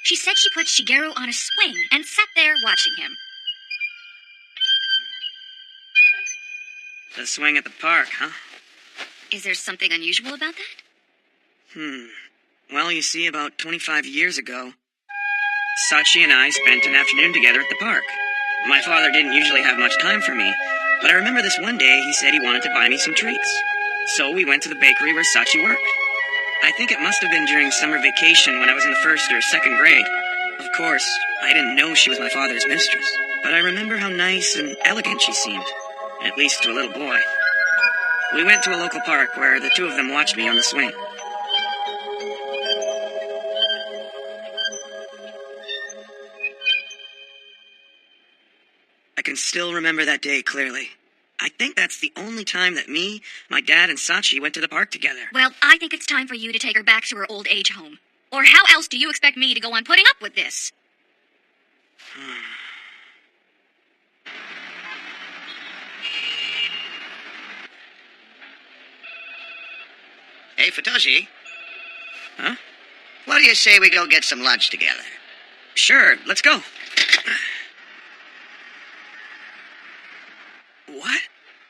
She said she put Shigeru on a swing and sat there watching him. The swing at the park, huh? Is there something unusual about that? Well, you see, about 25 years ago, Sachi and I spent an afternoon together at the park. My father didn't usually have much time for me, but I remember this one day he said he wanted to buy me some treats. So we went to the bakery where Sachi worked. I think it must have been during summer vacation when I was in the 1st or 2nd grade. Of course, I didn't know she was my father's mistress, but I remember how nice and elegant she seemed, at least to a little boy. We went to a local park where the two of them watched me on the swing. I can still remember that day clearly. I think that's the only time that me, my dad, and Sachi went to the park together. Well, I think it's time for you to take her back to her old age home. Or how else do you expect me to go on putting up with this? Hey, Futoshi. Huh? What do you say we go get some lunch together? Sure, let's go. What?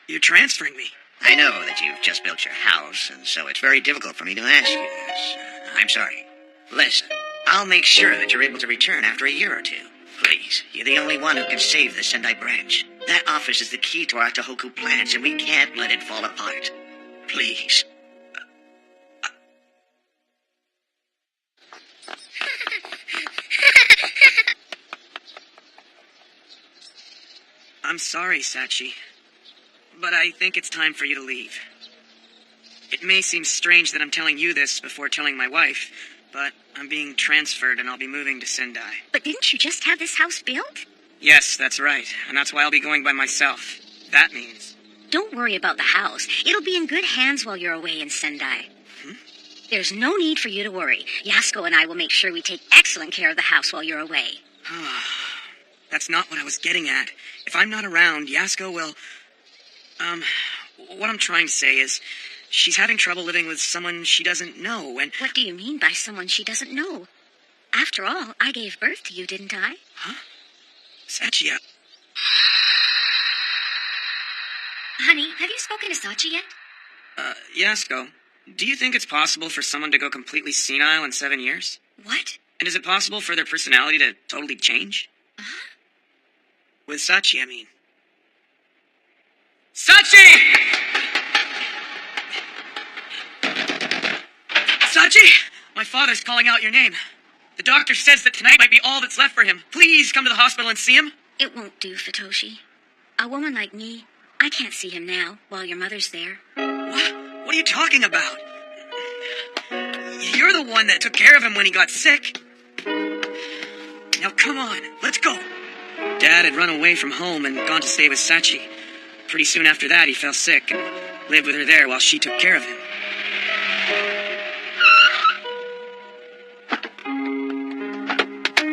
You're transferring me? I know that you've just built your house, and so it's very difficult for me to ask you this. I'm sorry. Listen, I'll make sure that you're able to return after a year or two. Please, you're the only one who can save the Sendai branch. That office is the key to our Tohoku plans, and we can't let it fall apart. Please. I'm sorry, Sachi, but I think it's time for you to leave. It may seem strange that I'm telling you this before telling my wife, but I'm being transferred and I'll be moving to Sendai. But didn't you just have this house built? Yes, that's right, and that's why I'll be going by myself. That means... Don't worry about the house. It'll be in good hands while you're away in Sendai. There's no need for you to worry. Yasuko and I will make sure we take excellent care of the house while you're away. That's not what I was getting at. If I'm not around, Yasuko will... what I'm trying to say is, she's having trouble living with someone she doesn't know, and... What do you mean by someone she doesn't know? After all, I gave birth to you, didn't I? Huh? Sachi, Honey, have you spoken to Sachi yet? Yasuko, do you think it's possible for someone to go completely senile in 7 years? What? And is it possible for their personality to totally change? With Sachi, I mean. Sachi! Sachi! My father's calling out your name. The doctor says that tonight might be all that's left for him. Please come to the hospital and see him. It won't do, Futoshi. A woman like me, I can't see him now while your mother's there. What? What are you talking about? You're the one that took care of him when he got sick. Now come on, let's go. Dad had run away from home and gone to stay with Sachi. Pretty soon after that, he fell sick and lived with her there while she took care of him.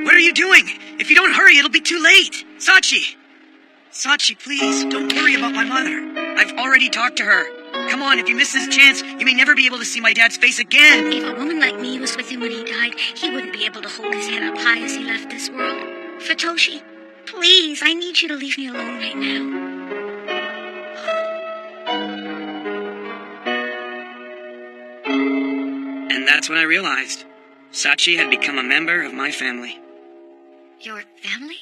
What are you doing? If you don't hurry, it'll be too late. Sachi! Sachi, please, don't worry about my mother. I've already talked to her. Come on, if you miss this chance, you may never be able to see my dad's face again. If a woman like me was with him when he died, he wouldn't be able to hold his head up high as he left this world. Futoshi, please, I need you to leave me alone right now. And that's when I realized Sachi had become a member of my family. Your family?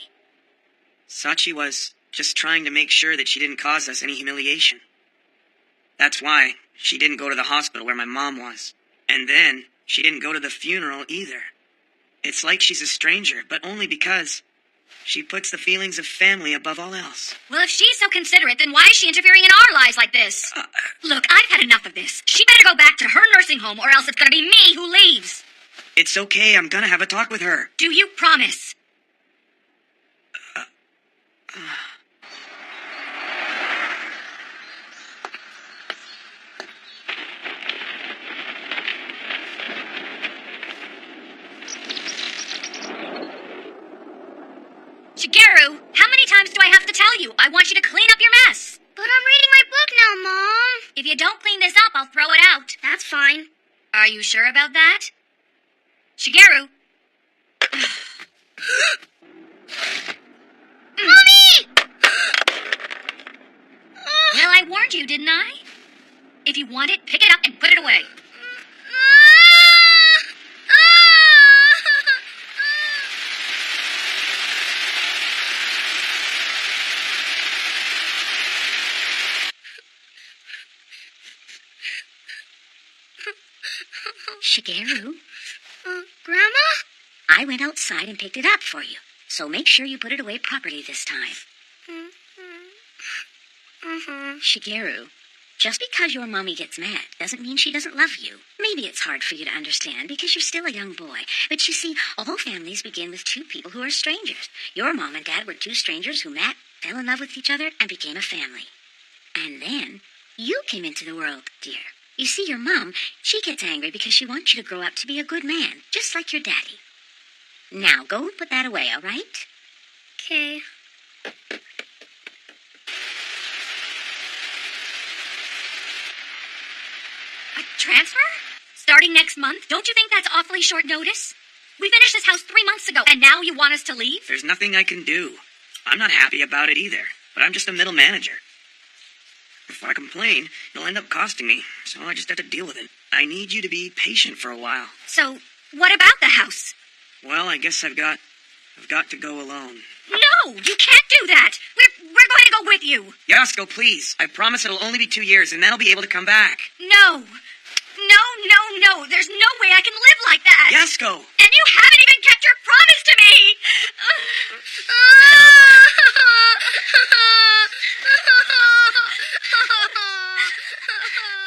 Sachi was just trying to make sure that she didn't cause us any humiliation. That's why she didn't go to the hospital where my mom was. And then she didn't go to the funeral either. It's like she's a stranger, but only because she puts the feelings of family above all else. Well, if she's so considerate, then why is she interfering in our lives like this? Look, I've had enough of this. She better go back to her nursing home, or else it's gonna be me who leaves. It's okay, I'm gonna have a talk with her. Do you promise? Shigeru, how many times do I have to tell you? I want you to clean up your mess. But I'm reading my book now, Mom. If you don't clean this up, I'll throw it out. That's fine. Are you sure about that? Shigeru. Mommy! Well, I warned you, didn't I? If you want it, pick it up and put it away. Shigeru, Grandma? I went outside and picked it up for you. So make sure you put it away properly this time. Shigeru, just because your mommy gets mad doesn't mean she doesn't love you. Maybe it's hard for you to understand because you're still a young boy. But you see, all families begin with two people who are strangers. Your mom and dad were two strangers who met, fell in love with each other, and became a family. And then you came into the world, dear. You see, your mom, she gets angry because she wants you to grow up to be a good man, just like your daddy. Now, go and put that away, all right? Okay. A transfer? Starting next month? Don't you think that's awfully short notice? We finished this house 3 months ago, and now you want us to leave? There's nothing I can do. I'm not happy about it either, but I'm just a middle manager. If I complain, it'll end up costing me, so I just have to deal with it. I need you to be patient for a while. So, what about the house? Well, I guess I've got to go alone. No, you can't do that. We're going to go with you. Yasko, please. I promise it'll only be 2 years, and then I'll be able to come back. No. No. There's no way I can live like that. Yasko! And you haven't even kept your promise to me.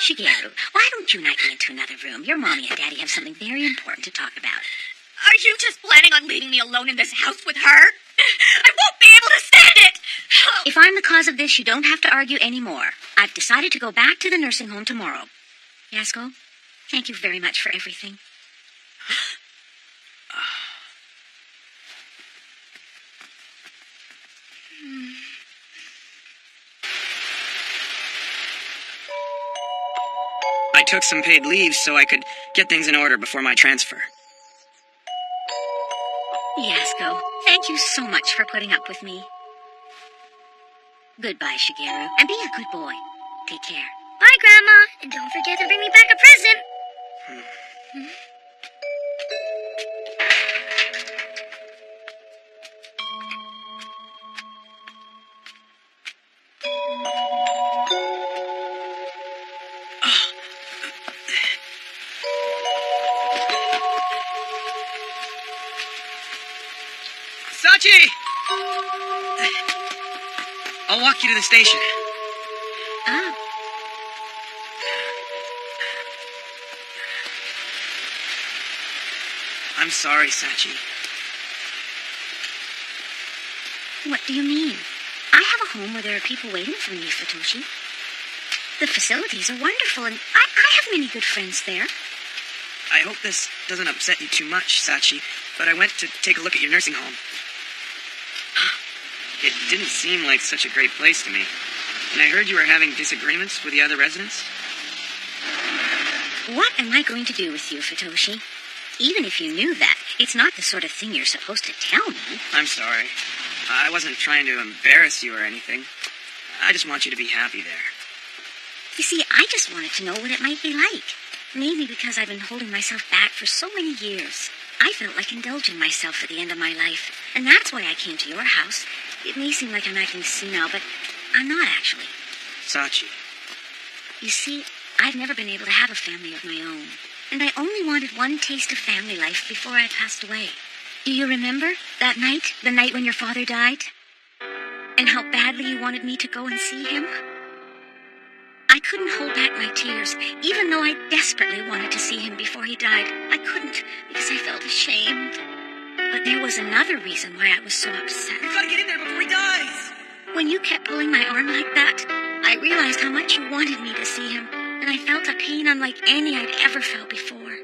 Shigeru, why don't you and I go into another room? Your mommy and daddy have something very important to talk about. Are you just planning on leaving me alone in this house with her? I won't be able to stand it! If I'm the cause of this, you don't have to argue anymore. I've decided to go back to the nursing home tomorrow. Yasko, thank you very much for everything. I took some paid leave so I could get things in order before my transfer. Yasko, thank you so much for putting up with me. Goodbye, Shigeru, and be a good boy. Take care. Bye, Grandma, and don't forget to bring me back a present. Sachi! I'll walk you to the station. Oh. I'm sorry, Sachi. What do you mean? I have a home where there are people waiting for me, Futoshi. The facilities are wonderful, and I have many good friends there. I hope this doesn't upset you too much, Sachi, but I went to take a look at your nursing home. It didn't seem like such a great place to me. And I heard you were having disagreements with the other residents. What am I going to do with you, Futoshi? Even if you knew that, it's not the sort of thing you're supposed to tell me. I'm sorry. I wasn't trying to embarrass you or anything. I just want you to be happy there. You see, I just wanted to know what it might be like. Maybe because I've been holding myself back for so many years. I felt like indulging myself at the end of my life. And that's why I came to your house. It may seem like I'm acting senile, but I'm not actually. Sachi. You see, I've never been able to have a family of my own. And I only wanted one taste of family life before I passed away. Do you remember that night? The night when your father died? And how badly you wanted me to go and see him? I couldn't hold back my tears, even though I desperately wanted to see him before he died. I couldn't, because I felt ashamed. But there was another reason why I was so upset. We've got to get in there before he dies! When you kept pulling my arm like that, I realized how much you wanted me to see him, and I felt a pain unlike any I'd ever felt before.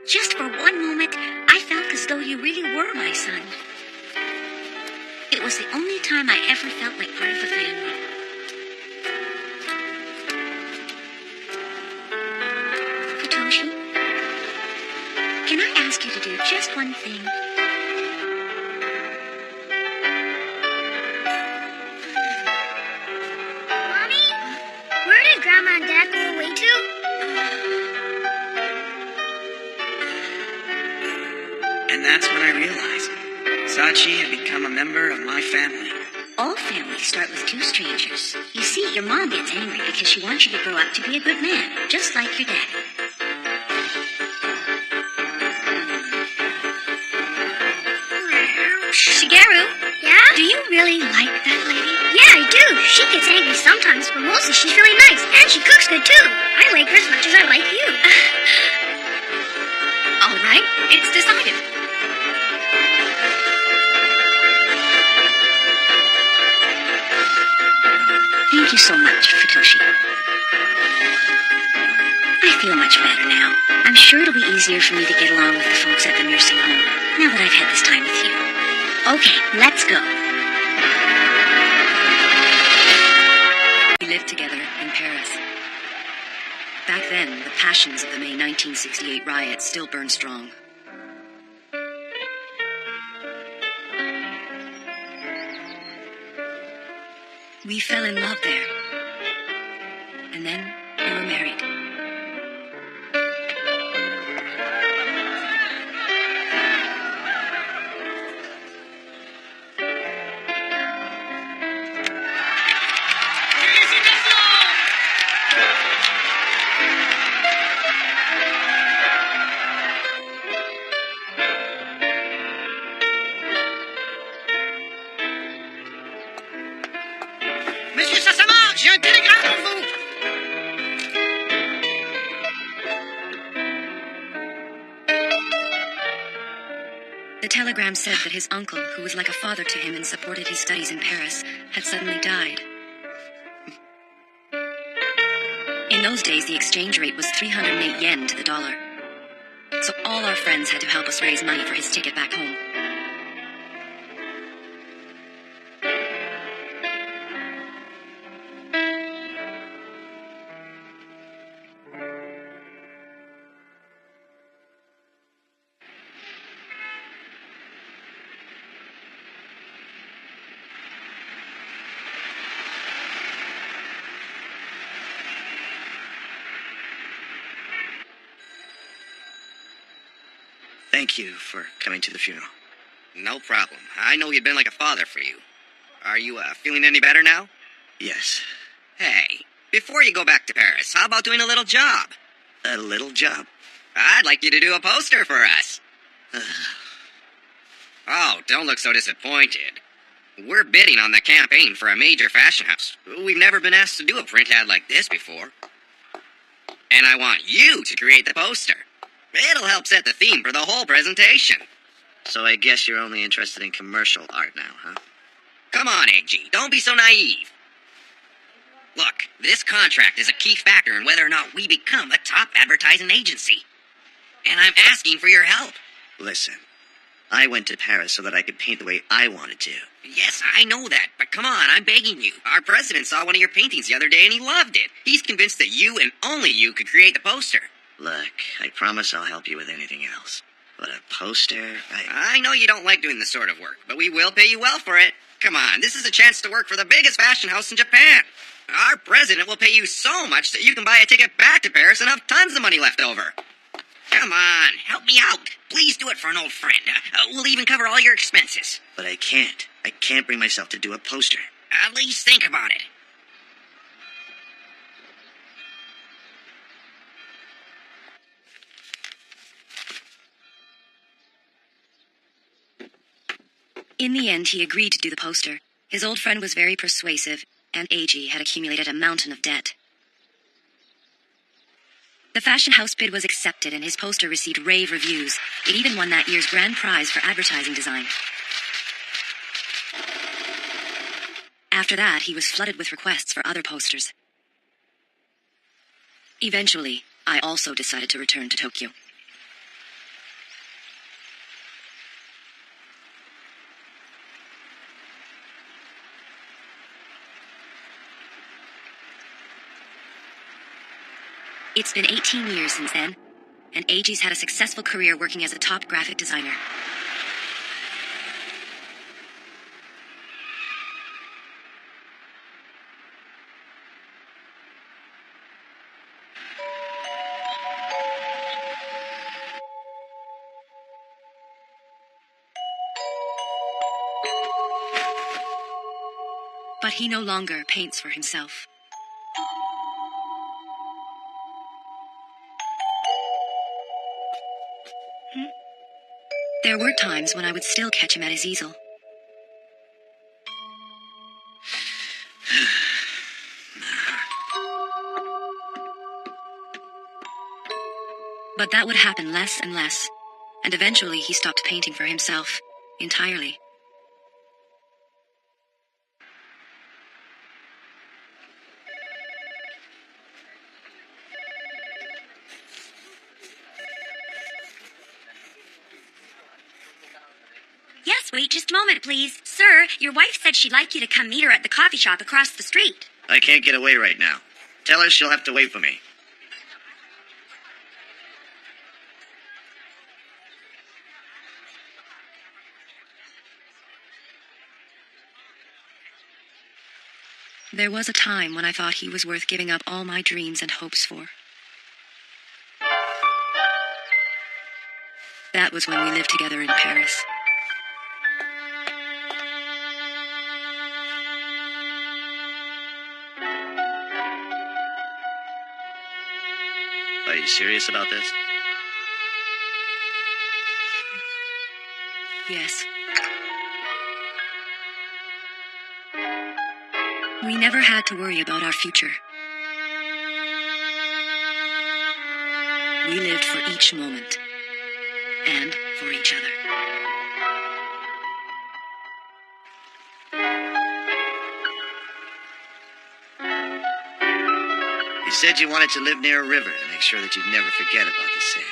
Just for one moment, I felt as though you really were my son. It was the only time I ever felt like part of the family. Futoshi, can I ask you to do just one thing? Mommy? Where did Grandma and Dad go away to? And that's when I realized Sachi had become a member of my family. All families start with two strangers. You see, your mom gets angry because she wants you to grow up to be a good man, just like your daddy. really like that lady? Yeah, I do. She gets angry sometimes, but mostly she's really nice. And she cooks good, too. I like her as much as I like you. All right, it's decided. Thank you so much, Futoshi. I feel much better now. I'm sure it'll be easier for me to get along with the folks at the nursing home, now that I've had this time with you. Okay, let's go. We lived together in Paris. Back then, the passions of the May 1968 riot still burned strong. We fell in love there. And then we were married. Monsieur Sassamar, j'ai un télégramme pour vous. The telegram said that his uncle, who was like a father to him and supported his studies in Paris, had suddenly died. In those days, the exchange rate was 308 yen to the dollar. So all our friends had to help us raise money for his ticket back home. Thank you for coming to the funeral. No problem. I know he'd been like a father for you. Are you, feeling any better now? Yes. Hey, before you go back to Paris, how about doing a little job? A little job? I'd like you to do a poster for us. Oh, don't look so disappointed. We're bidding on the campaign for a major fashion house. We've never been asked to do a print ad like this before. And I want you to create the poster. It'll help set the theme for the whole presentation. So I guess you're only interested in commercial art now, huh? Come on, AG, don't be so naive. Look, this contract is a key factor in whether or not we become a top advertising agency. And I'm asking for your help. Listen, I went to Paris so that I could paint the way I wanted to. Yes, I know that, but come on, I'm begging you. Our president saw one of your paintings the other day and he loved it. He's convinced that you and only you could create the poster. Look, I promise I'll help you with anything else. But a poster, I know you don't like doing this sort of work, but we will pay you well for it. Come on, this is a chance to work for the biggest fashion house in Japan. Our president will pay you so much that you can buy a ticket back to Paris and have tons of money left over. Come on, help me out. Please do it for an old friend. We'll even cover all your expenses. But I can't. I can't bring myself to do a poster. At least think about it. In the end, he agreed to do the poster. His old friend was very persuasive, and AG had accumulated a mountain of debt. The fashion house bid was accepted, and his poster received rave reviews. It even won that year's grand prize for advertising design. After that, he was flooded with requests for other posters. Eventually, I also decided to return to Tokyo. It's been 18 years since then, and AG's had a successful career working as a top graphic designer. But he no longer paints for himself. There were times when I would still catch him at his easel. But that would happen less and less, and eventually he stopped painting for himself entirely. Yes, wait just a moment, please. Sir, your wife said she'd like you to come meet her at the coffee shop across the street. I can't get away right now. Tell her she'll have to wait for me. There was a time when I thought he was worth giving up all my dreams and hopes for. That was when we lived together in Paris. Are you serious about this? Yes. We never had to worry about our future. We lived for each moment and for each other. You said you wanted to live near a river to make sure that you'd never forget about the sand.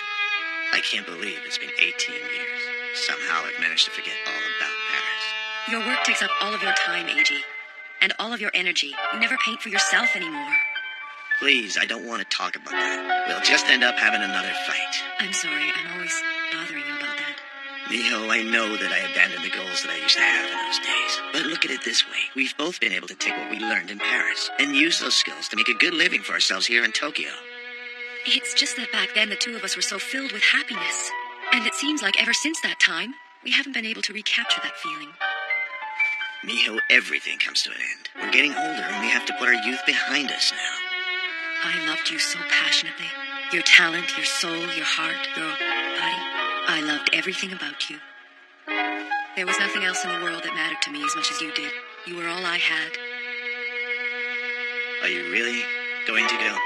I can't believe it's been 18 years. Somehow I've managed to forget all about Paris. Your work takes up all of your time, A.G., and all of your energy. You never paint for yourself anymore. Please, I don't want to talk about that. We'll just end up having another fight. I'm sorry, I'm always bothering you about that. Miho, I know that I abandoned the goals that I used to have in those days. But look at it this way. We've both been able to take what we learned in Paris and use those skills to make a good living for ourselves here in Tokyo. It's just that back then the two of us were so filled with happiness. And it seems like ever since that time, we haven't been able to recapture that feeling. Miho, everything comes to an end. We're getting older and we have to put our youth behind us now. I loved you so passionately. Your talent, your soul, your heart, your body. I loved everything about you. There was nothing else in the world that mattered to me as much as you did. You were all I had. Are you really going to go?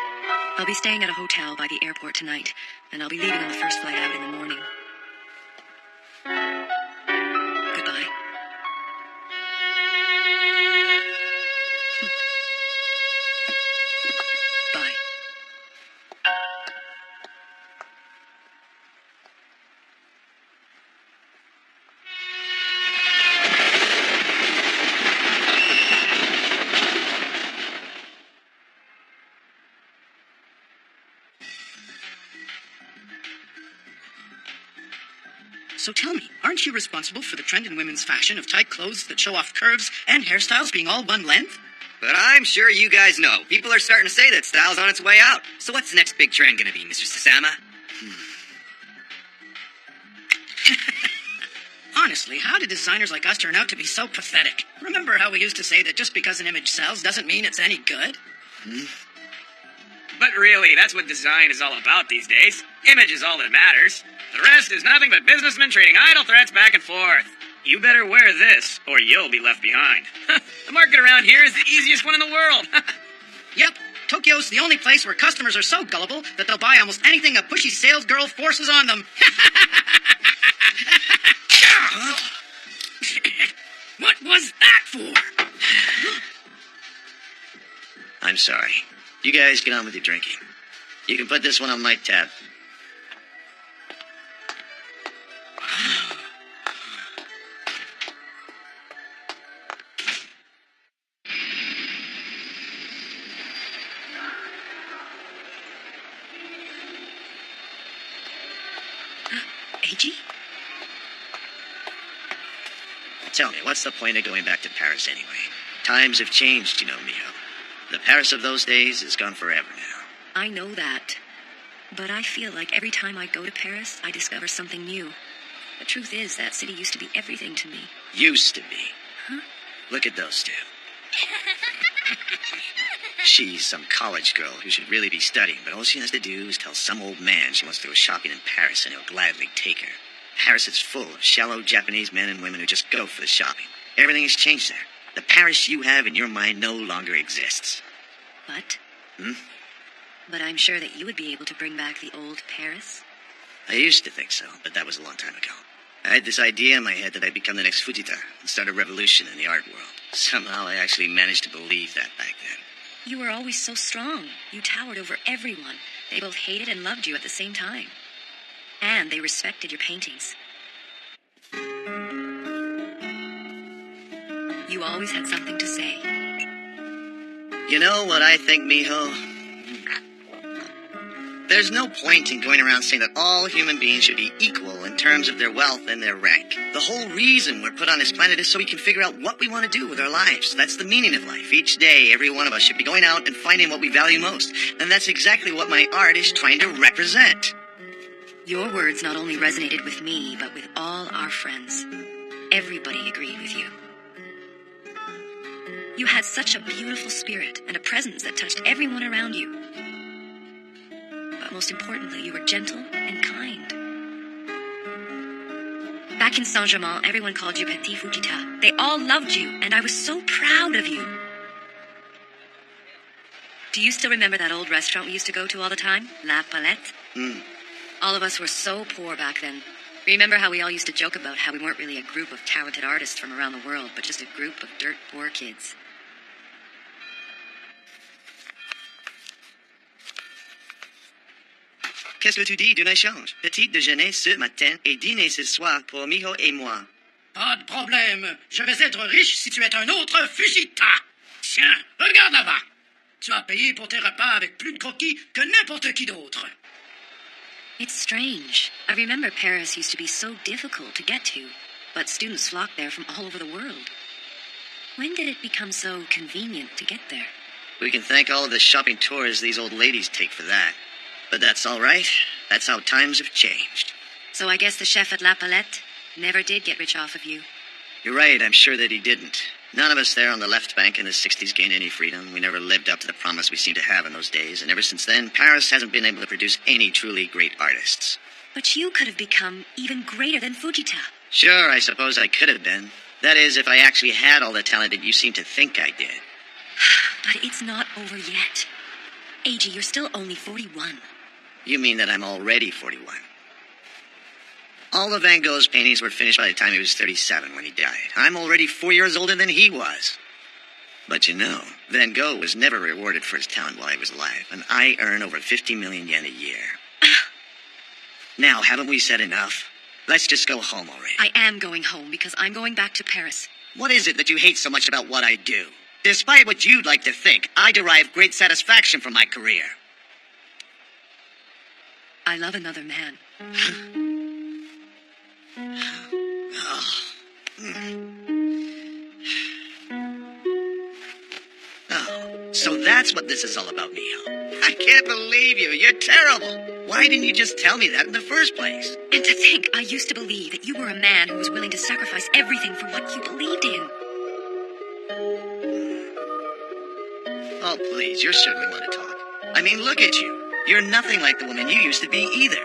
I'll be staying at a hotel by the airport tonight, and I'll be leaving on the first flight out in the morning. Goodbye. Bye. So tell me, aren't you responsible for the trend in women's fashion of tight clothes that show off curves and hairstyles being all one length? But I'm sure you guys know. People are starting to say that style's on its way out. So what's the next big trend going to be, Mr. Sasama? Honestly, how do designers like us turn out to be so pathetic? Remember how we used to say that just because an image sells doesn't mean it's any good? But really, that's what design is all about these days. Image is all that matters. The rest is nothing but businessmen trading idle threats back and forth. You better wear this, or you'll be left behind. The market around here is the easiest one in the world. Yep, Tokyo's the only place where customers are so gullible that they'll buy almost anything a pushy sales girl forces on them. What was that for? I'm sorry. You guys get on with your drinking. You can put this one on my tab. A.G.? Tell me, what's the point of going back to Paris anyway? Times have changed, you know, Miho. The Paris of those days is gone forever now. I know that. But I feel like every time I go to Paris, I discover something new. The truth is, that city used to be everything to me. Used to be. Huh? Look at those two. She's some college girl who should really be studying, but all she has to do is tell some old man she wants to go shopping in Paris, and he'll gladly take her. Paris is full of shallow Japanese men and women who just go for the shopping. Everything has changed there. The Paris you have in your mind no longer exists. What? But I'm sure that you would be able to bring back the old Paris. I used to think so, but that was a long time ago. I had this idea in my head that I'd become the next Fujita and start a revolution in the art world. Somehow I actually managed to believe that back then. You were always so strong. You towered over everyone. They both hated and loved you at the same time. And they respected your paintings. You always had something to say. You know what I think, Miho? There's no point in going around saying that all human beings should be equal in terms of their wealth and their rank. The whole reason we're put on this planet is so we can figure out what we want to do with our lives. That's the meaning of life. Each day, every one of us should be going out and finding what we value most. And that's exactly what my art is trying to represent. Your words not only resonated with me, but with all our friends. Everybody agreed with you. You had such a beautiful spirit and a presence that touched everyone around you. But most importantly, you were gentle and kind. Back in Saint-Germain, everyone called you Petit Fujita. They all loved you, and I was so proud of you. Do you still remember that old restaurant we used to go to all the time? La Palette? All of us were so poor back then. Remember how we all used to joke about how we weren't really a group of talented artists from around the world, but just a group of dirt poor kids. Qu'est-ce que tu dis d'un échange? Petit déjeuner ce matin et dîner ce soir pour Miho et moi. Pas de problème. Je vais être riche si tu es un autre Fujita. Tiens, regarde là-bas. Tu as payé pour tes repas avec plus de croquis que n'importe qui d'autre. It's strange. I remember Paris used to be so difficult to get to, but students flocked there from all over the world. When did it become so convenient to get there? We can thank all of the shopping tours these old ladies take for that. But that's all right. That's how times have changed. So I guess the chef at La Palette never did get rich off of you. You're right, I'm sure that he didn't. None of us there on the left bank in the 60s gained any freedom. We never lived up to the promise we seemed to have in those days, and ever since then, Paris hasn't been able to produce any truly great artists. But you could have become even greater than Fujita. Sure, I suppose I could have been. That is, if I actually had all the talent that you seem to think I did. But it's not over yet. A.G., you're still only 41. You mean that I'm already 41? All of Van Gogh's paintings were finished by the time he was 37 when he died. I'm already 4 years older than he was. But you know, Van Gogh was never rewarded for his talent while he was alive, and I earn over 50 million yen a year. Now, haven't we said enough? Let's just go home already. I am going home because I'm going back to Paris. What is it that you hate so much about what I do? Despite what you'd like to think, I derive great satisfaction from my career. I love another man. Oh, so that's what this is all about, Miho. I can't believe you. You're terrible. Why didn't you just tell me that in the first place? And to think I used to believe that you were a man who was willing to sacrifice everything for what you believed in. Oh, please, you're certainly one to talk. I mean, look at you. You're nothing like the woman you used to be either.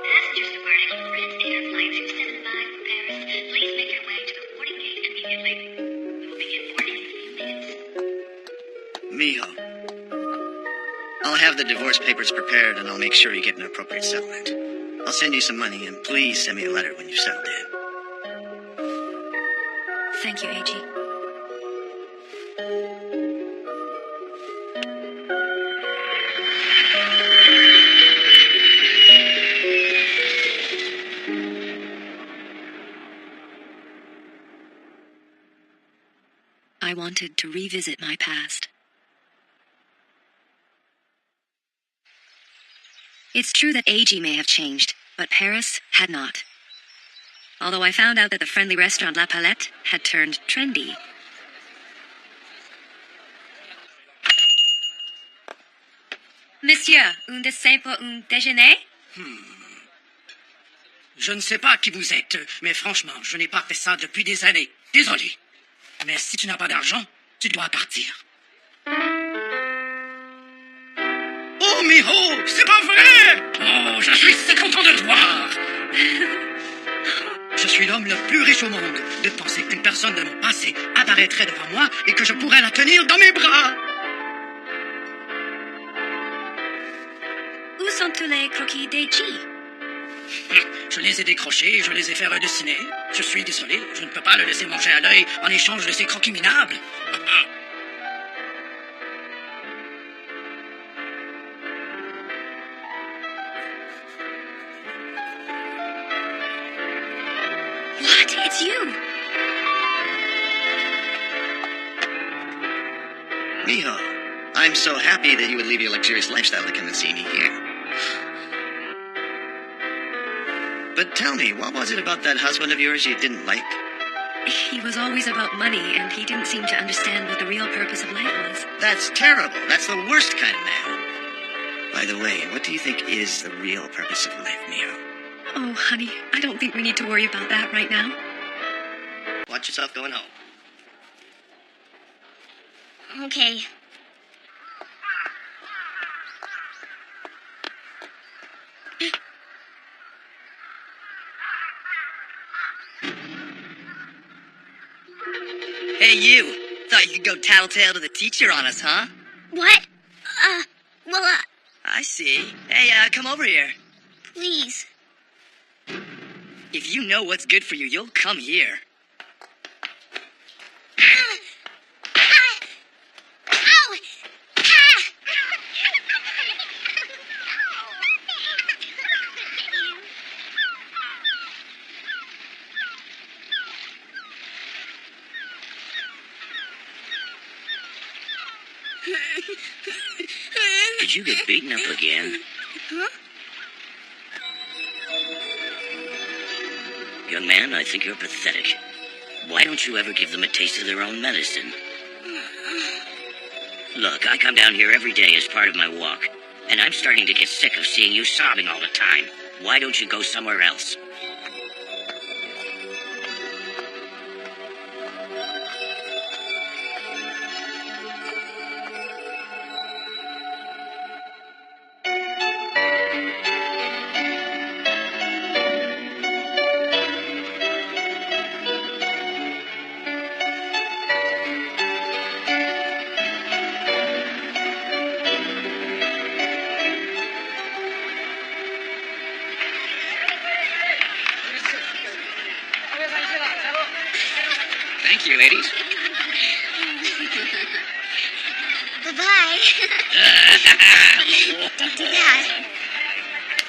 Passengers departing on Red Air Flight 275 from Paris, please make your way to the boarding gate immediately. We will begin boarding in a few minutes. Miho, I'll have the divorce papers prepared and I'll make sure you get an appropriate settlement. I'll send you some money and please send me a letter when you've settled in. Thank you, A.G. I wanted to revisit my past. It's true that A.G. may have changed, but Paris had not. Although I found out that the friendly restaurant La Palette had turned trendy. Monsieur, un dessin pour un déjeuner? Je ne sais pas qui vous êtes, mais franchement, je n'ai pas fait ça depuis des années. Désolé. Mais si tu n'as pas d'argent, tu dois partir. Oh, Miho, c'est pas vrai! Oh, je suis si content de te voir! Je suis l'homme le plus riche au monde. De penser qu'une personne de mon passé apparaîtrait devant moi et que je pourrais la tenir dans mes bras. Où sont tous les croquis d'Eiji? Je les ai décrochés et je les ai fait redessiner. Je suis désolé, je ne peux pas le laisser manger à l'œil en échange de ces croquis minables. What? It's you! Miho, I'm so happy that you would leave your luxurious lifestyle to come and see me here. But tell me, what was it about that husband of yours you didn't like? He was always about money, and he didn't seem to understand what the real purpose of life was. That's terrible. That's the worst kind of man. By the way, what do you think is the real purpose of life, Miho? Oh, honey, I don't think we need to worry about that right now. Watch yourself going home. Okay. Hey, you. Thought you could go tattletale to the teacher on us, huh? What? I see. Hey, come over here. Please. If you know what's good for you, you'll come here. Did you get beaten up again? Huh? Young man, I think you're pathetic. Why don't you ever give them a taste of their own medicine? Look, I come down here every day as part of my walk, and I'm starting to get sick of seeing you sobbing all the time. Why don't you go somewhere else? Thank you, ladies. Bye-bye. Don't do that.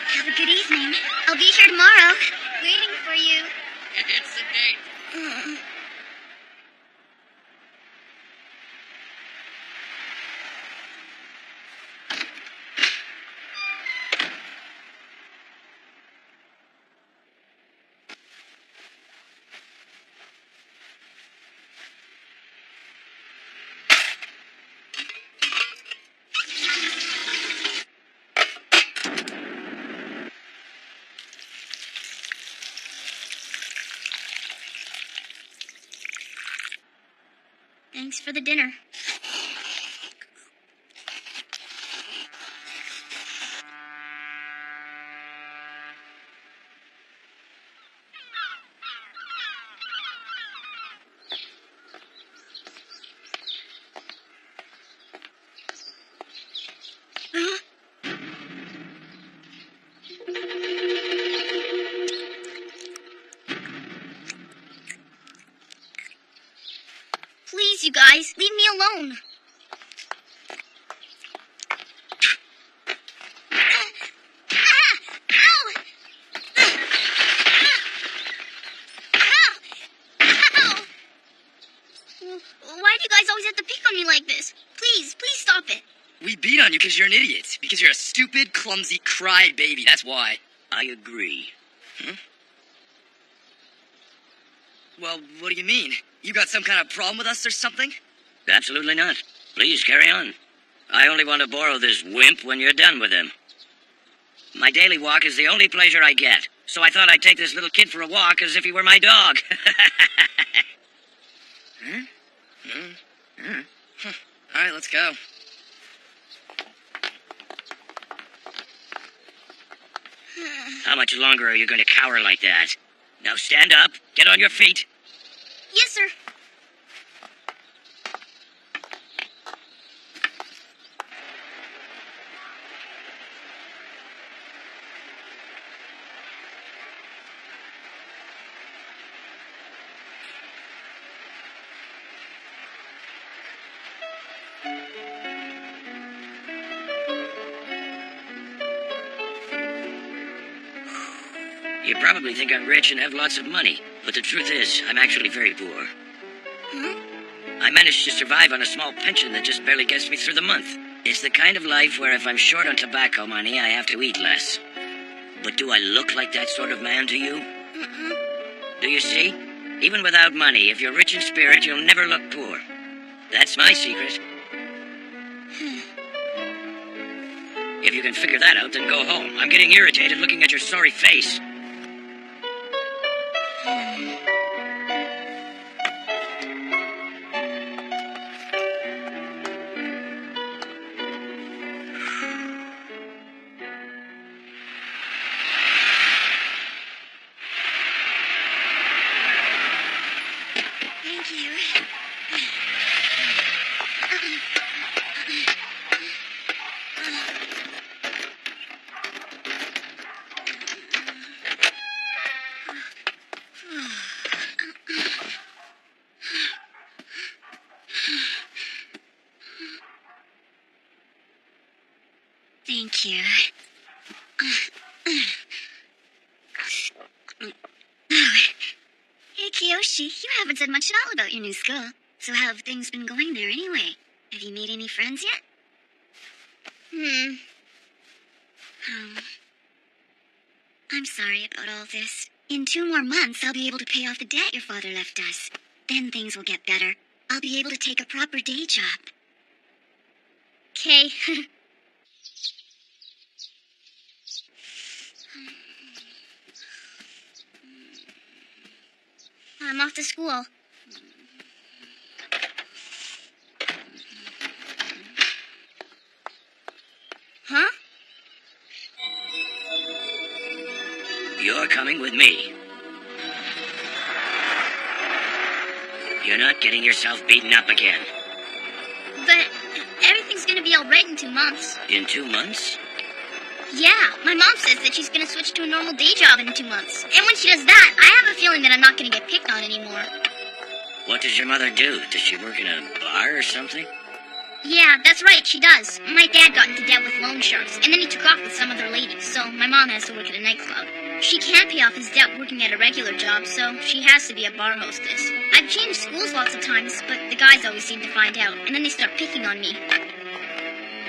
Have a good evening. I'll be here tomorrow, waiting for you. It's a date. Thanks for the dinner. Please, you guys, leave me alone. Why do you guys always have to pick on me like this? Please stop it. We beat on you because you're an idiot. Because you're a stupid, clumsy crybaby. That's why. I agree. Well, what do you mean? You got some kind of problem with us or something? Absolutely not. Please, carry on. I only want to borrow this wimp when you're done with him. My daily walk is the only pleasure I get, so I thought I'd take this little kid for a walk as if he were my dog. All right, let's go. How much longer are you going to cower like that? Now stand up, get on your feet. Yes, sir. You probably think I'm rich and have lots of money, but the truth is, I'm actually very poor. I managed to survive on a small pension that just barely gets me through the month. It's the kind of life where if I'm short on tobacco money, I have to eat less. But do I look like that sort of man to you? Do you see? Even without money, if you're rich in spirit, you'll never look poor. That's my secret. If you can figure that out, then go home. I'm getting irritated looking at your sorry face. Thank you. Thank you. Hey, Kiyoshi, you haven't said much at all about your new school. So how have things been going there anyway? Have you made any friends yet? Oh. I'm sorry about all this. In 2 more months, I'll be able to pay off the debt your father left us. Then things will get better. I'll be able to take a proper day job. Okay. I'm off to school. Huh? You're coming with me. You're not getting yourself beaten up again. But everything's gonna be alright in 2 months. In 2 months? Yeah, my mom says that she's gonna switch to a normal day job in 2 months. And when she does that, I have a feeling that I'm not gonna get picked on anymore. What does your mother do? Does she work in a bar or something? Yeah, that's right, she does. My dad got into debt with loan sharks, and then he took off with some other lady, so my mom has to work at a nightclub. She can't pay off his debt working at a regular job, so she has to be a bar hostess. I've changed schools lots of times, but the guys always seem to find out, and then they start picking on me.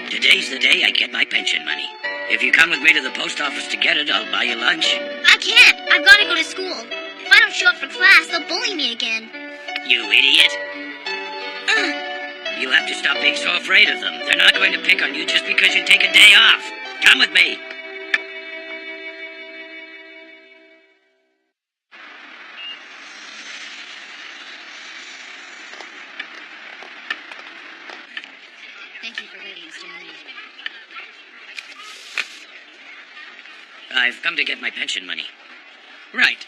Today's the day I get my pension money. If you come with me to the post office to get it, I'll buy you lunch. I can't. I've got to go to school. If I don't show up for class, they'll bully me again. You idiot. You have to stop being so afraid of them. They're not going to pick on you just because you take a day off. Come with me. Thank you for waiting, Stanley. I've come to get my pension money. Right.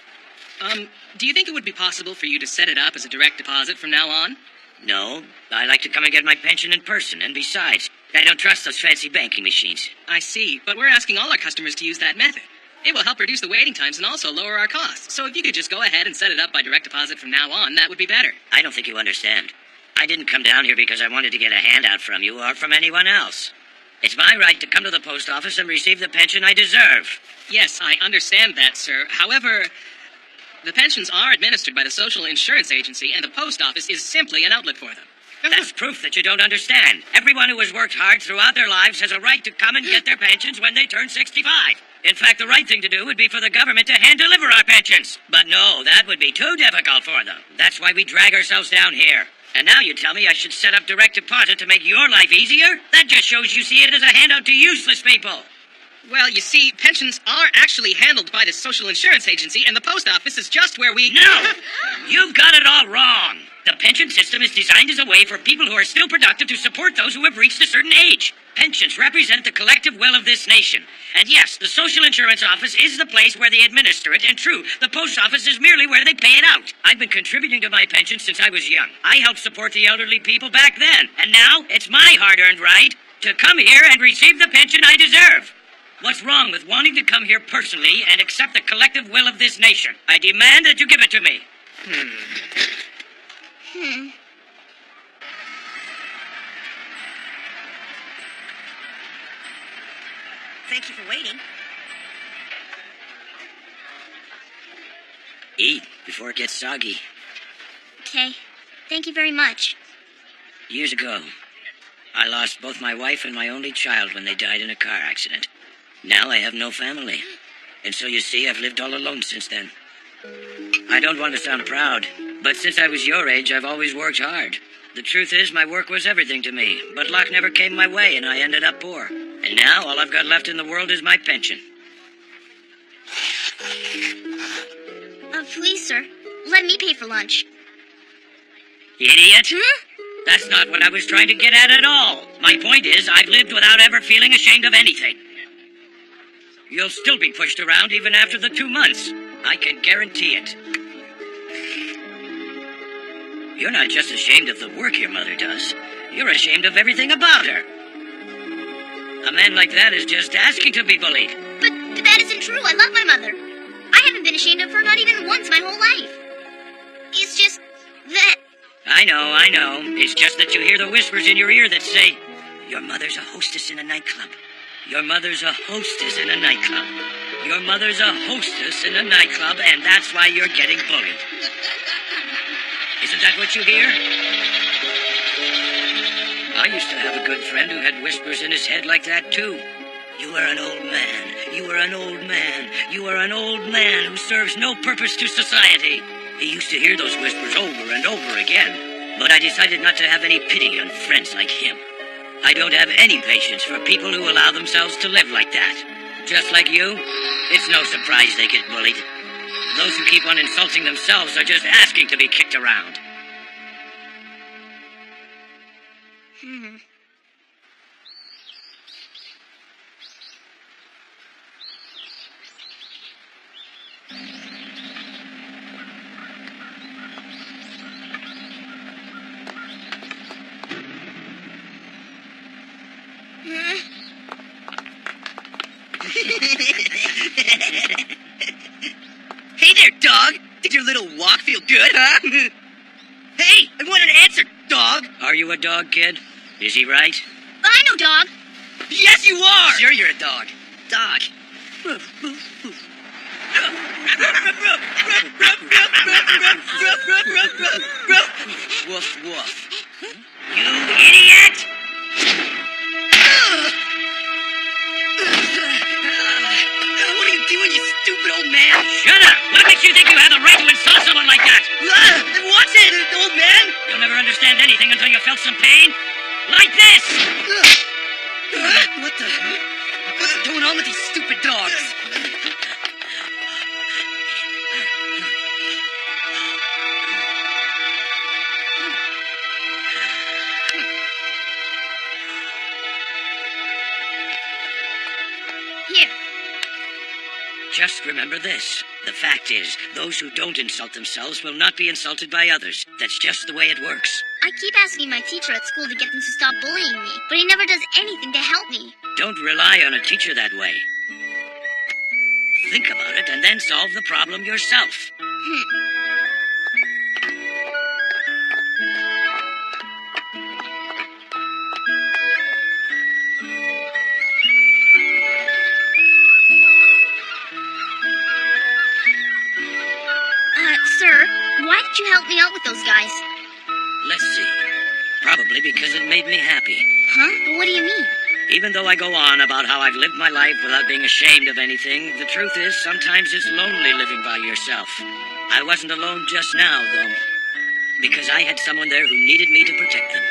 Do you think it would be possible for you to set it up as a direct deposit from now on? No, I like to come and get my pension in person, and besides, I don't trust those fancy banking machines. I see, but we're asking all our customers to use that method. It will help reduce the waiting times and also lower our costs. So if you could just go ahead and set it up by direct deposit from now on, that would be better. I don't think you understand. I didn't come down here because I wanted to get a handout from you or from anyone else. It's my right to come to the post office and receive the pension I deserve. Yes, I understand that, sir. However, the pensions are administered by the Social Insurance Agency, and the post office is simply an outlet for them. That's proof that you don't understand. Everyone who has worked hard throughout their lives has a right to come and get their pensions when they turn 65. In fact, the right thing to do would be for the government to hand-deliver our pensions. But no, that would be too difficult for them. That's why we drag ourselves down here. And now you tell me I should set up direct deposit to make your life easier? That just shows you see it as a handout to useless people. Well, you see, pensions are actually handled by the Social Insurance Agency, and the post office is just where we... No! You've got it all wrong. The pension system is designed as a way for people who are still productive to support those who have reached a certain age. Pensions represent the collective will of this nation. And yes, the Social Insurance Office is the place where they administer it, and true, the post office is merely where they pay it out. I've been contributing to my pension since I was young. I helped support the elderly people back then, and now it's my hard-earned right to come here and receive the pension I deserve. What's wrong with wanting to come here personally and accept the collective will of this nation? I demand that you give it to me. Thank you for waiting. Eat before it gets soggy. Okay. Thank you very much. Years ago, I lost both my wife and my only child when they died in a car accident. Now I have no family. And so you see, I've lived all alone since then. I don't want to sound proud, but since I was your age, I've always worked hard. The truth is, my work was everything to me, but luck never came my way and I ended up poor. And now all I've got left in the world is my pension. Please, sir. Let me pay for lunch. Idiot! That's not what I was trying to get at all. My point is, I've lived without ever feeling ashamed of anything. You'll still be pushed around even after the 2 months. I can guarantee it. You're not just ashamed of the work your mother does. You're ashamed of everything about her. A man like that is just asking to be bullied. But that isn't true. I love my mother. I haven't been ashamed of her not even once my whole life. It's just that... I know. It's just that you hear the whispers in your ear that say, your mother's a hostess in a nightclub. Your mother's a hostess in a nightclub. Your mother's a hostess in a nightclub, and that's why you're getting bullied. Isn't that what you hear? I used to have a good friend who had whispers in his head like that, too. You are an old man. You are an old man. You are an old man who serves no purpose to society. He used to hear those whispers over and over again. But I decided not to have any pity on friends like him. I don't have any patience for people who allow themselves to live like that. Just like you, it's no surprise they get bullied. Those who keep on insulting themselves are just asking to be kicked around. Hey there, dog. Did your little walk feel good, huh? Hey, I want an answer, dog. Are you a dog, kid? Is he right? I know, dog. Yes, you are. Sure, you're a dog. Dog. Woof, woof. You idiot! What are you doing, you stupid old man? Shut up! What makes you think you have the right to insult someone like that? What's it, old man? You'll never understand anything until you felt some pain. Like this! What's going on with these stupid dogs? Here. Just remember this. The fact is, those who don't insult themselves will not be insulted by others. That's just the way it works. I keep asking my teacher at school to get them to stop bullying me, but he never does anything to help me. Don't rely on a teacher that way. Think about it and then solve the problem yourself. Sir, why did you help me out with those guys? Let's see. Probably because it made me happy. Huh? But what do you mean? Even though I go on about how I've lived my life without being ashamed of anything, the truth is sometimes it's lonely living by yourself. I wasn't alone just now, though, because I had someone there who needed me to protect them.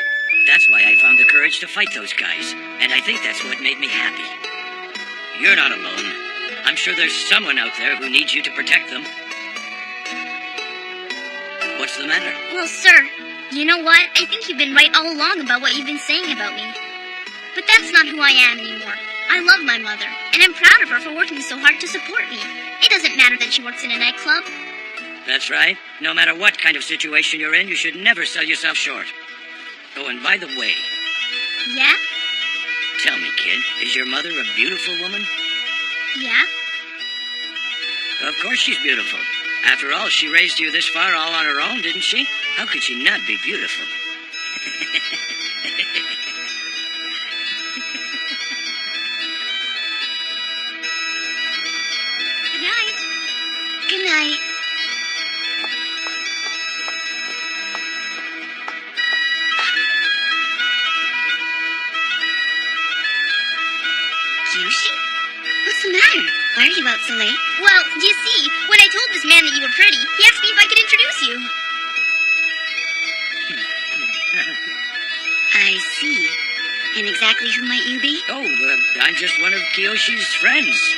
That's why I found the courage to fight those guys, and I think that's what made me happy. You're not alone. I'm sure there's someone out there who needs you to protect them. What's the matter? Well, sir, you know what? I think you've been right all along about what you've been saying about me. But that's not who I am anymore. I love my mother, and I'm proud of her for working so hard to support me. It doesn't matter that she works in a nightclub. That's right. No matter what kind of situation you're in, you should never sell yourself short. Oh, and by the way... Yeah? Tell me, kid, is your mother a beautiful woman? Yeah? Of course she's beautiful. After all, she raised you this far all on her own, didn't she? How could she not be beautiful? Good night. Good night. Yoshi? What's the matter? Why are you out so late? Well, you see, when I told this man that you were pretty, he asked me if I could introduce you. I see. And exactly who might you be? Oh, I'm just one of Kiyoshi's friends.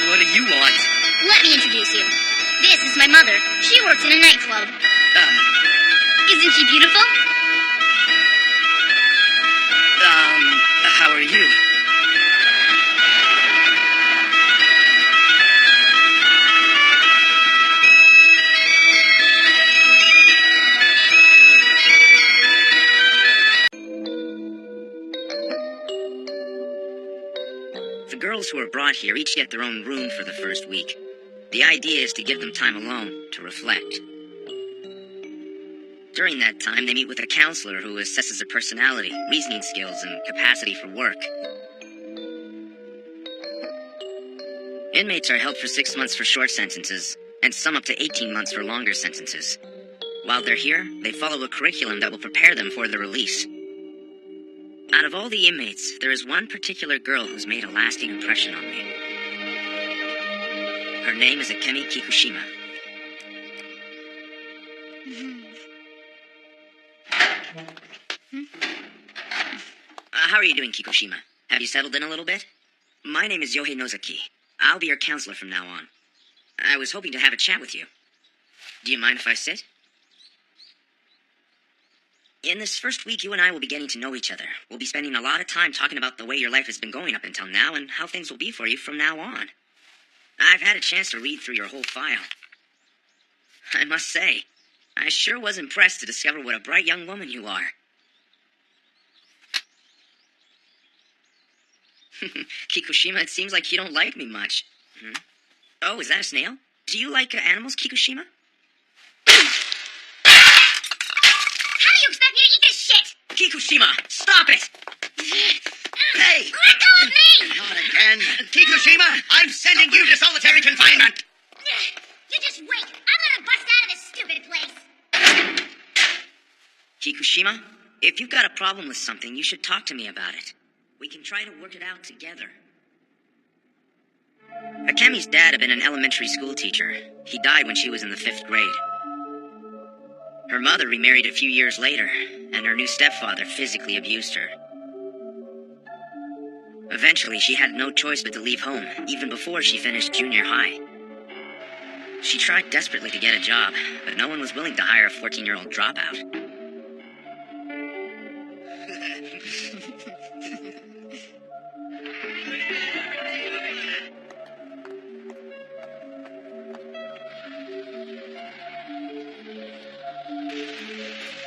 What do you want? Let me introduce you. This is my mother. She works in a nightclub. Isn't she beautiful? How are you? The girls who are brought here each get their own room for the first week. The idea is to give them time alone to reflect. During that time, they meet with a counselor who assesses their personality, reasoning skills, and capacity for work. Inmates are held for 6 months for short sentences, and some up to 18 months for longer sentences. While they're here, they follow a curriculum that will prepare them for their release. Out of all the inmates, there is one particular girl who's made a lasting impression on me. Her name is Akemi Kikushima. How are you doing, Kikushima? Have you settled in a little bit? My name is Yohei Nozaki. I'll be your counselor from now on. I was hoping to have a chat with you. Do you mind if I sit? In this first week, you and I will be getting to know each other. We'll be spending a lot of time talking about the way your life has been going up until now and how things will be for you from now on. I've had a chance to read through your whole file. I must say, I sure was impressed to discover what a bright young woman you are. Kikushima, it seems like you don't like me much. Oh, is that a snail? Do you like animals, Kikushima? How do you expect me to eat this shit? Kikushima, stop it! Hey! Let go of me! Not again. Kikushima, I'm sending you to solitary confinement. You just wait. I'm gonna bust out of this stupid place. Kikushima, if you've got a problem with something, you should talk to me about it. We can try to work it out together. Akemi's dad had been an elementary school teacher. He died when she was in the 5th grade. Her mother remarried a few years later, and her new stepfather physically abused her. Eventually, she had no choice but to leave home, even before she finished junior high. She tried desperately to get a job, but no one was willing to hire a 14-year-old dropout.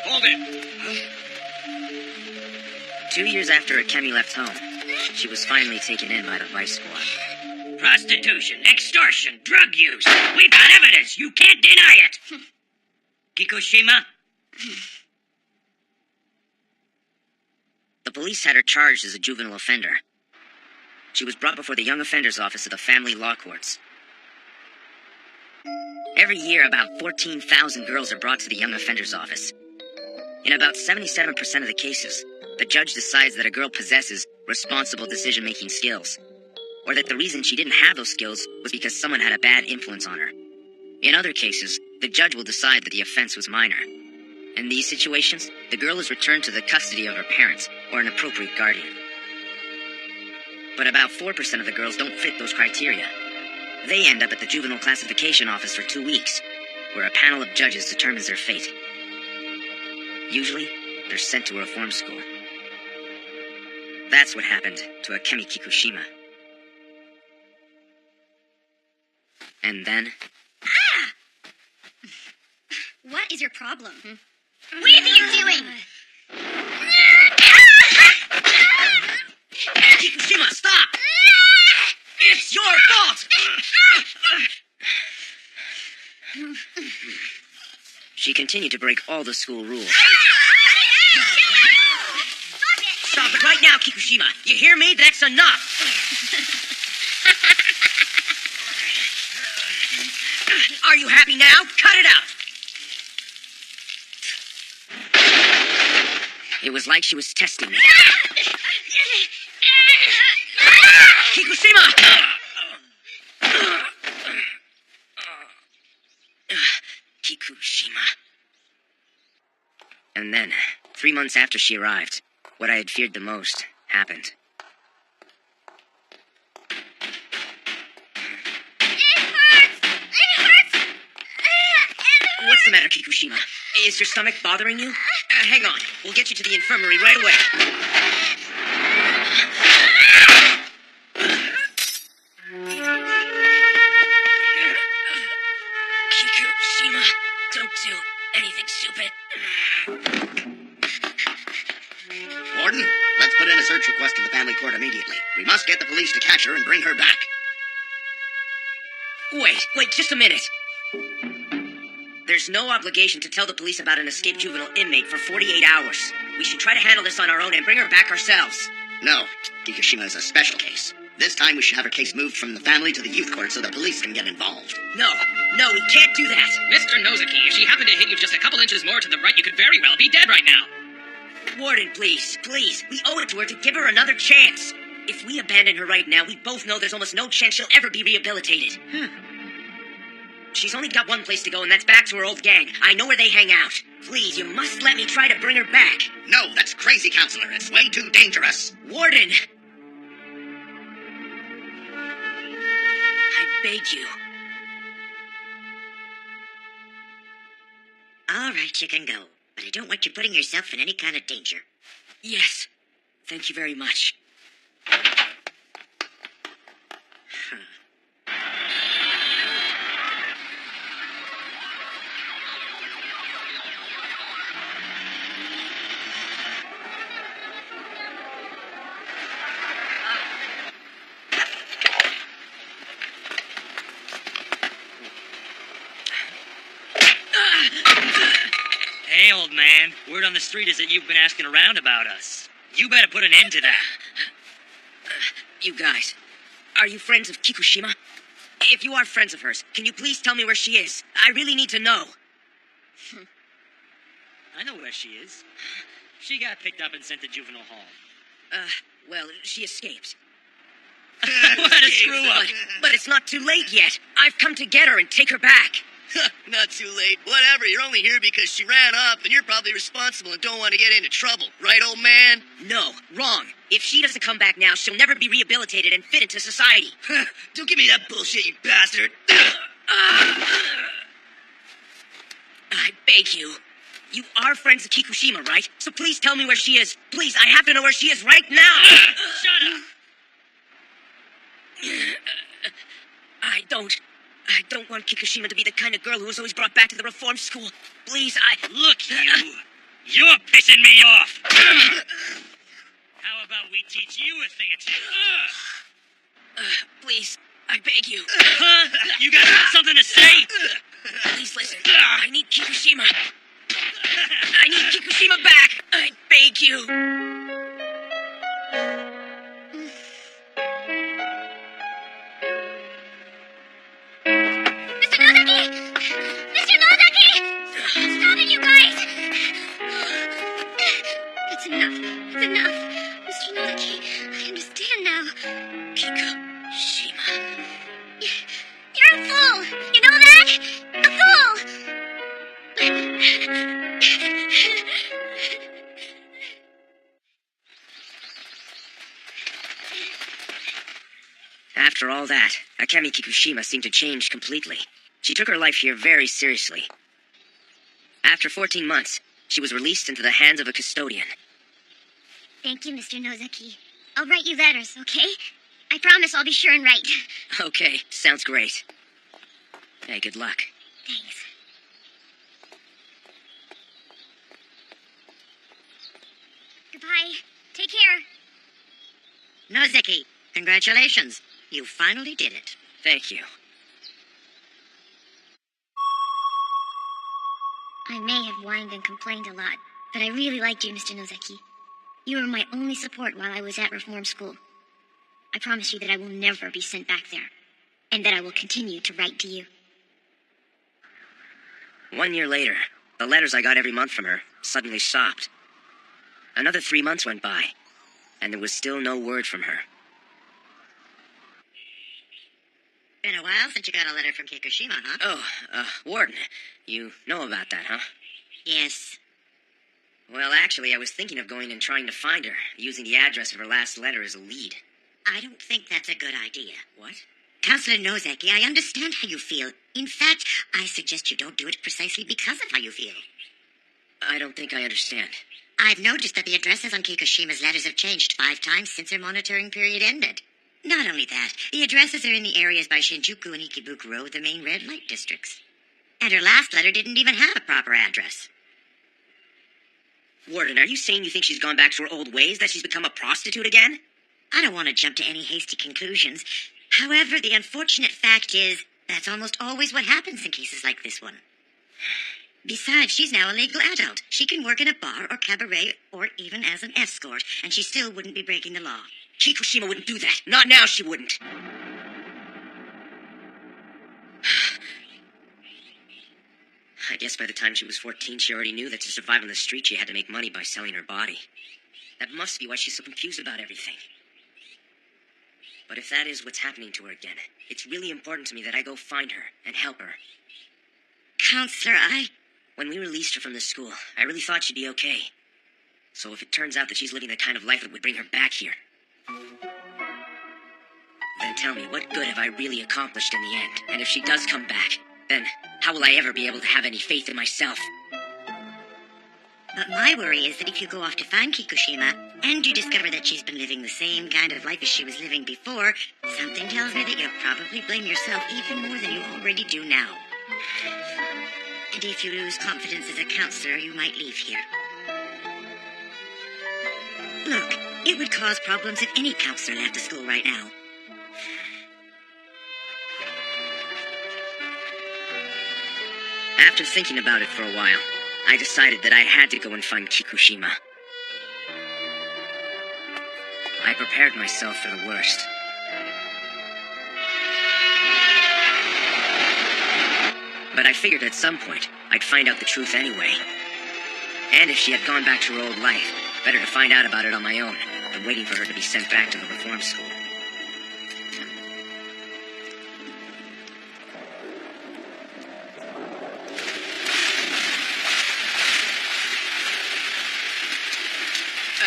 Hold it! 2 years after Akemi left home, she was finally taken in by the vice squad. Prostitution, extortion, drug use. We've got evidence. You can't deny it. Kikushima? The police had her charged as a juvenile offender. she was brought before the Young Offenders Office of the Family Law Courts. Every year, about 14,000 girls are brought to the Young Offenders Office. In about 77% of the cases, the judge decides that a girl possesses responsible decision-making skills, or that the reason she didn't have those skills was because someone had a bad influence on her. In other cases, the judge will decide that the offense was minor. In these situations, the girl is returned to the custody of her parents or an appropriate guardian. But about 4% of the girls don't fit those criteria. They end up at the Juvenile Classification Office for 2 weeks, where a panel of judges determines their fate. Usually, they're sent to a reform school. That's what happened to Akemi Kikushima. And then... What is your problem? What do you think you're doing? Kikushima, stop! It's your fault! She continued to break all the school rules. Stop it right now, Kikushima! You hear me? That's enough! Are you happy now? Cut it out! It was like she was testing me. Kikushima! Kikushima. And then, 3 months after she arrived, what I had feared the most happened. What's the matter, Kikushima? Is your stomach bothering you? Hang on. We'll get you to the infirmary right away. Kikushima, don't do anything stupid. Warden, let's put in a search request to the family court immediately. We must get the police to catch her and bring her back. Wait, just a minute. There's no obligation to tell the police about an escaped juvenile inmate for 48 hours. We should try to handle this on our own and bring her back ourselves. No, Kikushima is a special case. This time we should have her case moved from the family to the youth court so the police can get involved. No, we can't do that. Mr. Nozuki, if she happened to hit you just a couple inches more to the right, you could very well be dead right now. Warden, please. We owe it to her to give her another chance. If we abandon her right now, we both know there's almost no chance she'll ever be rehabilitated. She's only got one place to go, and that's back to her old gang. I know where they hang out. Please, you must let me try to bring her back. No, that's crazy, Counselor. It's way too dangerous. Warden! I beg you. All right, you can go. But I don't want you putting yourself in any kind of danger. Yes. Thank you very much. Hey, old man, word on the street is that you've been asking around about us. You better put an end to that. You guys, are you friends of Kikushima? If you are friends of hers, can you please tell me where she is? I really need to know. I know where she is. She got picked up and sent to juvenile hall. Well, she escaped. What a screw-up. But it's not too late yet. I've come to get her and take her back. Not too late. Whatever, you're only here because she ran off, and you're probably responsible and don't want to get into trouble. Right, old man? No, wrong. If she doesn't come back now, she'll never be rehabilitated and fit into society. Don't give me that bullshit, you bastard. I beg you. You are friends of Kikushima, right? So please tell me where she is. Please, I have to know where she is right now. Shut up. I don't want Kikushima to be the kind of girl who was always brought back to the reform school. Please, Look, you're pissing me off. How about we teach you a thing or two? Please, I beg you. You got something to say? Please listen. I need Kikushima. I need Kikushima back. I beg you. Kikushima. You're a fool! You know that? A fool! After all that, Akemi Kikushima seemed to change completely. She took her life here very seriously. After 14 months, she was released into the hands of a custodian. Thank you, Mr. Nozaki. I'll write you letters, okay? I promise I'll be sure and write. Okay, sounds great. Hey, good luck. Thanks. Goodbye. Take care. Nozaki, congratulations. You finally did it. Thank you. I may have whined and complained a lot, but I really liked you, Mr. Nozaki. You were my only support while I was at reform school. I promise you that I will never be sent back there, and that I will continue to write to you. 1 year later, the letters I got every month from her suddenly stopped. Another 3 months went by, and there was still no word from her. Been a while since you got a letter from Kikushima, huh? Oh, Warden, you know about that, huh? Yes. Well, actually, I was thinking of going and trying to find her, using the address of her last letter as a lead. I don't think that's a good idea. What? Counselor Nozaki, I understand how you feel. In fact, I suggest you don't do it precisely because of how you feel. I don't think I understand. I've noticed that the addresses on Kikushima's letters have changed 5 times since her monitoring period ended. Not only that, the addresses are in the areas by Shinjuku and Ikibuku Road, the main red light districts. And her last letter didn't even have a proper address. Warden, are you saying you think she's gone back to her old ways, that she's become a prostitute again? I don't want to jump to any hasty conclusions. However, the unfortunate fact is, that's almost always what happens in cases like this one. Besides, she's now a legal adult. She can work in a bar or cabaret or even as an escort, and she still wouldn't be breaking the law. Kikushima wouldn't do that. Not now, she wouldn't. I guess by the time she was 14, she already knew that to survive on the street, she had to make money by selling her body. That must be why she's so confused about everything. But if that is what's happening to her again, it's really important to me that I go find her and help her. Counselor, When we released her from the school, I really thought she'd be okay. So if it turns out that she's living the kind of life that would bring her back here, then tell me, what good have I really accomplished in the end? And if she does come back, then how will I ever be able to have any faith in myself? But my worry is that if you go off to find Kikushima, and you discover that she's been living the same kind of life as she was living before, something tells me that you'll probably blame yourself even more than you already do now. And if you lose confidence as a counselor, you might leave here. Look, it would cause problems if any counselor left the school right now. After thinking about it for a while, I decided that I had to go and find Kikushima. I prepared myself for the worst. But I figured at some point, I'd find out the truth anyway. And if she had gone back to her old life, better to find out about it on my own than waiting for her to be sent back to the reform school.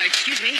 Excuse me?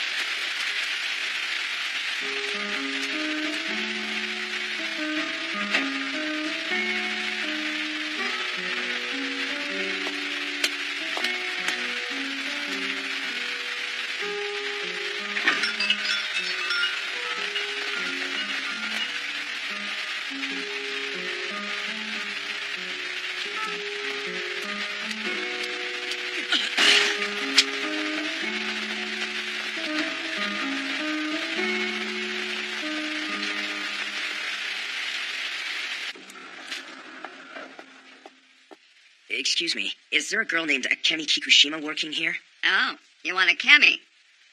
Excuse me, is there a girl named Akemi Kikushima working here? Oh, you want a Kemi?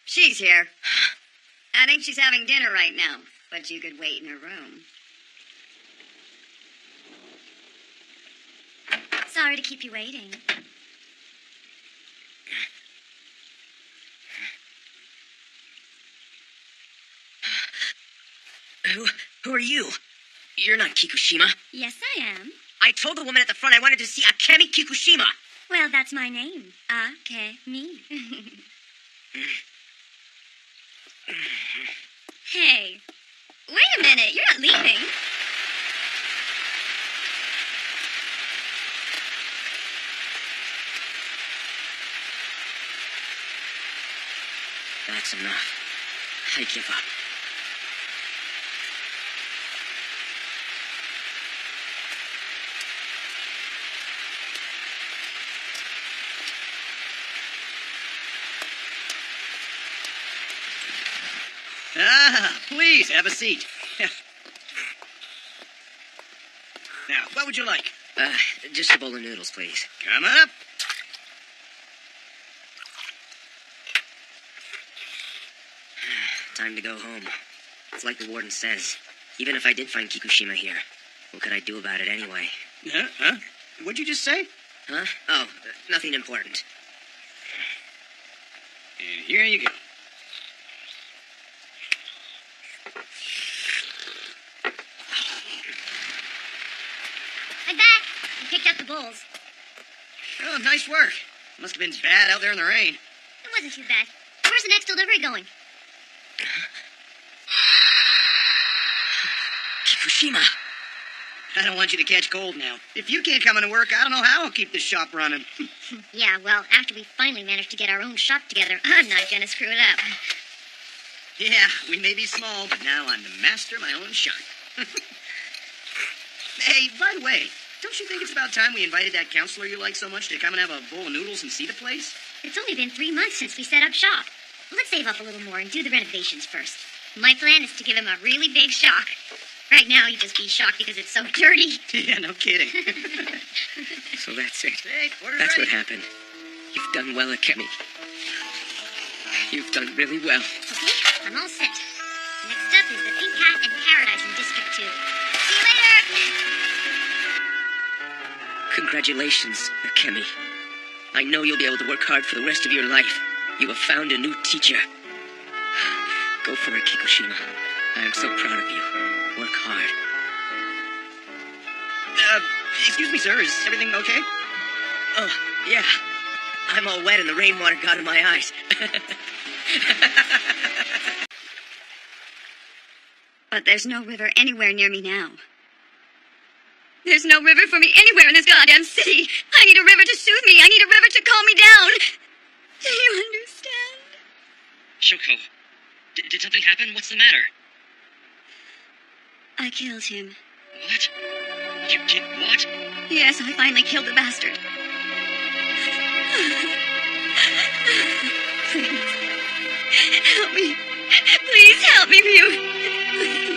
She's here. I think she's having dinner right now, but you could wait in her room. Sorry to keep you waiting. Who are you? You're not Kikushima. Yes, I am. I told the woman at the front I wanted to see Akemi Kikushima. Well, that's my name. Me. Hey, wait a minute. You're not leaving. That's enough. I give up. Please, have a seat. Now, what would you like? Just a bowl of noodles, please. Come on up. Time to go home. It's like the warden says. Even if I did find Kikushima here, what could I do about it anyway? Huh? What'd you just say? Huh? Oh, nothing important. And here you go. I'm back. I picked up the bowls. Oh, nice work. Must have been bad out there in the rain. It wasn't too bad. Where's the next delivery going? Kikushima. I don't want you to catch cold now. If you can't come into work, I don't know how I'll keep this shop running. Yeah, well, after we finally managed to get our own shop together, I'm not gonna screw it up. Yeah, we may be small, but now I'm the master of my own shop. Hey, by the way, don't you think it's about time we invited that counselor you like so much to come and have a bowl of noodles and see the place? It's only been 3 months since we set up shop. Let's save up a little more and do the renovations first. My plan is to give him a really big shock. Right now, he'd just be shocked because it's so dirty. Yeah, no kidding. So that's it. Hey, That's ready. what happened. You've done well, Akemi. You've done really well. Okay, I'm all set. Next up is the Pink Hat and Paradise in District 2. See you later! Congratulations, Akemi. I know you'll be able to work hard for the rest of your life. You have found a new teacher. Go for it, Kikushima. I am so proud of you. Work hard. Excuse me, sir. Is everything okay? Oh, yeah. I'm all wet and the rainwater got in my eyes. But there's no river anywhere near me now. There's no river for me anywhere in this goddamn city. I need a river to soothe me. I need a river to calm me down. Do you understand? Shoko, did something happen? What's the matter? I killed him. What? You did what? Yes, I finally killed the bastard. Please. Help me. Please help me, Mew. Please.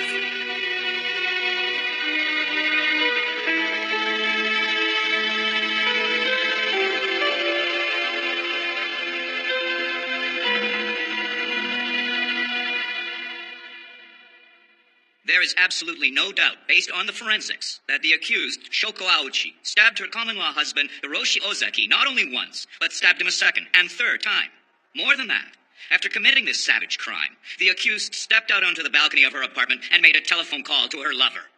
There is absolutely no doubt, based on the forensics, that the accused, Shoko Aochi, stabbed her common-law husband, Hiroshi Ozeki, not only once, but stabbed him a second and third time. More than that, after committing this savage crime, the accused stepped out onto the balcony of her apartment and made a telephone call to her lover.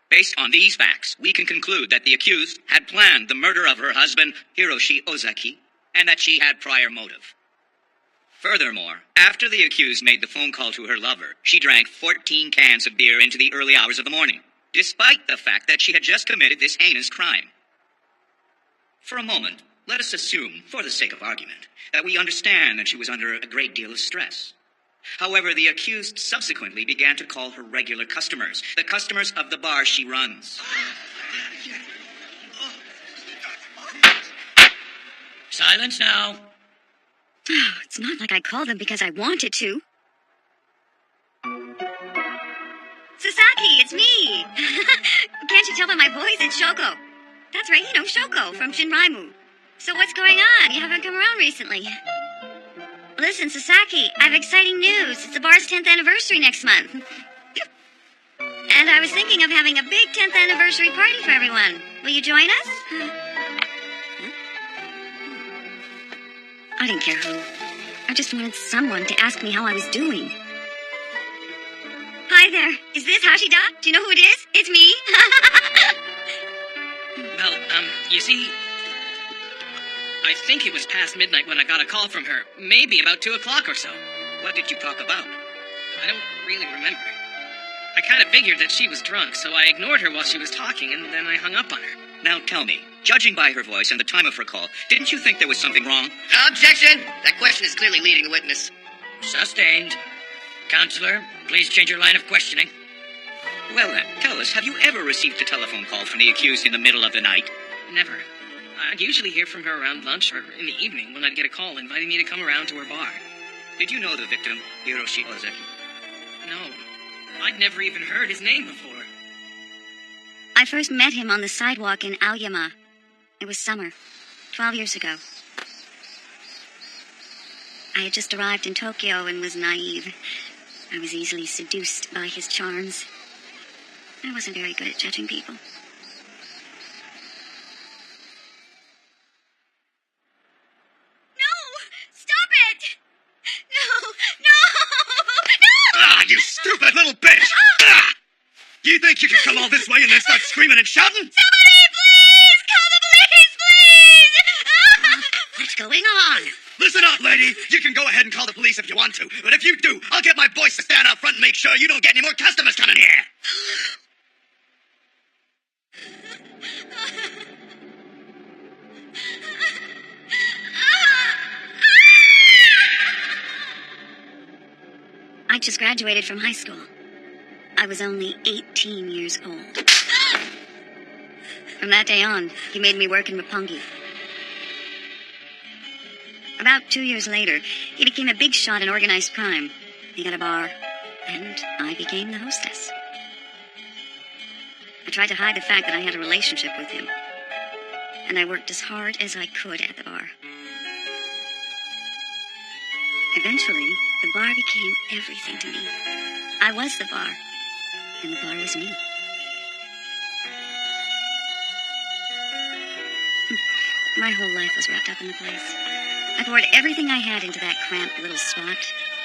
Based on these facts, we can conclude that the accused had planned the murder of her husband, Hiroshi Ozeki, and that she had prior motive. Furthermore, after the accused made the phone call to her lover, she drank 14 cans of beer into the early hours of the morning, despite the fact that she had just committed this heinous crime. For a moment, let us assume, for the sake of argument, that we understand that she was under a great deal of stress. However, the accused subsequently began to call her regular customers, the customers of the bar she runs. Silence now. Oh, it's not like I called them because I wanted to. Sasaki, it's me! Can't you tell by my voice? It's Shoko. That's right, you know Shoko from Shinraimu. So what's going on? You haven't come around recently. Listen, Sasaki, I have exciting news. It's the bar's 10th anniversary next month. And I was thinking of having a big 10th anniversary party for everyone. Will you join us? I didn't care who. I just wanted someone to ask me how I was doing. Hi there. Is this Hashida? Do you know who it is? It's me. Well, you see, I think it was past midnight when I got a call from her. Maybe about 2 o'clock or so. What did you talk about? I don't really remember. I kind of figured that she was drunk, so I ignored her while she was talking, and then I hung up on her. Now tell me, judging by her voice and the time of her call, didn't you think there was something wrong? Objection! That question is clearly leading the witness. Sustained. Counselor, please change your line of questioning. Well then, tell us, have you ever received a telephone call from the accused in the middle of the night? Never. I'd usually hear from her around lunch or in the evening when I'd get a call inviting me to come around to her bar. Did you know the victim, Hiroshi Ozeki? No. I'd never even heard his name before. I first met him on the sidewalk in Aoyama. It was summer, 12 years ago. I had just arrived in Tokyo and was naive. I was easily seduced by his charms. I wasn't very good at judging people. Ah, you stupid little bitch! Ah! You think you can come all this way and then start screaming and shouting? Somebody, please! Call the police, please! What's going on? Listen up, lady. You can go ahead and call the police if you want to. But if you do, I'll get my boys to stand out front and make sure you don't get any more customers coming here. I just graduated from high school. I was only 18 years old. From that day on, he made me work in Roppongi. About 2 years later, he became a big shot in organized crime. He got a bar, and I became the hostess. I tried to hide the fact that I had a relationship with him, and I worked as hard as I could at the bar. Eventually, the bar became everything to me. I was the bar, and the bar was me. My whole life was wrapped up in the place. I poured everything I had into that cramped little spot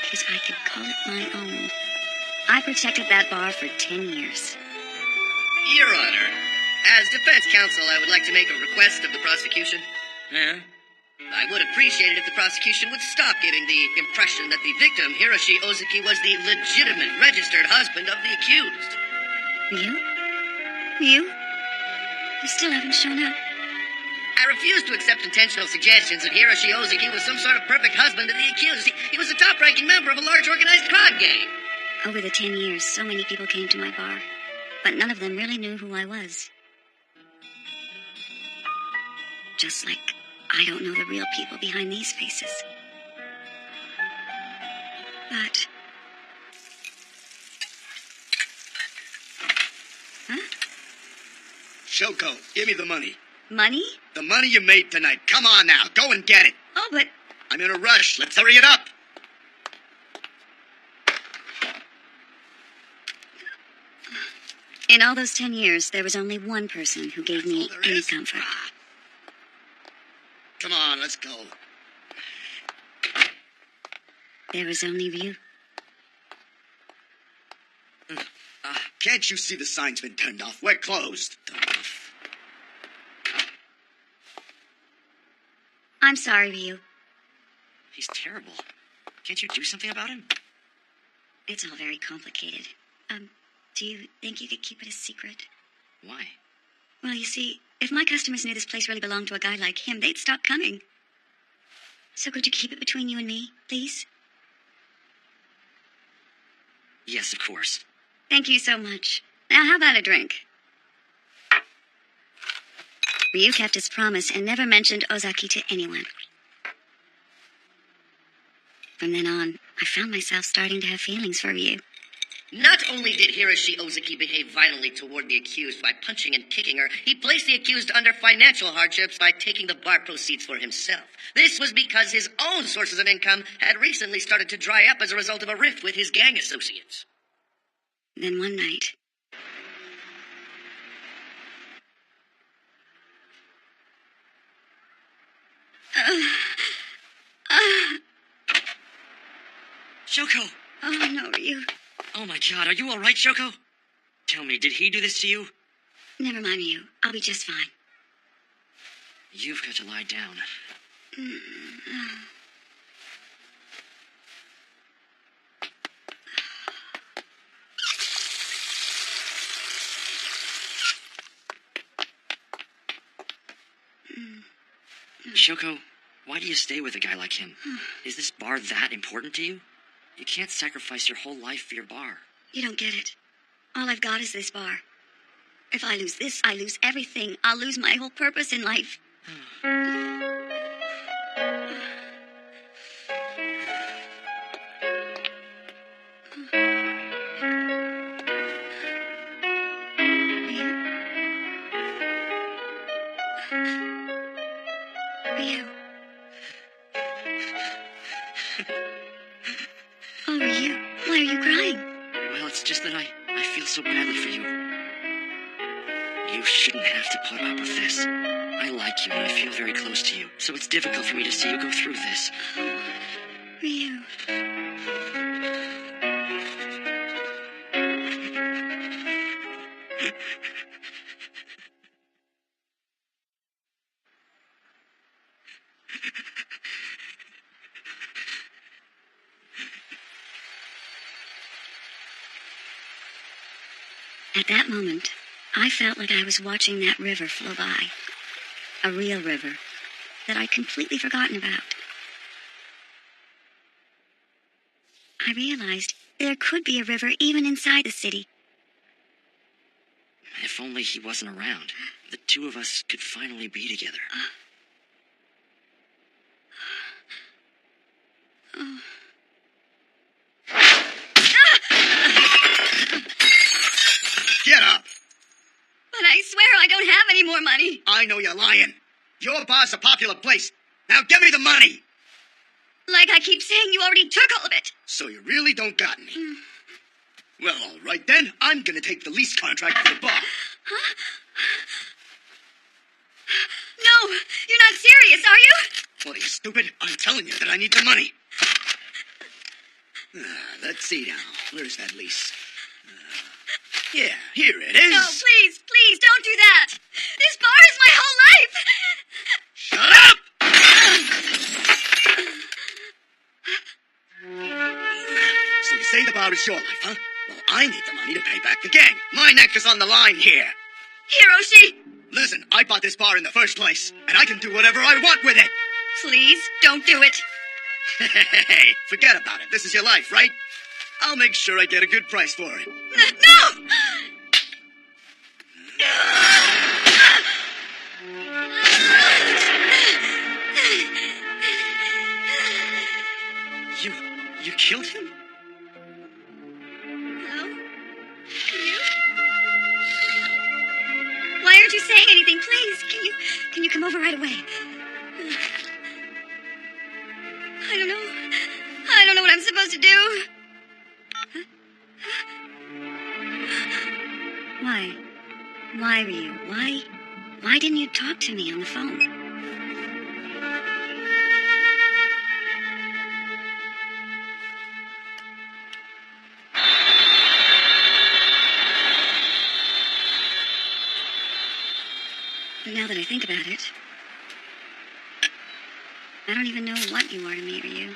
because I could call it my own. I protected that bar for 10 years. Your Honor, as defense counsel, I would like to make a request of the prosecution. Yeah? I would appreciate it if the prosecution would stop giving the impression that the victim, Hiroshi Ozeki, was the legitimate, registered husband of the accused. You? You still haven't shown up. I refuse to accept intentional suggestions that Hiroshi Ozeki was some sort of perfect husband of the accused. He was a top-ranking member of a large organized crime gang. Over the 10 years, so many people came to my bar, but none of them really knew who I was. Just like I don't know the real people behind these faces. But... Huh? Shoko, give me the money. Money? The money you made tonight. Come on now, go and get it. Oh, but... I'm in a rush. Let's hurry it up. In all those 10 years, there was only one person who gave me any comfort. Come on, let's go. There was only you. Can't you see the sign's been turned off? We're closed. I'm sorry, Ryu. He's terrible. Can't you do something about him? It's all very complicated. Do you think you could keep it a secret? Why? Well, you see, if my customers knew this place really belonged to a guy like him, they'd stop coming. So could you keep it between you and me, please? Yes, of course. Thank you so much. Now, how about a drink? Ryu kept his promise and never mentioned Ozaki to anyone. From then on, I found myself starting to have feelings for Ryu. Not only did Hiroshi Ozeki behave violently toward the accused by punching and kicking her, he placed the accused under financial hardships by taking the bar proceeds for himself. This was because his own sources of income had recently started to dry up as a result of a rift with his gang associates. Then one night... Shoko! Oh, no, Ryu. Oh my God, are you all right, Shoko? Tell me, did he do this to you? Never mind you. I'll be just fine. You've got to lie down. Shoko, why do you stay with a guy like him? Is this bar that important to you? You can't sacrifice your whole life for your bar. You don't get it. All I've got is this bar. If I lose this, I lose everything. I'll lose my whole purpose in life. Ryu. Oh, Ryu, why are you crying? Well, it's just that I feel so badly for you. You shouldn't have to put up with this. I like you and I feel very close to you, so it's difficult for me to see you go through this. Ryu. At that moment, I felt like I was watching that river flow by. A real river that I'd completely forgotten about. I realized there could be a river even inside the city. If only he wasn't around, the two of us could finally be together. Get up! But I swear I don't have any more money. I know you're lying. Your bar's a popular place. Now give me the money! Like I keep saying, you already took all of it. So you really don't got any? Well, all right then. I'm gonna take the lease contract for the bar. Huh? No, you're not serious, are you? What, are you stupid? I'm telling you that I need the money. Let's see now. Where's that lease? Yeah, here it is. No, please, please, don't do that. This bar is my whole life. Shut up! So you say the bar is your life, huh? Well, I need the money to pay back the gang. My neck is on the line here. Hiroshi! Listen, I bought this bar in the first place, and I can do whatever I want with it. Please, don't do it. Hey, forget about it. This is your life, right? I'll make sure I get a good price for it. No! You killed him? Hello? You? Why aren't you saying anything? Please, can you come over right away? I don't know. I don't know what I'm supposed to do. Why? Why, Ryu? Why didn't you talk to me on the phone? But now that I think about it, I don't even know what you are to me, Ryu.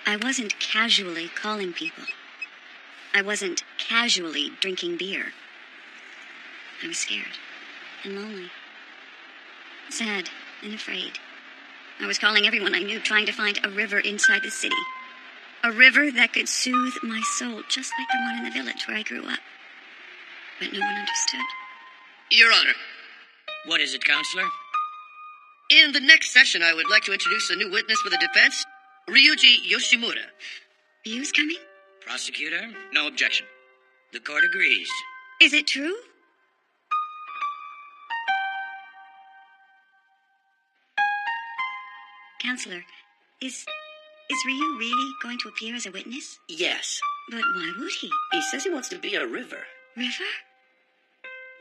I wasn't casually calling people. I wasn't casually drinking beer. I was scared and lonely, sad and afraid. I was calling everyone I knew, trying to find a river inside the city. A river that could soothe my soul, just like the one in the village where I grew up. But no one understood. Your Honor, What is it, Counselor? in the next session, I would like to introduce a new witness for the defense, Ryuji Yoshimura. Ryu's coming? Prosecutor, no objection. The court agrees. Is it true? Counselor, is Ryu really going to appear as a witness? Yes. But why would he? He says he wants to be a river. River?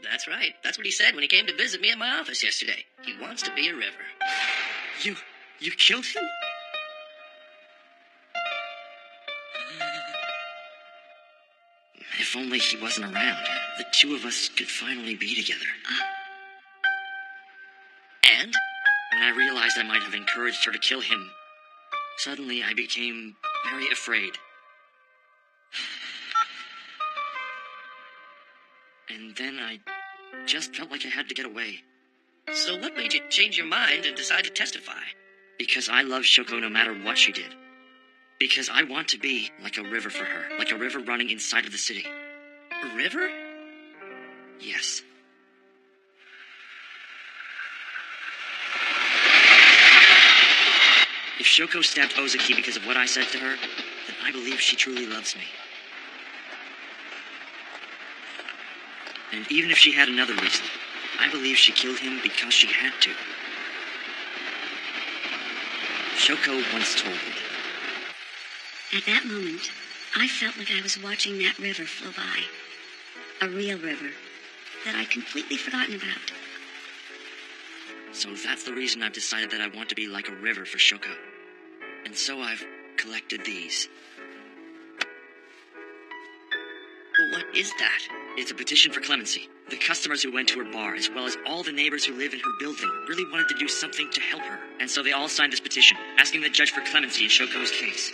That's right. That's what he said when he came to visit me at my office yesterday. He wants to be a river. You killed him? If only he wasn't around, the two of us could finally be together. And? When I realized I might have encouraged her to kill him, suddenly I became very afraid. And then I just felt like I had to get away. So what made you change your mind and decide to testify? Because I love Shoko no matter what she did. Because I want to be like a river for her, like a river running inside of the city. A river? Yes. If Shoko stabbed Ozaki because of what I said to her, then I believe she truly loves me. And even if she had another reason, I believe she killed him because she had to. Shoko once told me. At that moment, I felt like I was watching that river flow by. A real river that I'd completely forgotten about. So that's the reason I've decided that I want to be like a river for Shoko. And so I've collected these. What is that? It's a petition for clemency. The customers who went to her bar, as well as all the neighbors who live in her building, really wanted to do something to help her. And so they all signed this petition, asking the judge for clemency in Shoko's case.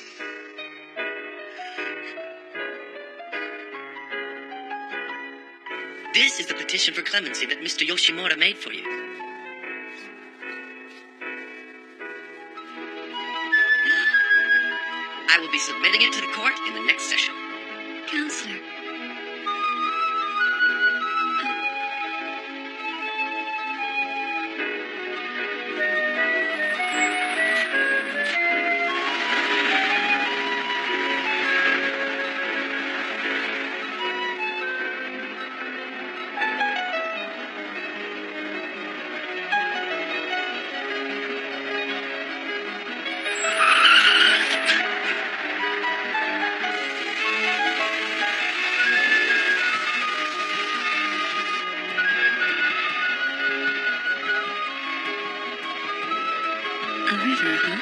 This is the petition for clemency that Mr. Yoshimura made for you. I will be submitting it to the court in the next session. Counselor. A river, huh?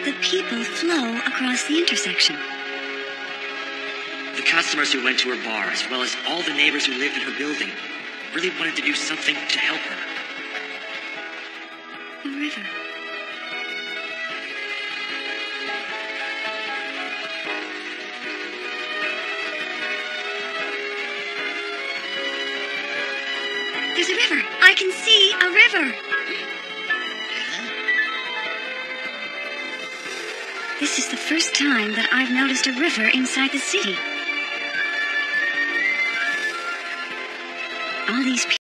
The people flow across the intersection. The customers who went to her bar, as well as all the neighbors who lived in her building, really wanted to do something to help her. A river. There's a river. I can see a river. This is the first time that I've noticed a river inside the city. All these people